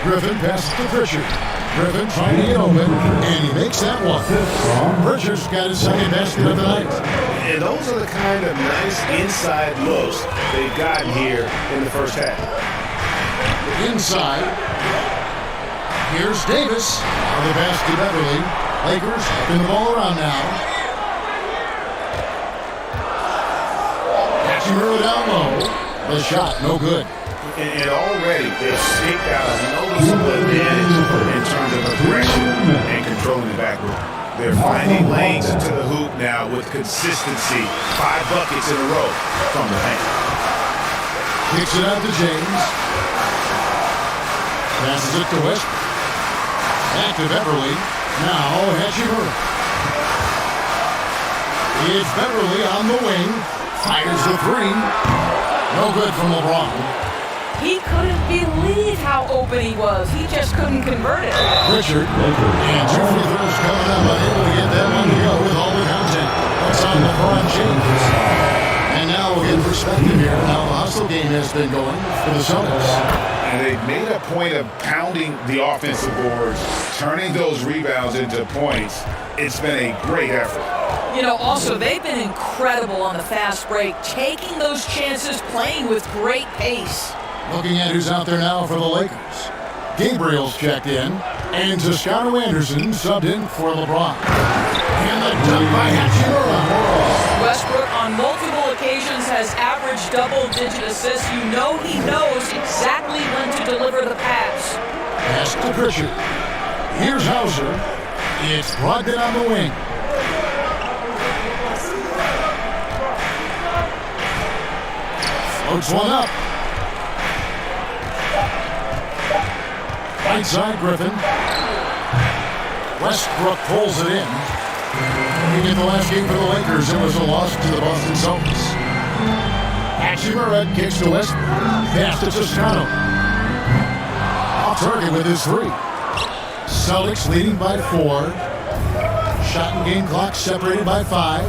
Griffin passes to Pritchard. Griffin trying to get open, and he makes that one. Pritchard's got his second basket of the night. And those are the kind of nice inside looks they've gotten here in the first half. Inside. Here's Davis. Out of the basket, Beverly. Lakers spin the ball around now. Hachimura down low. The shot, no good. And already they've staked out a noticeable advantage in terms of aggression and controlling the backcourt. They're finding lanes into the hoop now with consistency. 5 buckets in a row from the paint. Kicks it out to James. Passes it to West. Back to Beverly. Now Hachimura. It's Beverly on the wing. Fires the three. No good from LeBron. He couldn't believe how open he was. He just couldn't convert it. Pritchard. And 2 free throws coming up. Unable to get that one to go with all the content. That's on LeBron James. And now we'll get perspective here. Now the hustle game has been going for the Celtics. And they've made a point of pounding the offensive boards, turning those rebounds into points. It's been a great effort. You know, also, they've been incredible on the fast break, taking those chances, playing with great pace. Looking at who's out there now for the Lakers. Gabriel's checked in, and Toscano Anderson subbed in for LeBron. And the dunk by Hachimura. Westbrook on multiple occasions has averaged double-digit assists. You know he knows exactly when to deliver the pass. Pass to Pritchard. Here's Hauser. It's Brogdon on the wing. Floats one up. Right side, Griffin. Westbrook pulls it in. In the last game for the Lakers, it was a loss to the Boston Celtics. Hachimura kicks to Westbrook. Pass to Toscano. Off target with his three. Celtics leading by 4. Shot and game clock separated by 5.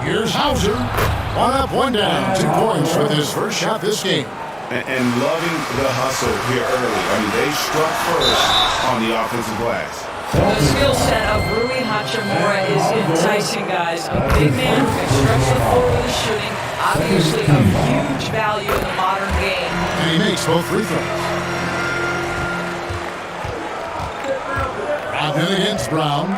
Here's Hauser. 1 up, 1 down. 2 points with his first shot this game. And loving the hustle here early. I mean, they struck first on the offensive glass. The skill set of Rui Hachimura is enticing, guys. A big man who can stretch the floor with his shooting. Obviously of huge value in the modern game. And he makes both free throws. Brogdon against Brown.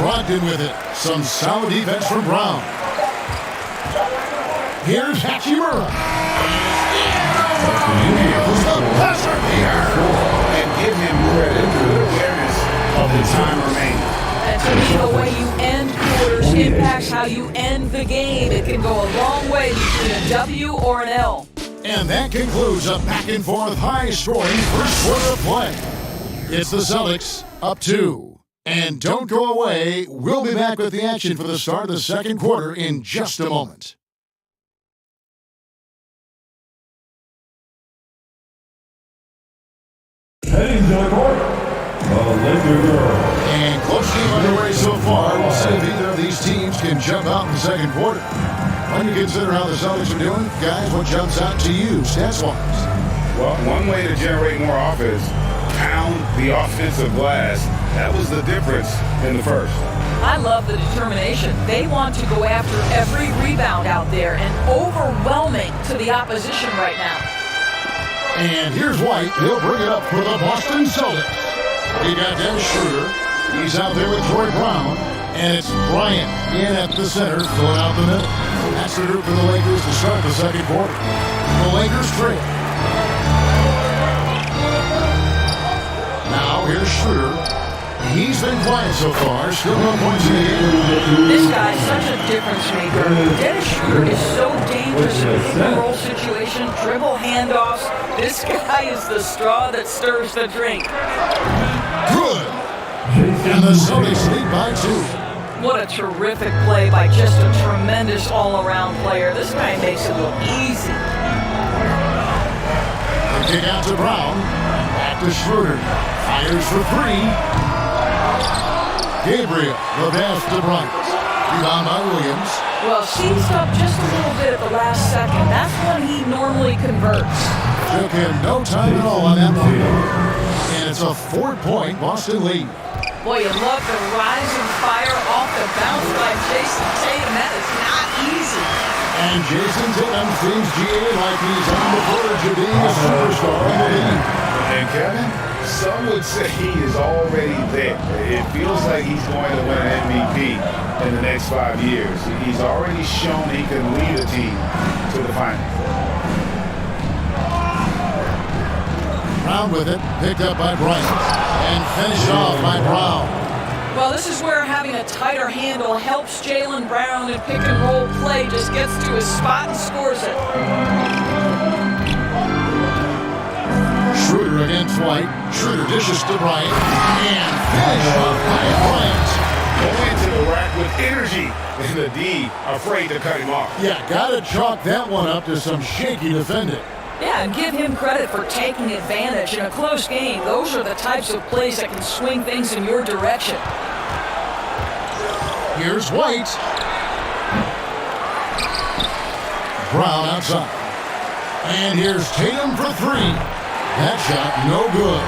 Brogdon with it. Some solid defense from Brown. Here's Hachimura. And give him credit for the awareness of the time remaining. And to me, the way you end quarters impacts how you end the game. It can go a long way between a W or an L. And that concludes a back-and-forth, high-scoring first quarter of play. It's the Celtics up 2. And don't go away. We'll be back with the action for the start of the second quarter in just a moment. Heading to the court, the Laker girls. And close game underway so far. We'll see if either of these teams can jump out in the second quarter. When you consider how the Celtics are doing, guys, what jumps out to you, stats-wise? Well, one way to generate more offense, pound the offensive glass. That was the difference in the first. I love the determination. They want to go after every rebound out there and overwhelming to the opposition right now. And here's White. He'll bring it up for the Boston Celtics. He got Dennis Schroeder. He's out there with Troy Brown. And it's Bryant in at the center, filling out the middle. That's the group for the Lakers to start the second quarter. The Lakers trail. Now here's Schroeder. He's been quiet so far, still no points in the game. This guy's such a difference maker. Dennis Schroeder is so dangerous in a pick-and-roll situation, dribble handoffs. This guy is the straw that stirs the drink. Good. And the Celtics lead by 2. What a terrific play by just a tremendous all-around player. This guy makes it look easy. The kick out to Brown. Back to Schroeder. Fires for 3. Gabriel, the pass to Bryant. Rebound by Williams. Well, seized up just a little bit at the last second. That's when he normally converts. Took him no time at all on that one. And it's a 4-point Boston lead. Boy, you love the rising fire off the bounce by Jason Tatum. That is not easy. And Jason Tatum seems GA like he's on the verge of being a superstar in the league. And Kevin, some would say he is already there. It feels like he's going to win an MVP in the next 5 years. He's already shown he can lead a team to the finals. Brown with it, picked up by Bryant, and finished off by Brown. Well, this is where having a tighter handle helps Jaylen Brown in pick-and-roll play. Just gets to his spot and scores it. Schroeder against White. Schroeder dishes to Bryant, and finished off by Bryant. Going to the rack with energy, and the D afraid to cut him off. Yeah, gotta chalk that one up to some shaky defending. Yeah, and give him credit for taking advantage in a close game. Those are the types of plays that can swing things in your direction. Here's White. Brown outside. And here's Tatum for 3. That shot, no good.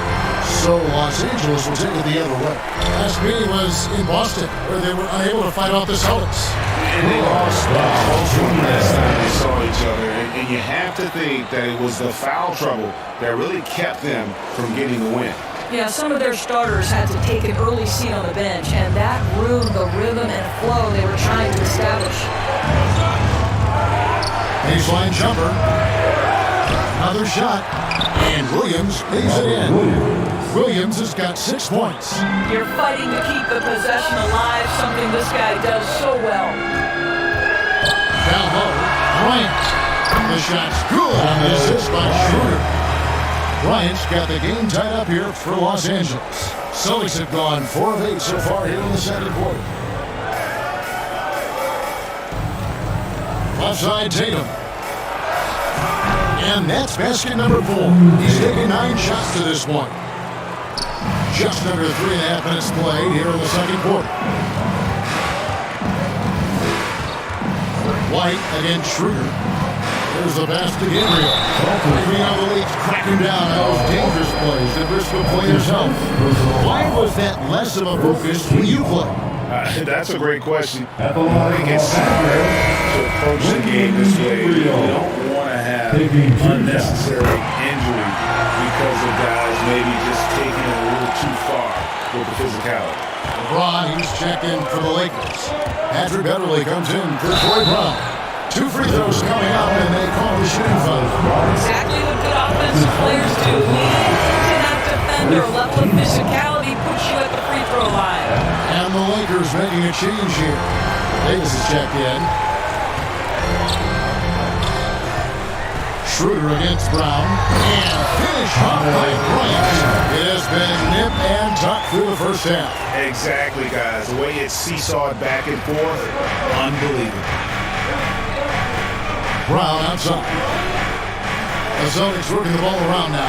So Los Angeles will take it the other way. Last meeting was in Boston, where they were unable to fight off the Celtics. And they lost last time they saw each other. And you have to think that it was the foul trouble that really kept them from getting the win. Yeah, some of their starters had to take an early seat on the bench, and that ruined the rhythm and flow they were trying to establish. Baseline jumper. Another shot. And Williams leaves it in. Williams has got 6 points. You're fighting to keep the possession alive, something this guy does so well. Down low, Bryant. The shot's good on the assist by Schroeder. Bryant's got the game tied up here for Los Angeles. Celtics have gone 4 of 8 so far here in the second quarter. Left side, Tatum. And that's basket number 4. He's taken 9 shots to this one. Just under 3.5 minutes played here in the second quarter. White against Schroeder. There's the pass to Gabriel. Moving out the lead, cracking down on those dangerous plays that risk the player's health. Why was that less of a focus when you play? That's a great question. I think it's simpler to approach the game this way. You don't want to have unnecessary injury because of guys maybe just taking it a little too far with the physicality. LeBron, he's checking for the Lakers. Patrick Beverly comes in for Troy Brown. 2 free throws coming up, and they call the shooting foul. Exactly what good offensive players do. Leading to that defender, level of physicality puts you at the free throw line. And the Lakers making a change here. Davis is checked in. Schroeder against Brown. And finish off by Bryant. It has been nip and tuck through the first half. Exactly, guys. The way it's seesawed back and forth, unbelievable. Brown outside. The Celtics working the ball around now.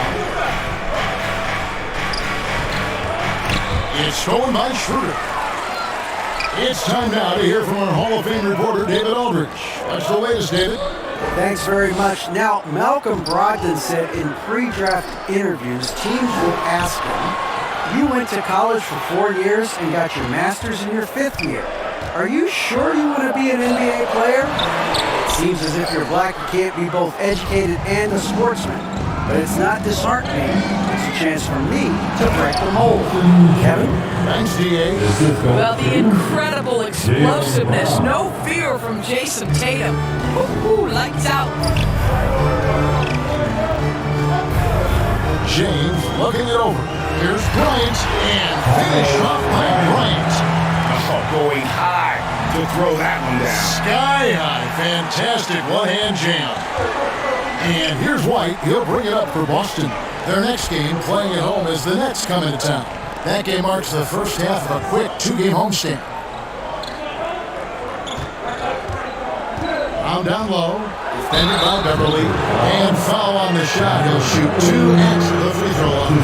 It's stolen by Schroeder. It's time now to hear from our Hall of Fame reporter, David Aldridge. What's the latest, David? Thanks very much. Now, Malcolm Brogdon said in pre-draft interviews, teams will ask him went to college for 4 years and got your master's in your 5th year. Are you sure you want to be an NBA player? It seems as if you're black, you can't be both educated and a sportsman. But it's not disheartening. It's a chance for me to break the mold. Kevin? Thanks, DA. Well, the incredible explosiveness, no fear from Jason Tatum. Ooh, lights out. James looking it over. Here's Bryant, and finished off by Bryant. Oh, going high to throw that one down. Sky high. Fantastic one-hand jam. And here's White. He'll bring it up for Boston. Their next game, playing at home, as the Nets come into town. That game marks the first half of a quick 2-game homestand. Brown down low, defended by Beverly, and foul on the shot. He'll shoot 2 at the free throw line.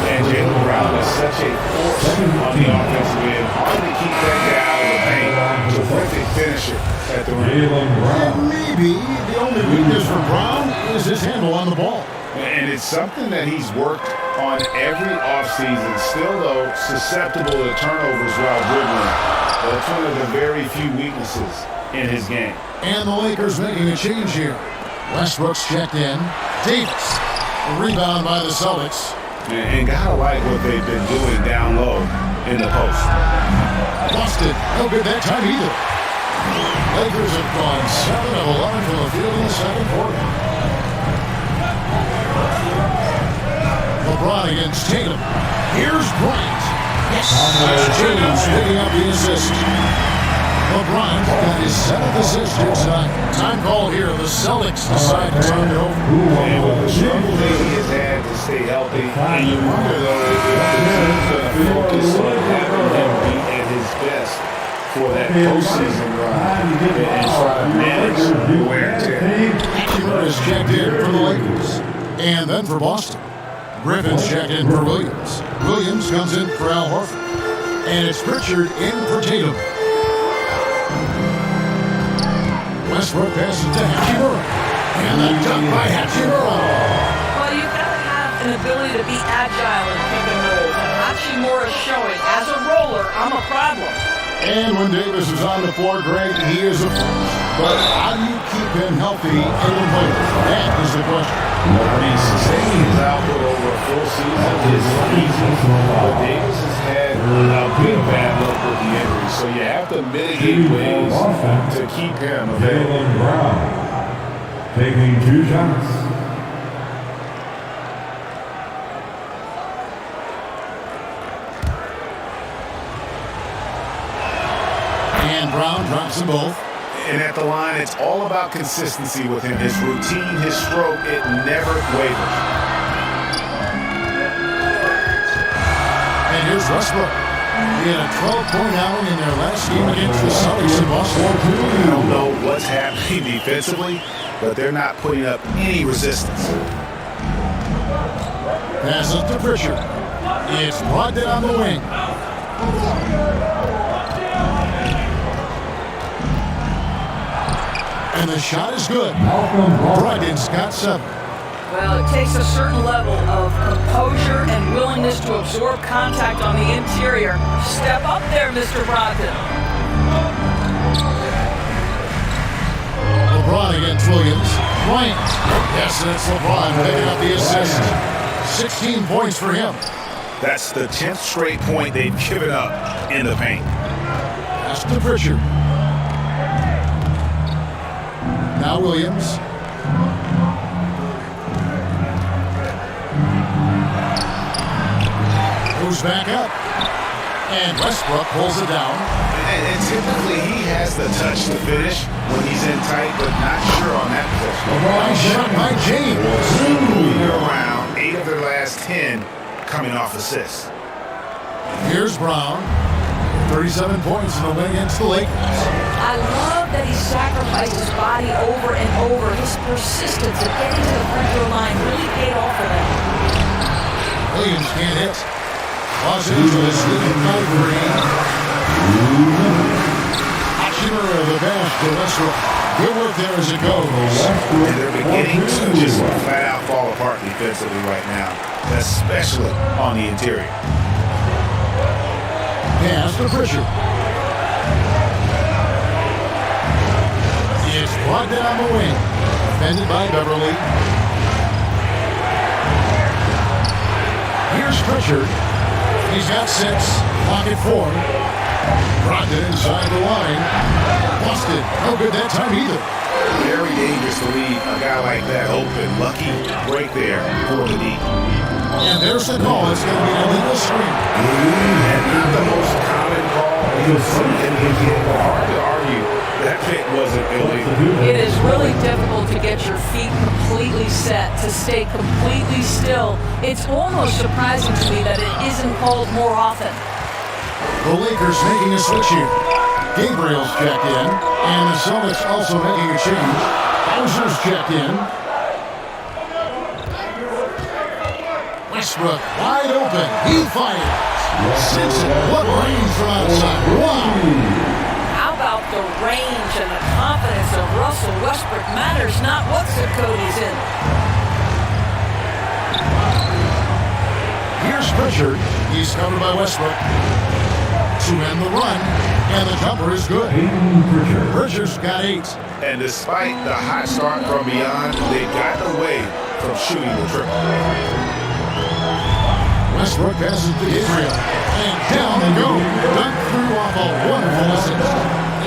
And Jaylen Brown is such a force on the offensive end. Hard to keep that guy out of the paint. Terrific finisher at the rim. And maybe the only weakness for Brown is his handle on the ball. And it's something that he's worked on every offseason. Still, though, susceptible to turnovers while dribbling. That's one of the very few weaknesses in his game. And the Lakers making a change here. Westbrook's checked in. Davis. A rebound by the Celtics. And gotta like what they've been doing down low in the post. Boston, no good that time either. Lakers have gone 7 of 11 from the field in the second quarter. LeBron against Tatum. Here's Bryant. Yes. James picking up the assist. LeBron got his 7th assist here tonight. Time call here. The Celtics decide to turn it over. And with the struggle that he has had to stay healthy, and you wonder though if he's going to focus on having him be at his best for that postseason run and try to manage the wear and tear. Hachimura is checked in for the Lakers. And then for Boston. Griffin's checked in for Williams. Williams comes in for Al Horford. And it's Pritchard in for Tatum. Westbrook passes to Hachimura. And the dunk by Hachimura. Well, you've got to have an ability to be agile and pick and roll. Hachimura's showing, as a roller, I'm a problem. And when Davis is on the floor, Greg, he is a force. But how do you keep him healthy and in place? That is the question. Sustaining his output over a full season is easy. But Davis has had a bit of bad luck with the injury, so you have to mitigate ways to keep him available. Jaylen Brown taking 2 shots. And Brown drops them both. And at the line, it's all about consistency with him. His routine, his stroke, it never wavers. And here's Westbrook. He had a 12-point outing in their last game against the Celtics in Boston. I don't know what's happening defensively, but they're not putting up any resistance. Passes to Pritchard. It's Brogdon on the wing. And the shot is good. Brogdon's got 7. Well, it takes a certain level of composure and willingness to absorb contact on the interior. Step up there, Mr. Brogdon. LeBron against Williams. Bryant. Yes, that's LeBron picking up the assist. 16 points for him. That's the 10th straight point they've given up in the paint. Pass to Pritchard. Now Williams. Moves back up. And Westbrook pulls it down. And typically he has the touch to finish when he's in tight, but not sure on that possession. Nice shot by James. Moving around, 8 of their last 10 coming off assists. Here's Brown. 37 points in the win against the Lakers. I love that he sacrificed his body over and over. His persistence at getting to the free throw line really paid off for them. Williams can't hit. Los Angeles leading by 3. Hachimura the pass to Westbrook. Good work there as it goes. And they're beginning to just flat out fall apart defensively right now, especially on the interior. Pass to Pritchard. It's brought down the wing. Defended by Beverly. Here's Pritchard. He's got 6. Pocket 4. Brogdon inside the line. Busted. No good that time either. Very dangerous to leave a guy like that open. Lucky break there for the D. And there's the call. It's going to be an illegal screen. And not the most common call you'll see in the NBA. Hard to argue that pick wasn't illegal. It is really difficult to get your feet completely set, to stay completely still. It's almost surprising to me that it isn't called more often. The Lakers making a switch here. Gabriel's checked in, and the Celtics also making a change. Bowser's checked in. Westbrook wide open. He fires. Sits it. What range from outside. Wow. How about the range and the confidence of Russell Westbrook? Matters not what zip code he's in. Here's Pritchard. He's covered by Westbrook. To end the run, and the jumper is good. Pritchard's got 8. And despite the hot start from beyond, they got away from shooting the triple. Westbrook passes to Gabriel. And down they go. Dunk through off a wonderful assist.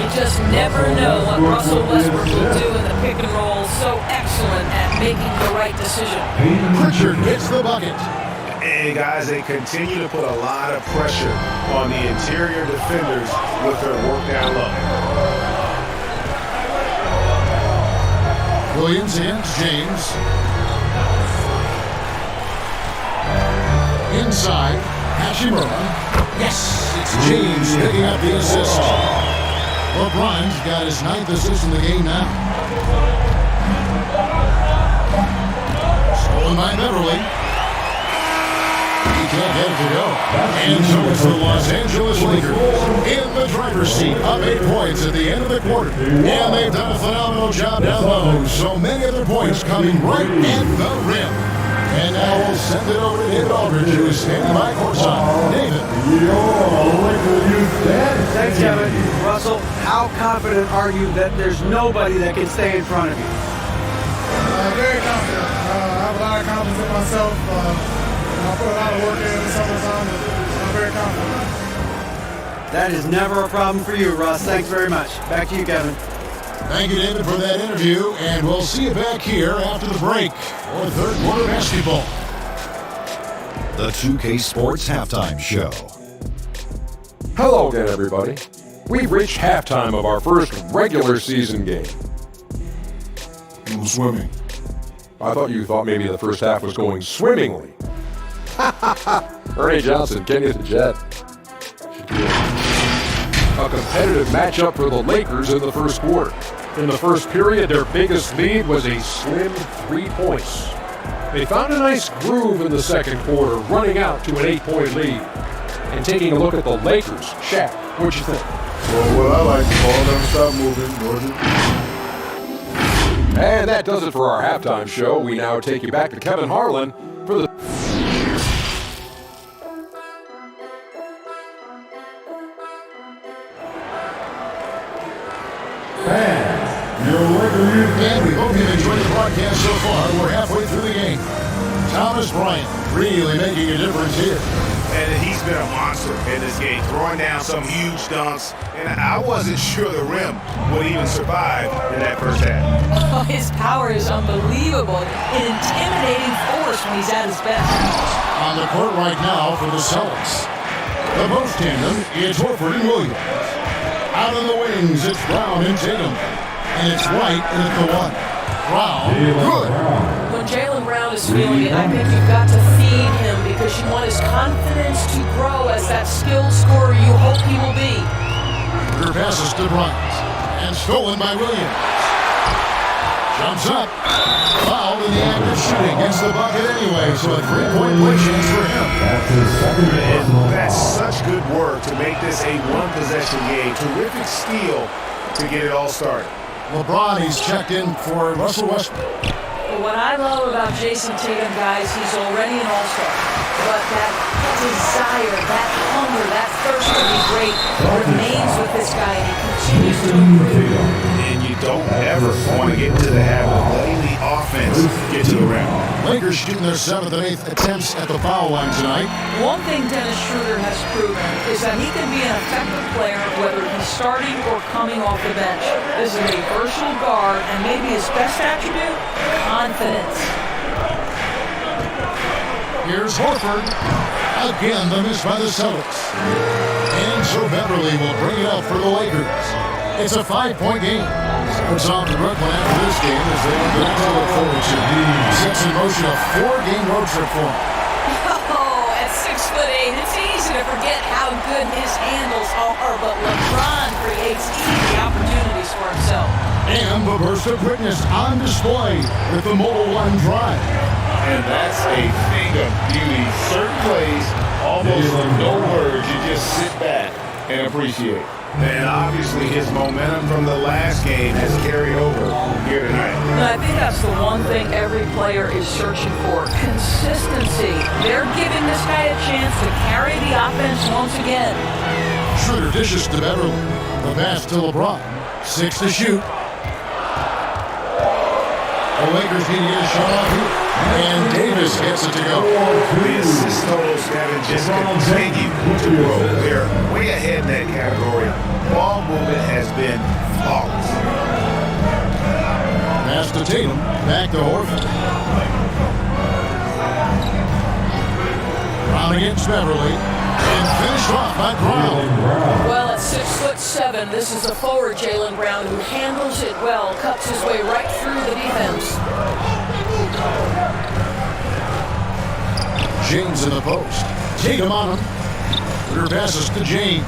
You just never know what Russell Westbrook will do in the pick and roll. So excellent at making the right decision. Pritchard gets the bucket. And guys, they continue to put a lot of pressure on the interior defenders with their work down low. Williams against James. Inside, Hashimura. Yes, it's James picking up the assist. LeBron's got his 9th assist in the game now. Stolen by Beverly. He can't get it to go. And so it's the Los Angeles Lakers in the driver's seat, up 8 points at the end of the quarter. And they've done a phenomenal job down low. So many of their points coming right at the rim. And now we'll send it over to David Aldridge, who is standing by courtside. David. Thanks, Kevin. Russell, how confident are you that there's nobody that can stay in front of you? Very confident. I have a lot of confidence in myself. I put a lot of work in the summertime, and I'm very confident. That is never a problem for you, Russ. Thanks very much. Back to you, Kevin. Thank you, David, for that interview, and we'll see you back here after the break for third quarter basketball. The 2K Sports Halftime Show. Hello again, everybody. We've reached halftime of our first regular season game. I'm swimming. I thought you thought maybe the first half was going swimmingly. Ernie Johnson, Kenny the Jet. A competitive matchup for the Lakers in the first quarter. In the first period, their biggest lead was a slim 3 points. They found a nice groove in the second quarter, running out to an 8-point lead. And taking a look at the Lakers, Shaq, what'd you think? Well, what I like, the ball never stop moving, Georgia. And that does it for our halftime show. We now take you back to Kevin Harlan for the... And we hope you've enjoyed the broadcast so far. We're halfway through the game. Thomas Bryant really making a difference here. And he's been a monster in this game, throwing down some huge dunks. And I wasn't sure the rim would even survive in that first half. Oh, his power is unbelievable. An intimidating force when he's at his best. On the court right now for the Celtics. The post tandem, it's Horford and Williams. Out on the wings, it's Brown and Tatum. And it's White and it's the one. Brown, good. When Jaylen Brown is feeling it, I think you've got to feed him because you want his confidence to grow as that skilled scorer you hope he will be. Her passes to Bryant. And stolen by Williams. Jumps up. Fouled in the act of shooting. Gets the bucket anyway, so a 3-point play chance for him. And that's such good work to make this a one-possession game. Terrific steal to get it all started. LeBron, he's checked in for Russell Westbrook. What I love about Jason Tatum, guys, he's already an all-star. But that desire, that hunger Schroeder, that thirst to be great remains with this guy, and he continues to improve. And you don't ever want to get into the habit of letting the offense get to the rim. Lakers shooting their 7th and 8th attempts at the foul line tonight. One thing Dennis Schroeder has proven is that he can be an effective player whether he's starting or coming off the bench. This is a versatile guard, and maybe his best attribute, confidence. Here's Horford. Again, the miss by the Celtics. And so Beverly will bring it up for the Lakers. It's a 5-point game. Starts off in Brooklyn after this game as they have been to look forward to. Sets in motion a 4-game road trip for him. Oh, at 6'8", it's easy to forget how good his handles are, but LeBron creates easy opportunities for himself. And the burst of quickness on display with the Mobile One drive. And that's a thing of beauty. Certain plays, almost no words, you just sit back and appreciate. And obviously his momentum from the last game has carried over here tonight. And I think that's the one thing every player is searching for, consistency. They're giving this guy a chance to carry the offense once again. Schroeder dishes to Beverly. The pass to LeBron. 6 to shoot. The Lakers need to get a shot off here. And Davis gets it to go. The assist totals haven't just continued to grow. They're way ahead in that category. Ball movement has been flawless. Pass to Tatum. Back to Horford. Brown against Beverly. And finished off by Brown. Well, at 6'7", this is the forward Jaylen Brown who handles it well, cuts his way right through the defense. James in the post. Tatum on him. Her passes to James.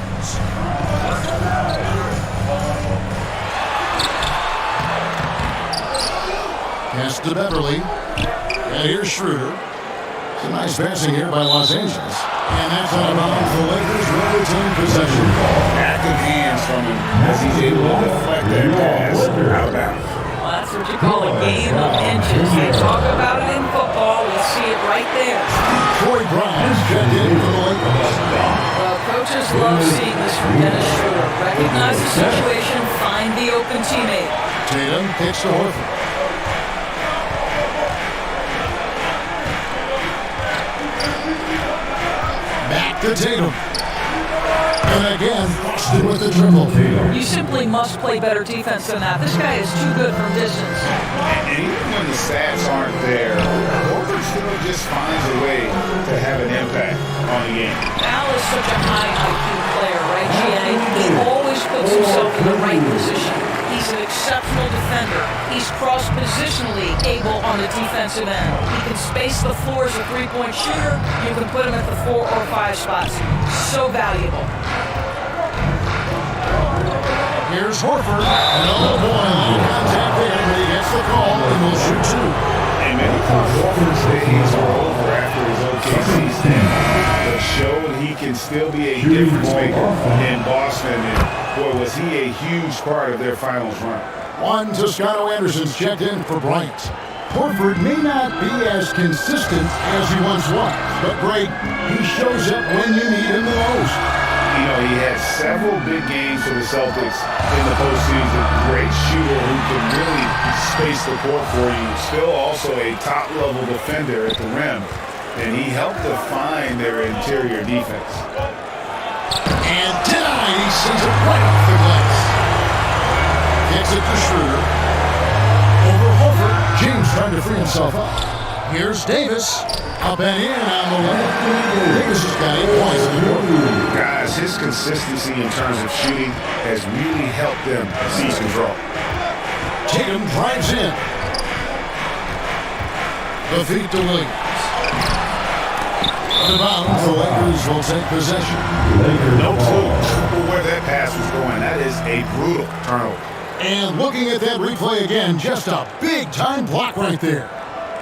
Pass to Beverly. And here's Schroeder. Some nice passing here by Los Angeles. And that's out of bounds. The Lakers will retain possession. Active hands from him as he's able to deflect that pass out of bounds. Well, that's what you call a game of inches. They talk about it in football. We see it right there. Troy Brown is checked in for the Lakers. Well, coaches love seeing this from Dennis Schroeder. Recognize the situation, find the open teammate. Tatum kicks to Horford. Back to Tatum. And again, Boston with the triple. You simply must play better defense than that. This guy is too good from distance. And even when the stats aren't there, Horford still just finds a way to have an impact on the game. Al is such a high IQ player, right, GA? He always puts himself in the right position. He's an exceptional defender. He's cross-positionally able on the defensive end. He can space the floor as a three-point shooter. You can put him at the 4 or 5 spots. So valuable. Here's Horford. No boy, contact there, but he gets the call and will shoot 2. And many thought Horford's days were over after his OKC stint, but showed he can still be a difference maker in Boston. And boy, was he a huge part of their finals run. Juan Toscano Anderson's checked in for Bryant. Horford may not be as consistent as he once was, but Greg, he shows up when you need him the most. You know, he had several big games for the Celtics in the postseason. Great shooter who can really space the court for you. Still also a top-level defender at the rim. And he helped define their interior defense. And tonight he sends it right off the glass. Gets it to Schroeder. Over Horford. James trying to free himself up. Here's Davis. Up and in on the left. Davis has got 8 points in the quarter. Guys, his consistency in terms of shooting has really helped them seize control. Tatum drives in. The feet to Williams. Out of bounds, the Lakers will take possession. No clue where that pass was going. That is a brutal turnover. And looking at that replay again, just a big-time block right there.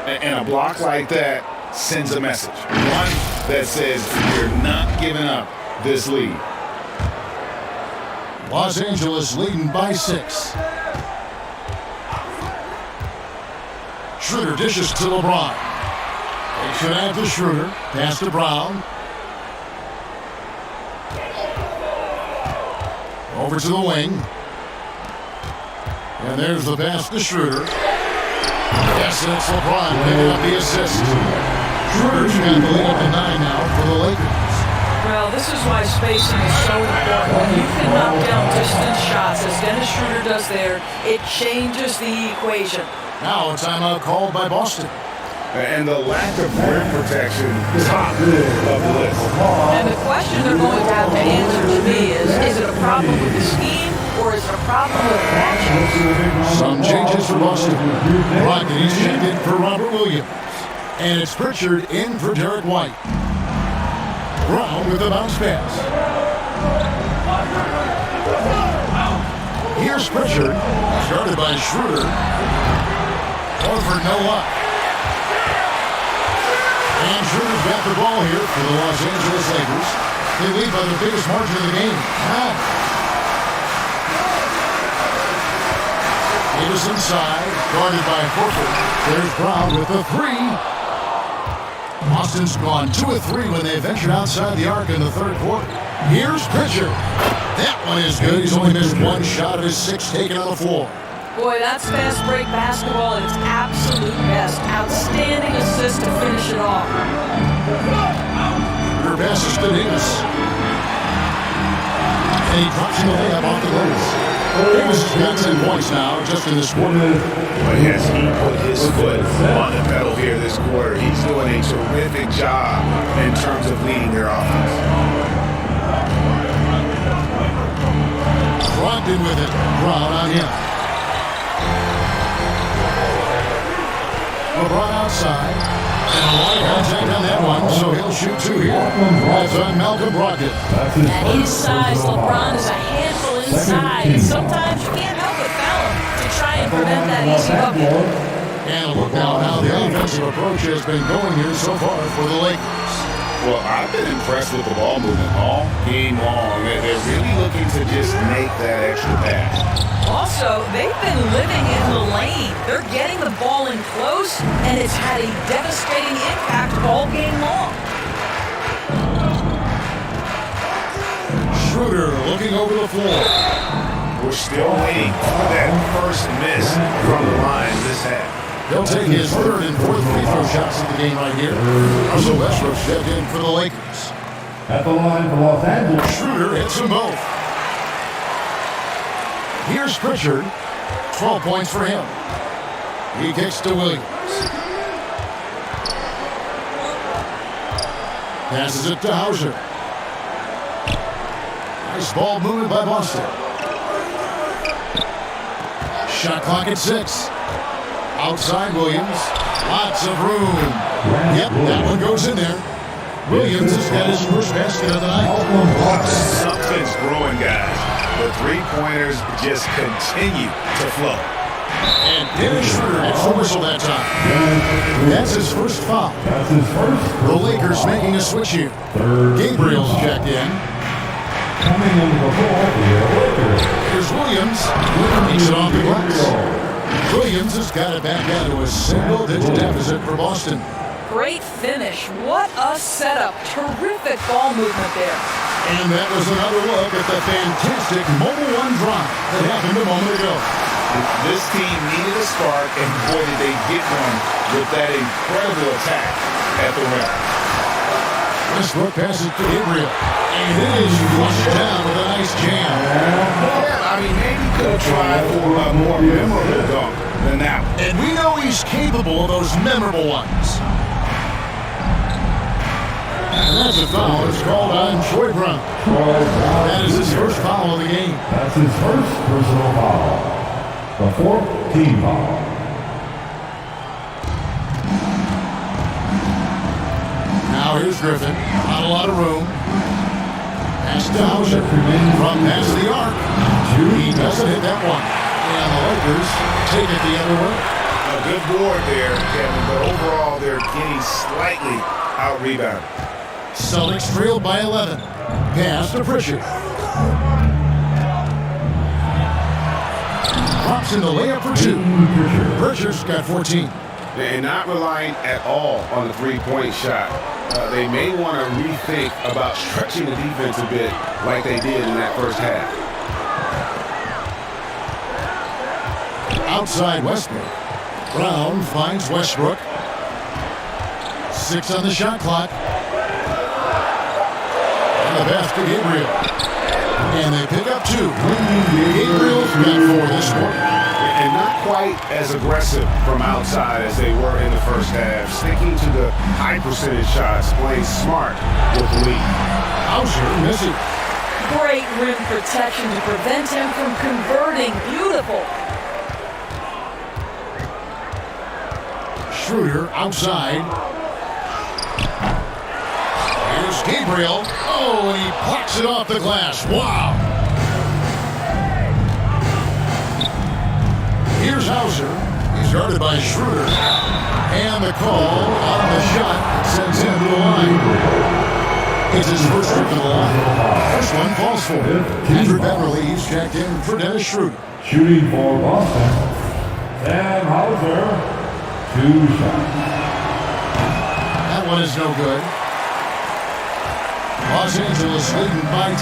And a block like that sends a message. One that says you're not giving up this lead. Los Angeles leading by 6. Schroeder dishes to LeBron. They should have to Schroeder. Pass to Brown. Over to the wing. And there's the pass to Schroeder. Yes, and it's LeBron picking up the assist. Schroeder's got the lead up to 9 now for the Lakers. Well, this is why spacing is so important. When you can knock down distance shots, as Dennis Schroeder does there, it changes the equation. Now a timeout called by Boston. And the lack of rim protection, top of the list. And the question they're going to have to answer to me is it a problem with the scheme or is it a problem with matchups? Some changes for Boston. Brogdon is checked in for Robert Williams. And it's Pritchard in for Derek White. Brown with the bounce pass. Here's Pritchard, started by Schroeder. Horford no luck. And Schroeder's got the ball here for the Los Angeles Lakers. They lead by the biggest margin of the game. Now. Davis inside, guarded by Horford. There's Brown with the three. Boston's gone 2 of 3 when they ventured outside the arc in the third quarter. Here's Pritchard. That one is good. He's only missed 1 shot of his 6 taken on the floor. Boy, that's fast break basketball at its absolute best. Outstanding assist to finish it off. Her passes to Davis. And he drops in the layup off the glass. Davis has got 10 points now just in this quarter. But yes, he put his foot on the pedal here this quarter. He's doing a terrific job in terms of leading their offense. Brogdon with it. Brown on him. LeBron outside. And a lot of contact on that one, so he'll shoot 2 here. That's on Malcolm Brogdon. At his size, LeBron is a handful inside, and sometimes you can't help but foul him to try and prevent that easy bucket. And look now how the offensive approach has been going here so far for the Lakers. Well, I've been impressed with the ball movement all game long. They're really looking to just make that extra pass. Also, they've been living in the lane. They're getting the ball in close, and it's had a devastating impact all game long. Schroeder looking over the floor. We're still waiting for that first miss from the line this half. He'll take his 3rd and 4th free throw shots of the game right here. Russell Westbrook stepped in for the Lakers. At the line for Los Angeles. Schroeder hits them both. Here's Pritchard. 12 points for him. He kicks to Williams. Passes it to Hauser. Nice ball movement by Boston. Shot clock at 6. Outside Williams. Lots of room. Yep, that one goes in there. Williams has got his first basket of the night. Something's growing, guys. The three-pointers just continue to flow. And Dennis Schroeder gets the whistle that time. That's his first foul. The Lakers making a switch here. Gabriel's checked in. Coming into the ball for the Lakers. Here's Williams. Makes it off the glass. Williams has got it back down to a single-digit deficit for Boston. Great finish. What a setup. Terrific ball movement there. And that was another look at the fantastic Mobile One drive that happened a moment ago. This team needed a spark, and boy, did they get one with that incredible attack at the rim. Westbrook passes to Gabriel. And it is flushed down with a nice jam. Yeah, I mean, maybe could have tried for a more memorable dunk than that one. And we know he's capable of those memorable ones. And that's a foul. It's called on Troy Brown. That is his first foul of the game. That's his first personal foul. The 4th team foul. Now here's Griffin. Not a lot of room. Pass to Hauser. From past the arc. He doesn't hit that one. And the Lakers take it the other way. A good board there, Kevin, but overall they're getting slightly out-rebounded. Celtics trailed by 11. Pass to Pritchard. Drops in the layup for 2. Pritchard's got 14. and not relying at all on the three-point shot. They may want to rethink about stretching the defense a bit like they did in that first half. Outside Westbrook. Brown finds Westbrook. 6 on the shot clock. And the basket, Gabriel. And they pick up 2. Gabriel's got 4 this quarter. And not quite as aggressive from outside as they were in the first half. Sticking to the high percentage shots, playing smart with the lead. Hauser missing. Great rim protection to prevent him from converting. Beautiful. Schroeder outside. Here's Gabriel. Oh, and he blocks it off the glass. Wow. Here's Hauser. He's guarded by Schroeder. And the call on the shot sends him to the line. It's his first trip to the line. First one falls for him. Andrew Beverly, he's checked in for Dennis Schroeder. Shooting for Boston, Sam Hauser. 2 shots. That one is no good. Los Angeles leading by 10.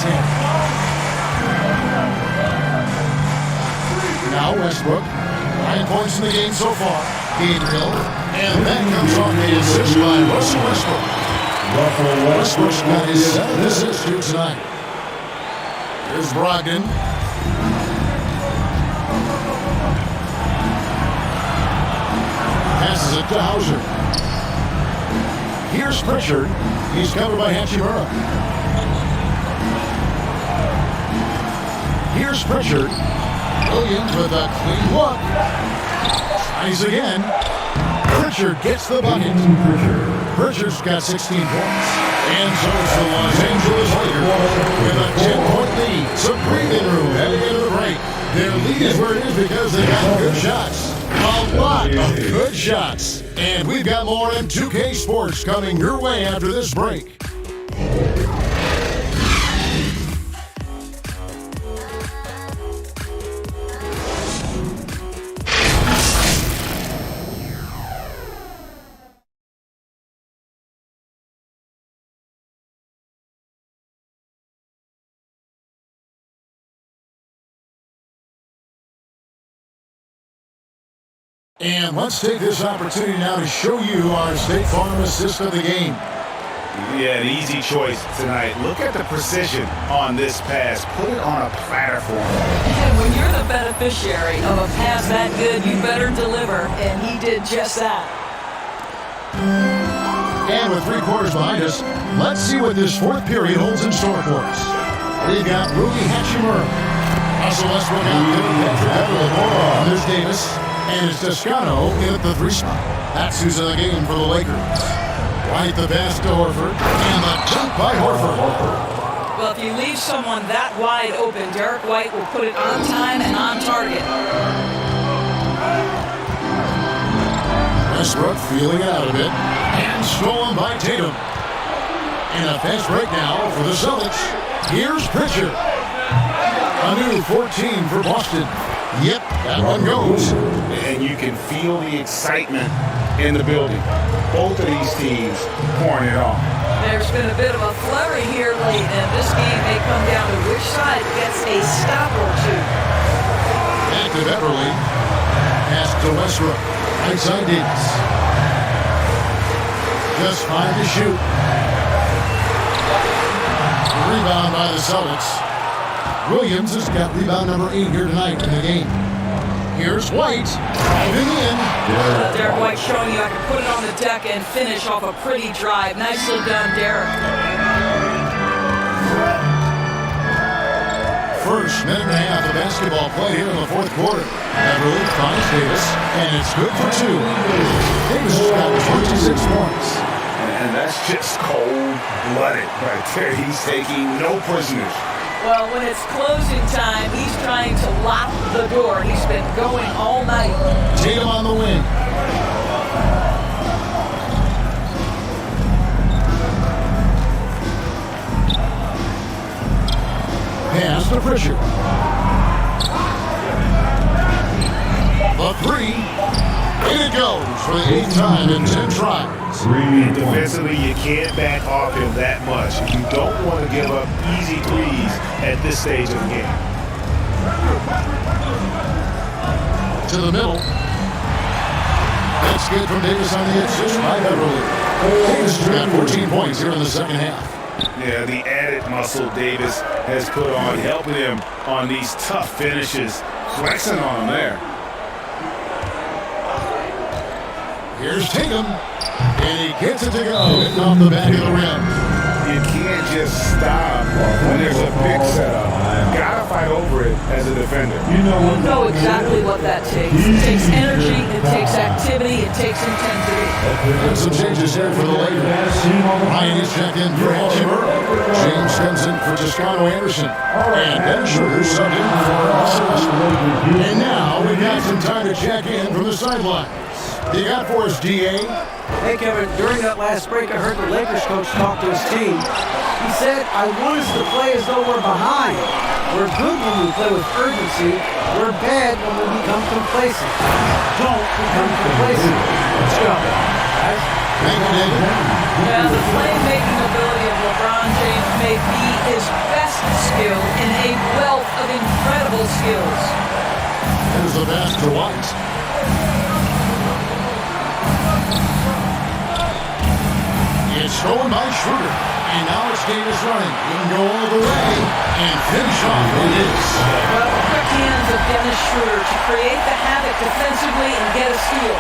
Now Westbrook. 9 points in the game so far. Gabriel. And that comes off the assist by Russell Westbrook. Westbrook's got his 7th assist here tonight. Here's Brogdon. Passes it to Hauser. Here's Pritchard. He's covered by Hachimura. Here's Pritchard. Williams with a clean look. Tries again. Pritchard gets the bucket. Pritchard's got 16 points. And so it's the Los Angeles Lakers with a 10-point lead. Some breathing room heading into the break. Their lead is where it is because they got good shots. A lot of good shots. And we've got more M2K Sports coming your way after this break. And let's take this opportunity now to show you our State Farm assist of the game. Yeah, an easy choice tonight. Look at the precision on this pass. Put it on a platter for him. And when you're the beneficiary of a pass that good, you better deliver. And he did just that. And with 3 quarters behind us, let's see what this 4th period holds in store for us. We've got Rudy Hachimura. Russell Westbrook out there. There's Davis. And it's Toscano in at the 3 spot. That's who's in the game for the Lakers. Right the pass to Horford. And the dunk by Horford. Well, if you leave someone that wide open, Derek White will put it on time and on target. Westbrook feeling it out a bit. And stolen by Tatum. And a fast break now for the Celtics. Here's Pritchard. A new 14 for Boston. Yep, that one goes. And you can feel the excitement in the building. Both of these teams pouring it on. There's been a bit of a flurry here late, and this game may come down to which side gets a stop or 2. Back to Beverly. Pass to Westbrook. Right side Davis. Just 5 to shoot. Rebound by the Celtics. Williams has got rebound number 8 here tonight in the game. Here's White, driving in. Derek White showing you I can put it on the deck and finish off a pretty drive. Nicely done, Derek. First minute and a half of basketball play here in the 4th quarter. Beverly finds Davis, and it's good for 2. Davis has got 26 points. And that's just cold-blooded right there. He's taking no prisoners. Well, when it's closing time, he's trying to lock the door. He's been going all night. Tatum on the wing. Pass to Pritchard. The 3. And it goes for the 8th time in 10 tries. Defensively, you can't back off him that much. You don't want to give up easy threes at this stage of the game. To the middle. That's good from Davis on the assist by Beverly. Davis has got 14 points here in the second half. Yeah, the added muscle Davis has put on, helping him on these tough finishes, flexing on him there. Here's Tatum, and he gets it to go, hitting off the back of the rim. You can't just stop when there's a big setup. Gotta fight over it as a defender. You know exactly what that takes. It takes energy, it takes activity, it takes intensity. And some changes here for the Lakers. Ryan is checked in for Hutchinson. James comes in for Toscano Anderson. And Ben Schroeder subbed in for Russell Westbrook. And now we've got some time to check in from the sidelines. You got for us, DA? Hey, Kevin, during that last break, I heard the Lakers coach talk to his team. He said, I want us to play as though we're behind. We're good when we play with urgency. We're bad when we become complacent. Don't become complacent. Let's go, guys. Thank you, David. Yeah, the playmaking ability of LeBron James may be his best skill in a wealth of incredible skills. There's the pass to White. It's stolen by Schroeder. And now it's Davis running. He can go all the way and finish off. It is. Well, quick hands of Dennis Schroeder to create the havoc defensively and get a steal.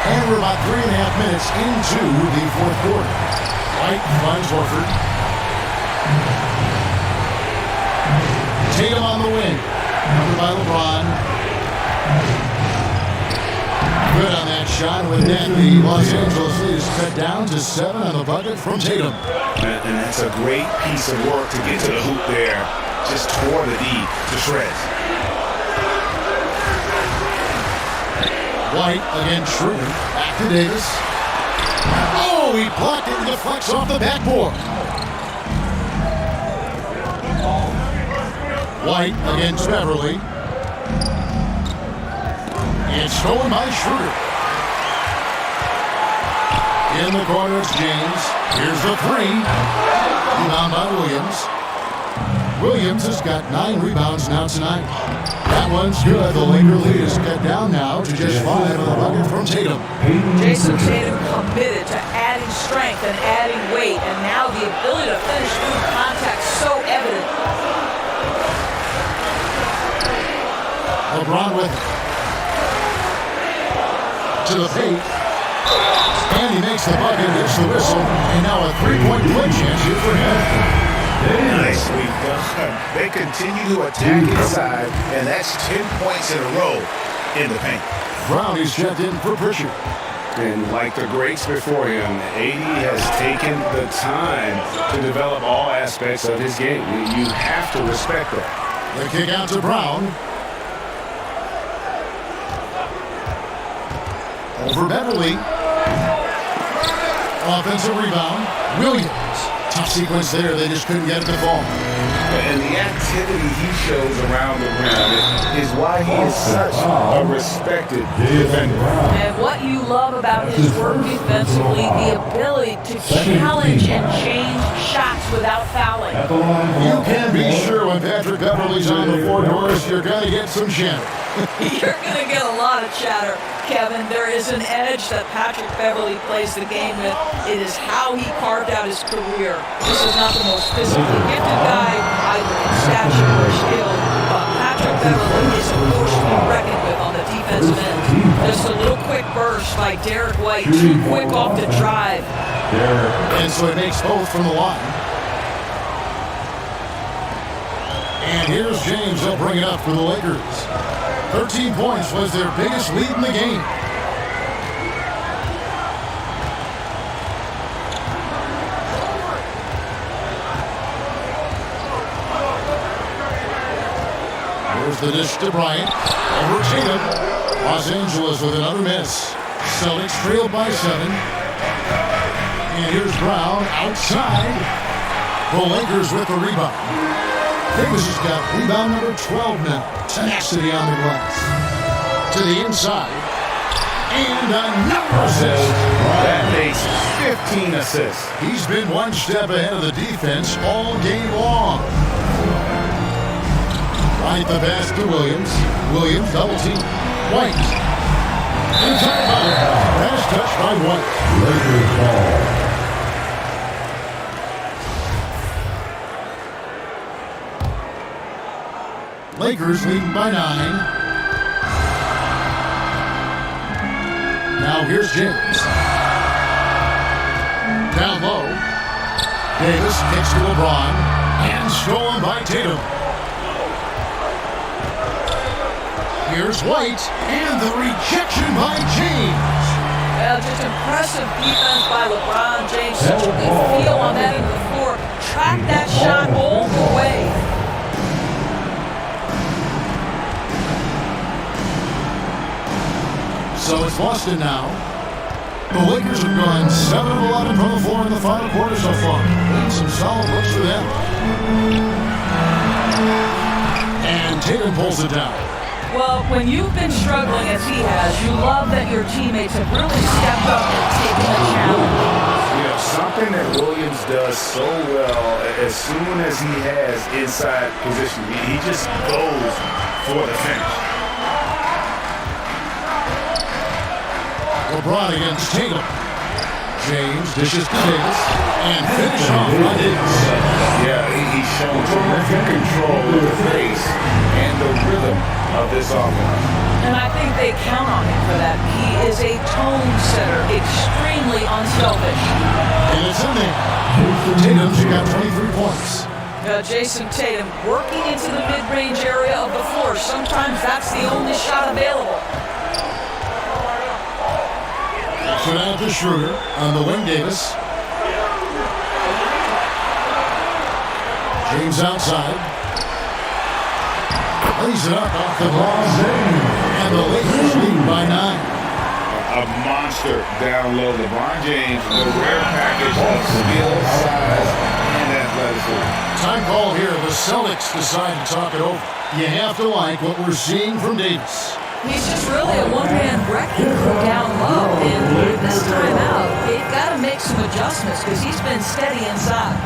And we're about 3.5 minutes into the fourth quarter. White finds Horford. Tatum on the wing. Covered by LeBron. Good on that shot. With that, the Los Angeles lead is cut down to 7 on the bucket from Tatum. And that's a great piece of work to get to the hoop there. Just tore the D to shreds. White against Schroeder. Back to Davis. Oh, he blocked it and deflects off the backboard. White against Beverly. It's stolen by Schroeder. In the corner, it's James. Here's the three. Rebound by Williams. Williams has got 9 rebounds now tonight. That one's good. The Laker lead is cut down now to just 5 on the bucket from Tatum. Jason Tatum committed to adding strength and adding weight, and now the ability to finish through contact so evident. LeBron with it. To the paint. And he makes the bucket, hits the whistle, and now a 3-point play chance here for him. Nicely done. They continue to attack inside, and that's 10 points in a row in the paint. Brown is checked in for Pritchard. And like the greats before him, AD has taken the time to develop all aspects of his game. You have to respect that. The kick out to Brown. Over Beverly. Offensive rebound. Williams. Tough sequence there. They just couldn't get it to fall. And the activity he shows around the rim is why he is such a respected defender. And what you love about his work defensively, the ability to challenge and change shots without fouling. You can be sure when Patrick Beverly's on the floor, Doris, you're going to get some chatter. You're going to get a lot of chatter, Kevin. There is an edge that Patrick Beverly plays the game with. It is how he carved out his career. This is not the most physically gifted guy, either in stature or skill, but Patrick Beverly is a force to be reckoned with on the defensive end. Just a little quick burst by Derek White, too quick off the drive. And so it makes both from the line. And here's James. They'll bring it up for the Lakers. 13 points was their biggest lead in the game. Here's the dish to Bryant. Over Tatum. Los Angeles with another miss. Celtics trailed by 7. And here's Brown outside. The Lakers with the rebound. Davis has got rebound number 12 now. Tenacity on the glass. to the inside. And another assist. That makes 15 assists. He's been one step ahead of the defense all game long. Right the pass to Williams. Williams double team. White. Inside foul. Pass touched by White. Lakers ball. Lakers leading by 9. Now here's James. Down low. Davis kicks to LeBron. And stolen by Tatum. Here's White. And the rejection by James. Well, just impressive defense by LeBron James. Such a good feel on that end of the floor. Track that shot all the way. So it's Boston now. The Lakers have gone 7 of 11 from the floor in the final quarter so far. And some solid looks for them. And Tatum pulls it down. Well, when you've been struggling as he has, you love that your teammates have really stepped up and taken the challenge. You know, something that Williams does so well, as soon as he has inside position, he just goes for the finish. LeBron against Tatum. James dishes to Davis and finish off by Davis. Yeah, he's shown terrific control of the pace and the rhythm of this offense. And I think they count on him for that. He is a tone setter, extremely unselfish. And it's in there. Tatum's got 23 points. Jason Tatum working into the mid-range area of the floor. Sometimes that's the only shot available. So now to Schroeder on the wing. Davis. James outside. Lays it up off the ball. And the Lakers lead by 9. A monster down low. LeBron James, the rare package of skill, size, and athleticism. Time call here. The Celtics decide to talk it over. You have to like what we're seeing from Davis. He's just really a one-man wrecking crew down low. And with this time out, they've got to make some adjustments because he's been steady inside.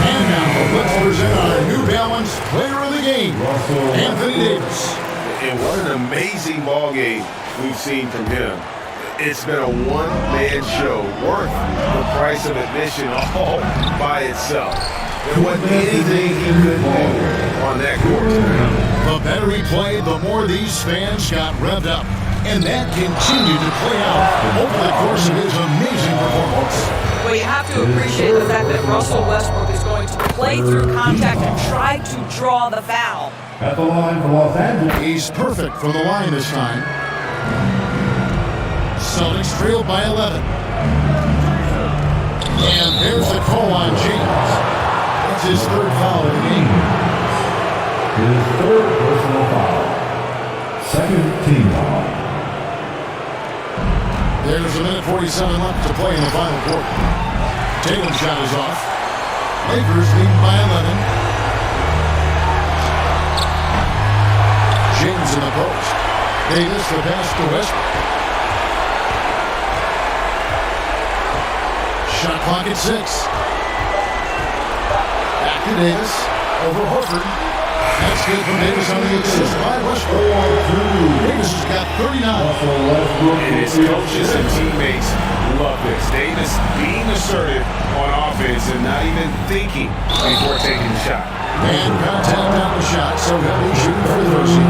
And now let's present our New Balance Player of the Game, Anthony Davis. And what an amazing ball game we've seen from him. It's been a one-man show worth the price of admission all by itself. There wasn't anything he couldn't do on that court. The better he played, the more these fans got revved up. And that continued to play out over the course of his amazing performance. Well, you have to appreciate the fact that Russell Westbrook is going to play through contact and try to draw the foul. At the line for Los Angeles. He's perfect from the line this time. Celtics trailed by 11. And there's the call on James. That's his third foul of the game. His third personal foul. Second team foul. There's a minute 47 left to play in the final quarter. Tatum's shot is off. Lakers lead by 11. James in the post. Davis the pass to Westbrook. Shot clock at 6. Back to Davis. Over Horford. That's good from Davis on the assist by Westbrook. Davis has got 39. And his coaches and teammates love this. Davis being assertive on offense and not even thinking before taking the shot. And contact on the shot, so he'll be shooting for the first year.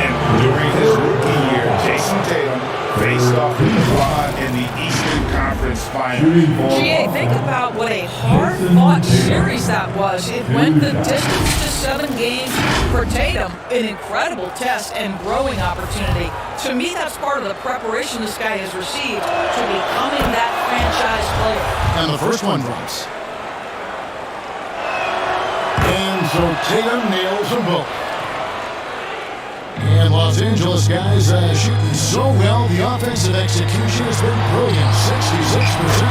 And during his rookie year, Jason Tatum faced off with LeBron in the Eastern Conference Finals. GA, think about what a hard-fought series that was. It went the distance to 7 games for Tatum, an incredible test and growing opportunity. To me, that's part of the preparation this guy has received to becoming that franchise player. And the first one drops. And so Tatum nails them both. And Los Angeles guys shooting so well. The offensive execution has been brilliant. 66%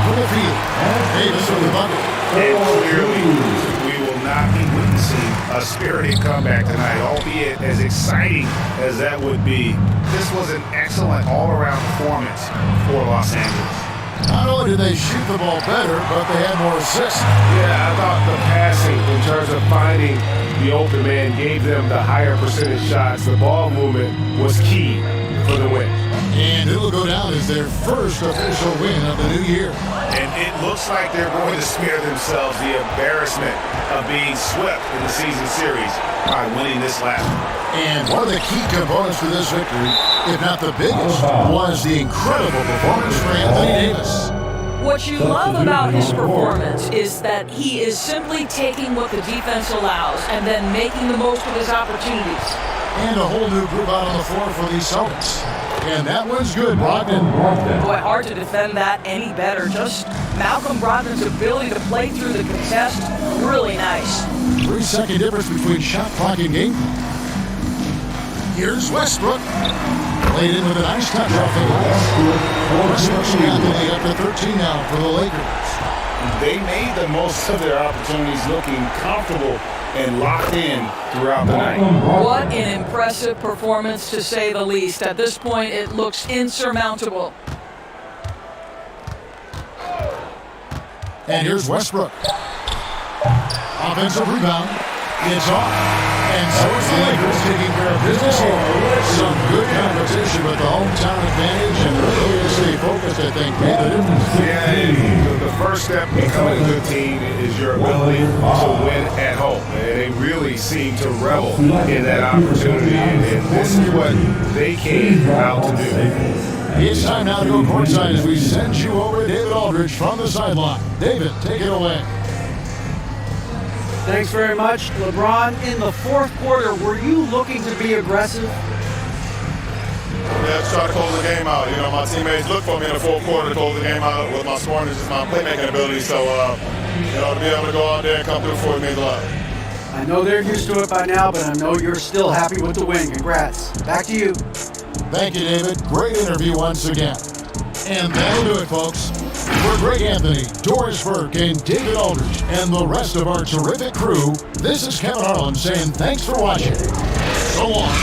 from the field. Davis with the bucket. And clearly, we will not be witnessing a a spirited comeback tonight, albeit as exciting as that would be. This was an excellent all-around performance for Los Angeles. Not only did they shoot the ball better, but they had more assists. Yeah, I thought the passing in terms of finding the open man gave them the higher percentage shots. The ball movement was key for the win. And it'll go down as their first official win of the new year. And it looks like they're going to spare themselves the embarrassment of being swept in the season series by winning this last one. And one of the key components to this victory, if not the biggest, was the incredible performance for Anthony Davis. What you love about his performance is that he is simply taking what the defense allows and then making the most of his opportunities. And a whole new group out on the floor for these Celtics. And that one's good, Brogdon. Boy, hard to defend that any better. Just Malcolm Brogdon's ability to play through the contest, really nice. 3-second difference between shot clock and game. Here's Westbrook. Played in with a nice touch off the ball. Westbrook's got the lead up to 13 now for the Lakers. They made the most of their opportunities, looking comfortable and locked in throughout the night. What an impressive performance, to say the least. At this point, it looks insurmountable. And here's Westbrook. Offensive rebound. It's off. And so is the Lakers taking care of business here. Some good competition with the hometown advantage, and really to stay focused, I think, made the difference. Yeah, the first step in becoming a good team is your ability to win at home. And they really seem to revel in that opportunity, and this is what they came out to do. It's time now to go courtside as we send you over to David Aldridge from the sideline. David, take it away. Thanks very much. LeBron, in the fourth quarter, were you looking to be aggressive? Yeah, just try to close the game out. You know, my teammates look for me in the fourth quarter to close the game out with my scoring and just my playmaking ability. So, you know, to be able to go out there and come through for it means a lot. I know they're used to it by now, but I know you're still happy with the win. Congrats. Back to you. Thank you, David. Great interview once again. And that'll do it, folks. For Greg Anthony, Doris Burke, and David Aldridge, and the rest of our terrific crew, this is Kevin Harlan saying thanks for watching. So long.